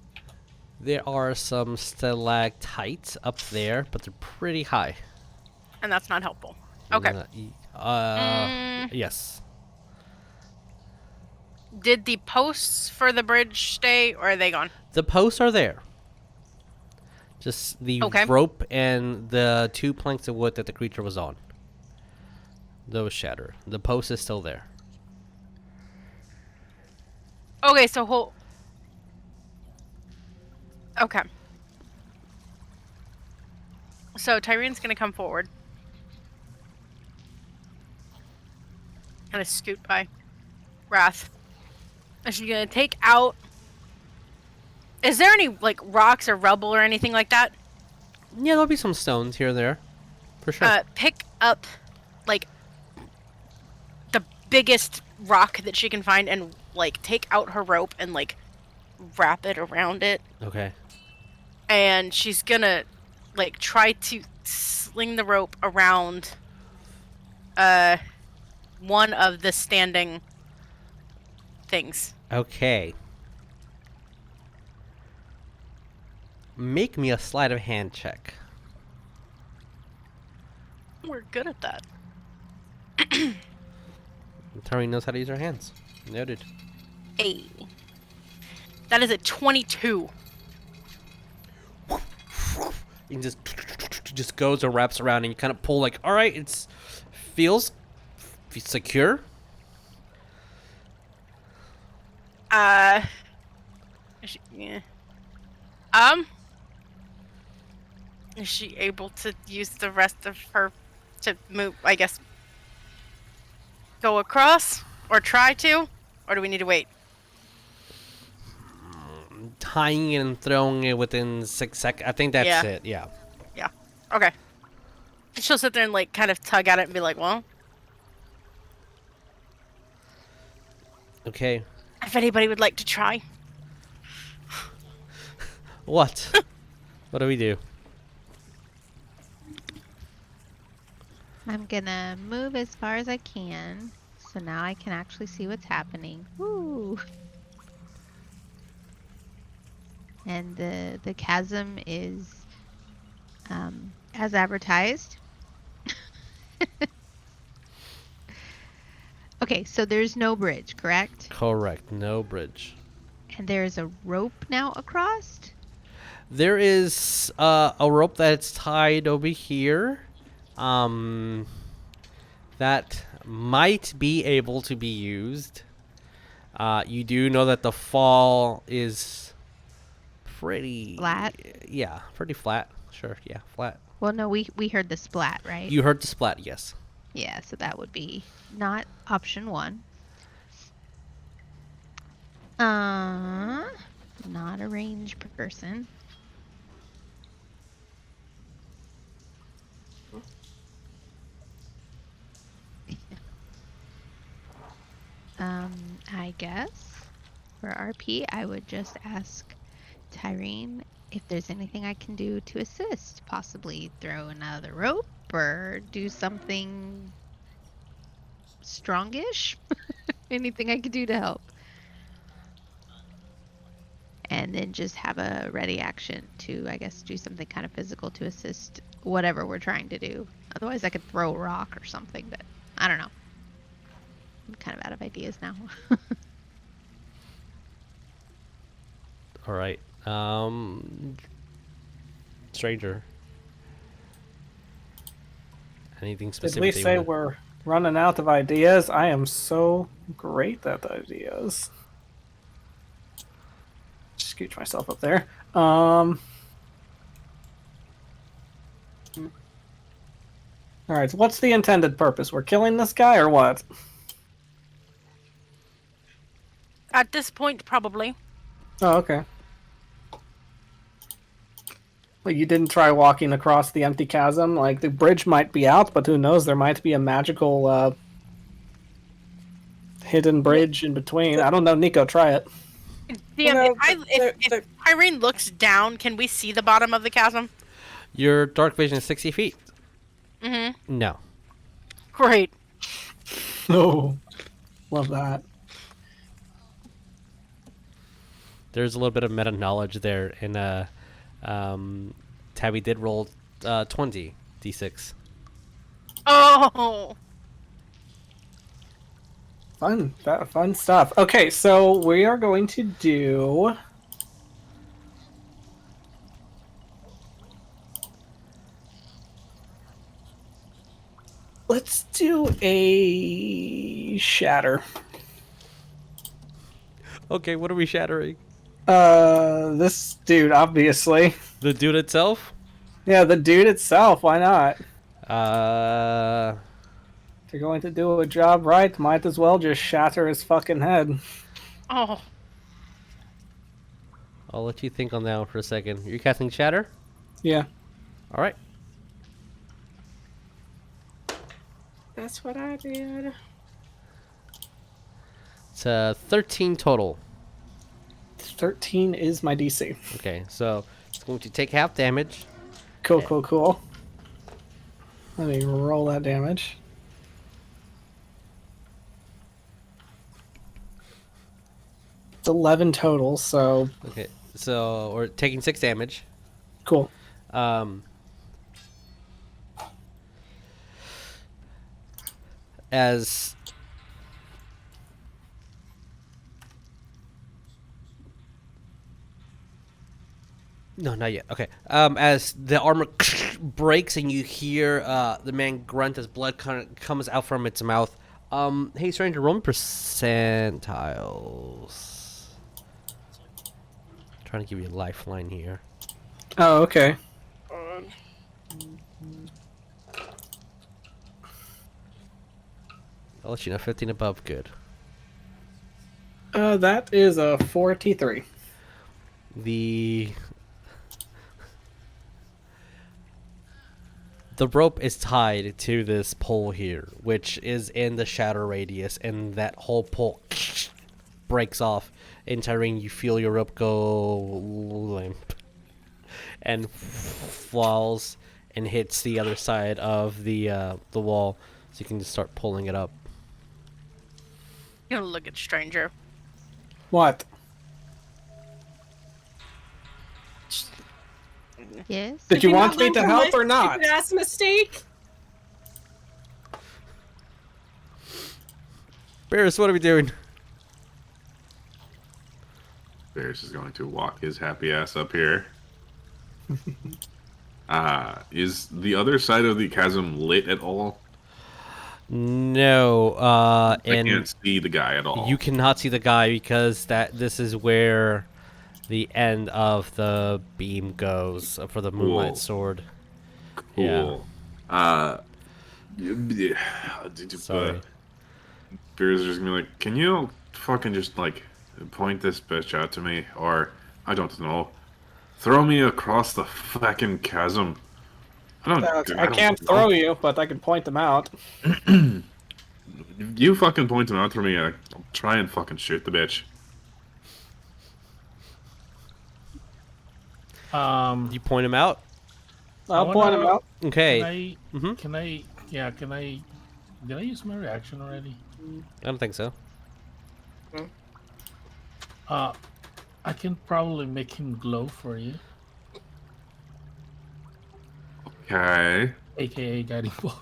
There are some stalactites up there, but they're pretty high. And that's not helpful. Okay. Yes. Did the posts for the bridge stay, or are they gone? The posts are there. Just the Okay. rope and the 2 planks of wood that the creature was on. Those shatter. The post is still there. Okay, so Okay. So Tyreen's gonna come forward. Gonna scoot by Wrath. And she's gonna take out... Is there any, like, rocks or rubble or anything like that? Yeah, there'll be some stones here and there. For sure. Pick up, like, the biggest rock that she can find and, like, take out her rope and, like, wrap it around it. Okay. And she's gonna, like, try to sling the rope around one of the standing things. Okay. Make me a sleight of hand check. We're good at that. Tyreen knows how to use her hands. Noted. Hey. That is a 22. It just goes or wraps around, and you kind of pull like, all right, feels secure. Yeah. Is she able to use the rest of her to move, I guess, go across? Or try to? Or do we need to wait? Tying it and throwing it within 6 seconds. I think that's it. Yeah. Yeah. Okay. She'll sit there and, like, kind of tug at it and be like, well, Okay. if anybody would like to try. What? What do we do? I'm gonna move as far as I can, so now I can actually see what's happening. Woo! And the chasm is as advertised. Okay, so there's no bridge, correct? Correct. No bridge. And there's a rope now across? There is a rope that's tied over here. That might be able to be used. You do know that the fall is pretty Flat? Yeah, pretty flat. Sure, yeah, flat. Well, no, we heard the splat, right? You heard the splat, yes. Yeah, so that would be not option 1. Not a range person. I guess for RP, I would just ask Tyreen if there's anything I can do to assist. Possibly throw another rope or do something strongish. Anything I could do to help. And then just have a ready action to, I guess, do something kind of physical to assist whatever we're trying to do. Otherwise, I could throw a rock or something, but I don't know. I'm kind of out of ideas now. All right. Stranger. Anything Did specific? we that you say wanna- we're running out of ideas? I am so great at ideas. Scooch myself up there. All right. So what's the intended purpose? We're killing this guy, or what? At this point, probably. Oh, okay. Well, you didn't try walking across the empty chasm. Like the bridge might be out, but who knows? There might be a magical hidden bridge in between. I don't know. Nico, try it. Damn, Well, if Tyreen looks down, can we see the bottom of the chasm? Your dark vision is 60 feet. Mm-hmm. No. Great. Oh, love that. There's a little bit of meta knowledge there, and Tabby did roll 20 d6. Oh. Fun stuff. Okay, so we are going to do. Let's do a shatter. Okay, what are we shattering? This dude, obviously. The dude itself? Yeah, the dude itself. Why not? If If you're going to do a job right, might as well just shatter his fucking head. Oh. I'll let you think on that one for a second. You're casting Shatter? Yeah. All right. That's what I did. It's 13 total. 13 is my DC. Okay, so it's going to take half damage. Cool. Let me roll that damage. It's 11 total, so Okay, so we're taking 6 damage. cool. as no, not yet. Okay. As the armor breaks and you hear the man grunt as blood kind of comes out from its mouth. Hey, stranger, roll me percentiles. Trying to give you a lifeline here. Oh, okay. I'll let you know. 15 above, good. That is a 43. The rope is tied to this pole here, which is in the shatter radius, and that whole pole breaks off. In Tyreen, you feel your rope go limp and falls and hits the other side of the wall, so you can just start pulling it up. You gonna look at stranger. What? Yes. Did you want me to help or not? Ass mistake. Beerus, what are we doing? Beerus is going to walk his happy ass up here. Is the other side of the chasm lit at all? No, I and can't see the guy at all. you cannot see the guy because this is where the end of the beam goes for the moonlight Cool. sword. Cool. Sorry. Beerus is just gonna be like, can you fucking just like point this bitch out to me, or I don't know, throw me across the fucking chasm. I don't can't know. throw you, but I can point them out. You fucking point them out for me. I'll try and fucking shoot the bitch. You point him out. I'll point them out. Okay. Can I did I use my reaction already? I don't think so. I can probably make him glow for you, Okay. aka guiding bolt.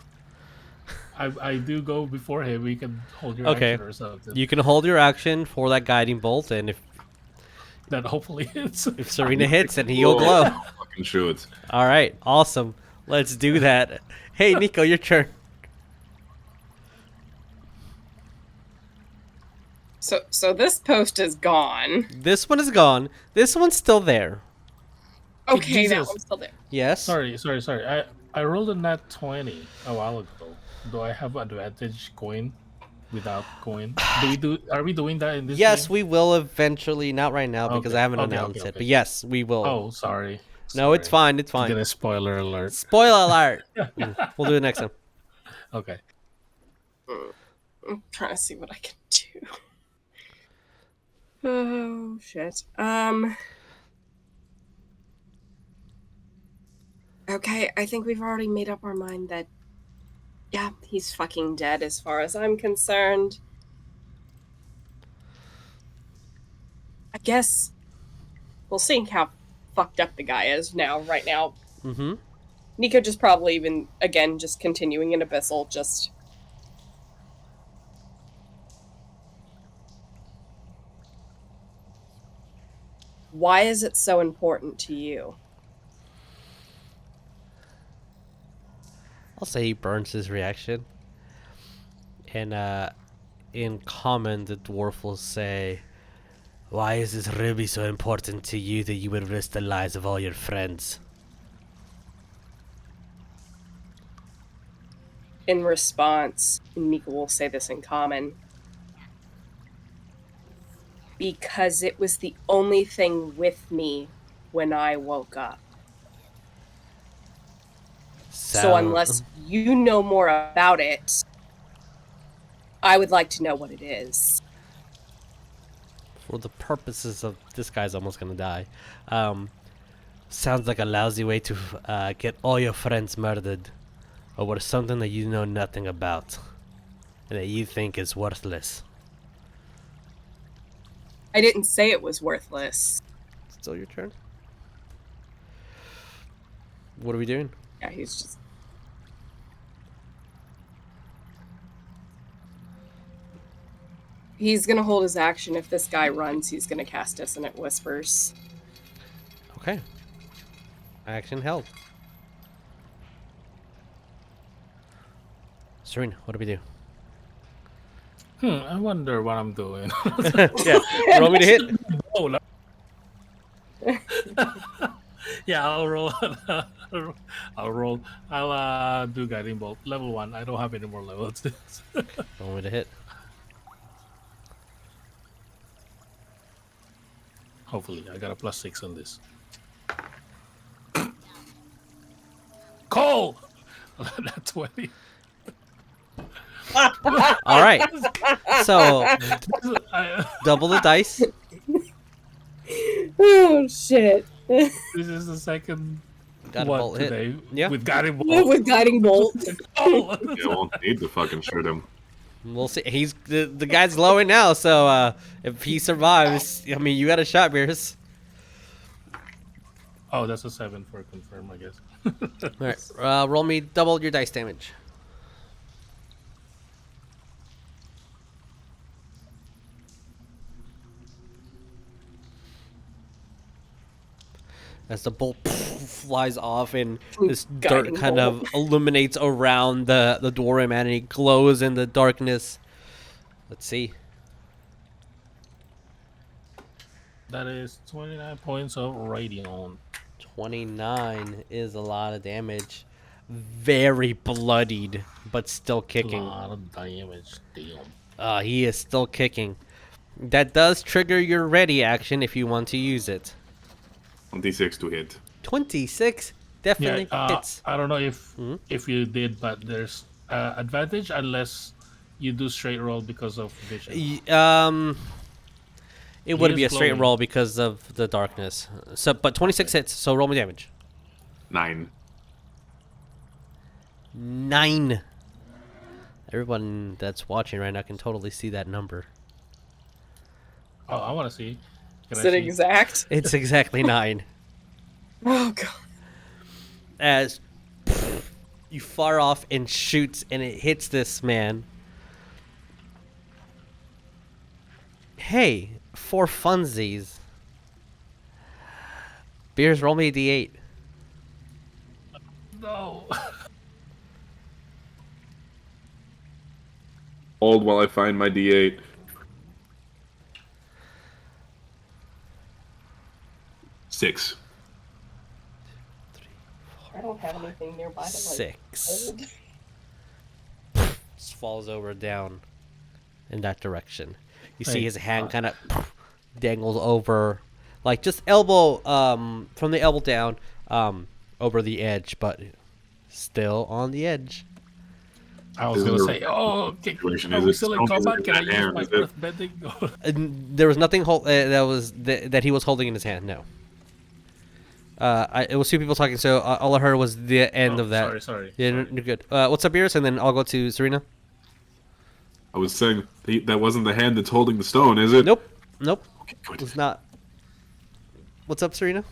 I do go before him. We can hold your Okay. action or something. You can hold your action for that guiding bolt, and That hopefully hits. if Serena hits, then he'll glow. Fucking shoot. All right, awesome. Let's do that. Hey, Nico, your turn. So this post is gone. This one is gone. This one's still there. Okay, that Jesus. one's still there. Yes. Sorry. I rolled a nat 20 a while ago. Do I have advantage going without going? Are we doing that in this Yes, game? we will eventually. Not right now because Okay, I haven't okay, announced okay, it. okay. But yes, we will. Oh, sorry. No, it's fine. It's Get fine. a spoiler alert. Spoiler alert. We'll do it next time. Okay. I'm trying to see what I can do. Oh shit. Okay, I think we've already made up our mind that yeah, he's fucking dead as far as I'm concerned. I guess we'll see how fucked up the guy is right now. Mm-hmm. Nico just probably even again just continuing in Abyssal, just why is it so important to you? I'll say he burns his reaction. And in common, the dwarf will say, "Why is this really so important to you that you would risk the lives of all your friends?" In response, Nico will say this in common. Because it was the only thing with me when I woke up. So unless you know more about it, I would like to know what it is. For the purposes of this guy's almost gonna die, sounds like a lousy way to get all your friends murdered over something that you know nothing about and that you think is worthless. I didn't say it was worthless. Still your turn. What are we doing? Yeah, he's just... He's gonna hold his action. If this guy runs, he's gonna cast Dissonant Whispers. Okay. Action held. Serena, what do we do? I wonder what I'm doing. Yeah, roll me to hit. Oh, no. Yeah, I'll roll. I'll roll. I'll do Guiding Bolt. Level 1. I don't have any more levels. Roll me to hit. Hopefully, I got a +6 on this. Cole! That's 20. All right. So I- double the dice. Oh shit! This is the second Got a one bolt hit. today Yeah. with Guiding Bolt. With Guiding Bolt. Oh! You won't need to fucking shoot him. We'll see. He's the guy's glowing now, so if he survives, I mean, you got a shot, Beerus. Oh, that's a 7 for confirm, I guess. All right. Roll me double your dice damage. As the bolt flies off and this dirt Guiding kind bolt. of illuminates around the dwarven man and he glows in the darkness. Let's see. That is 29 points of radiant. 29 is a lot of damage. Very bloodied, but still A kicking. lot of damage. Damn. He is still kicking. That does trigger your ready action if you want to use it. 26 to hit. 26 definitely hits. I don't know if Mhm. if you did, but there's advantage unless you do straight roll because of vision. It would is be a straight glowing. roll because of the darkness. So, but 26 hits. So roll me damage. 9. 9. Everyone that's watching right now can totally see that number. Oh, I want to see. Can Is I it see? exact? It's exactly 9. Oh god. As you far off and shoots and it hits this man. Hey, for funsies. Beers, roll me a d8. No. Hold while I find my D8. Six. I don't have anything nearby to 6. hold. Just falls over down in that direction. You see Hey, his hand kind of dangles over, like just elbow, from the elbow down, over the edge, but still on the edge. I was Isn't gonna there- say, oh, okay. Situation Are is we it still in stone combat? is Can I in use hand, my is it? earth bending? And there was nothing that he was holding in his hand. No. It was two people talking, so all I heard was the end of that. Sorry. Yeah, you're good. What's up, Beerus? And then I'll go to Serena. I was saying that wasn't the hand that's holding the stone, is it? Nope. Okay, good. It's not. What's up, Serena?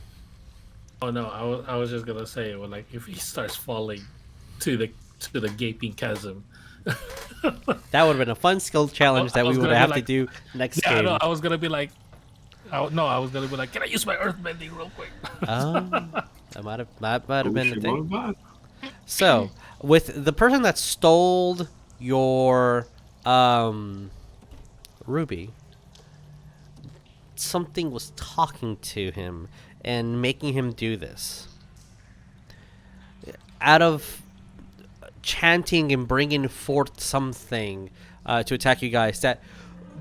Oh no, I was just gonna say, well, like if he starts falling to the gaping chasm. That would have been a fun skill challenge I that we was would gonna be have like- to do next Yeah, game. no, I was gonna be like, I was gonna be like, can I use my earth bending real quick? That might have Oh, been the shit, thing. what? So, with the person that stole your ruby, something was talking to him and making him do this. Out of chanting and bringing forth something to attack you guys, that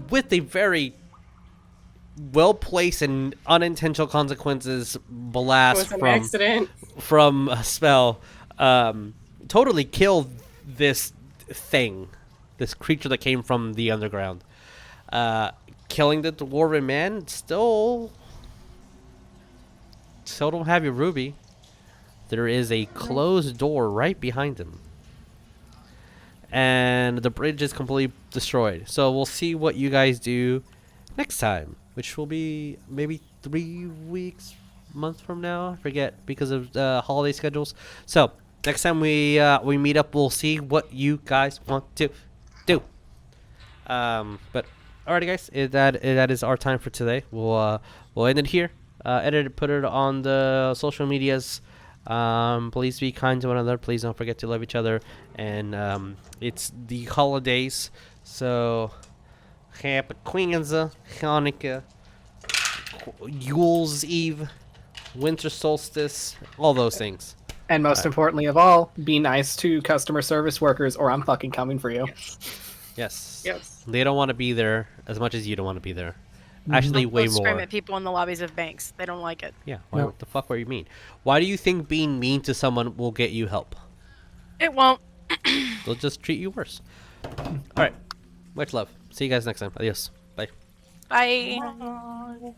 with a very well placed and unintentional consequences It blast was an from accident. a spell, totally killed this thing, this creature that came from the underground. Killing the dwarven man, still don't have your ruby. There is a closed door right behind him. And the bridge is completely destroyed. So we'll see what you guys do next time, which will be maybe 3 weeks, month from now. I forget because of holiday schedules. So next time we meet up, we'll see what you guys want to do. But Alrighty, guys. That is our time for today. We'll end it here. Edit it, put it on the social medias. Please be kind to one another. Please don't forget to love each other. And it's the holidays, so happy Kwanzaa, Hanukkah, Yule's Eve, winter solstice, all those things. And most importantly of all, be nice to customer service workers, or I'm fucking coming for you. Yes. Yes. They don't want to be there as much as you don't want to be there. Actually, way Don't scream more. at people in the lobbies of banks. They don't like it. Yeah. Why, No. What the fuck were you mean? Why do you think being mean to someone will get you help? It won't. They'll just treat you worse. All right. Much love. See you guys next time. Adios. Bye. Bye.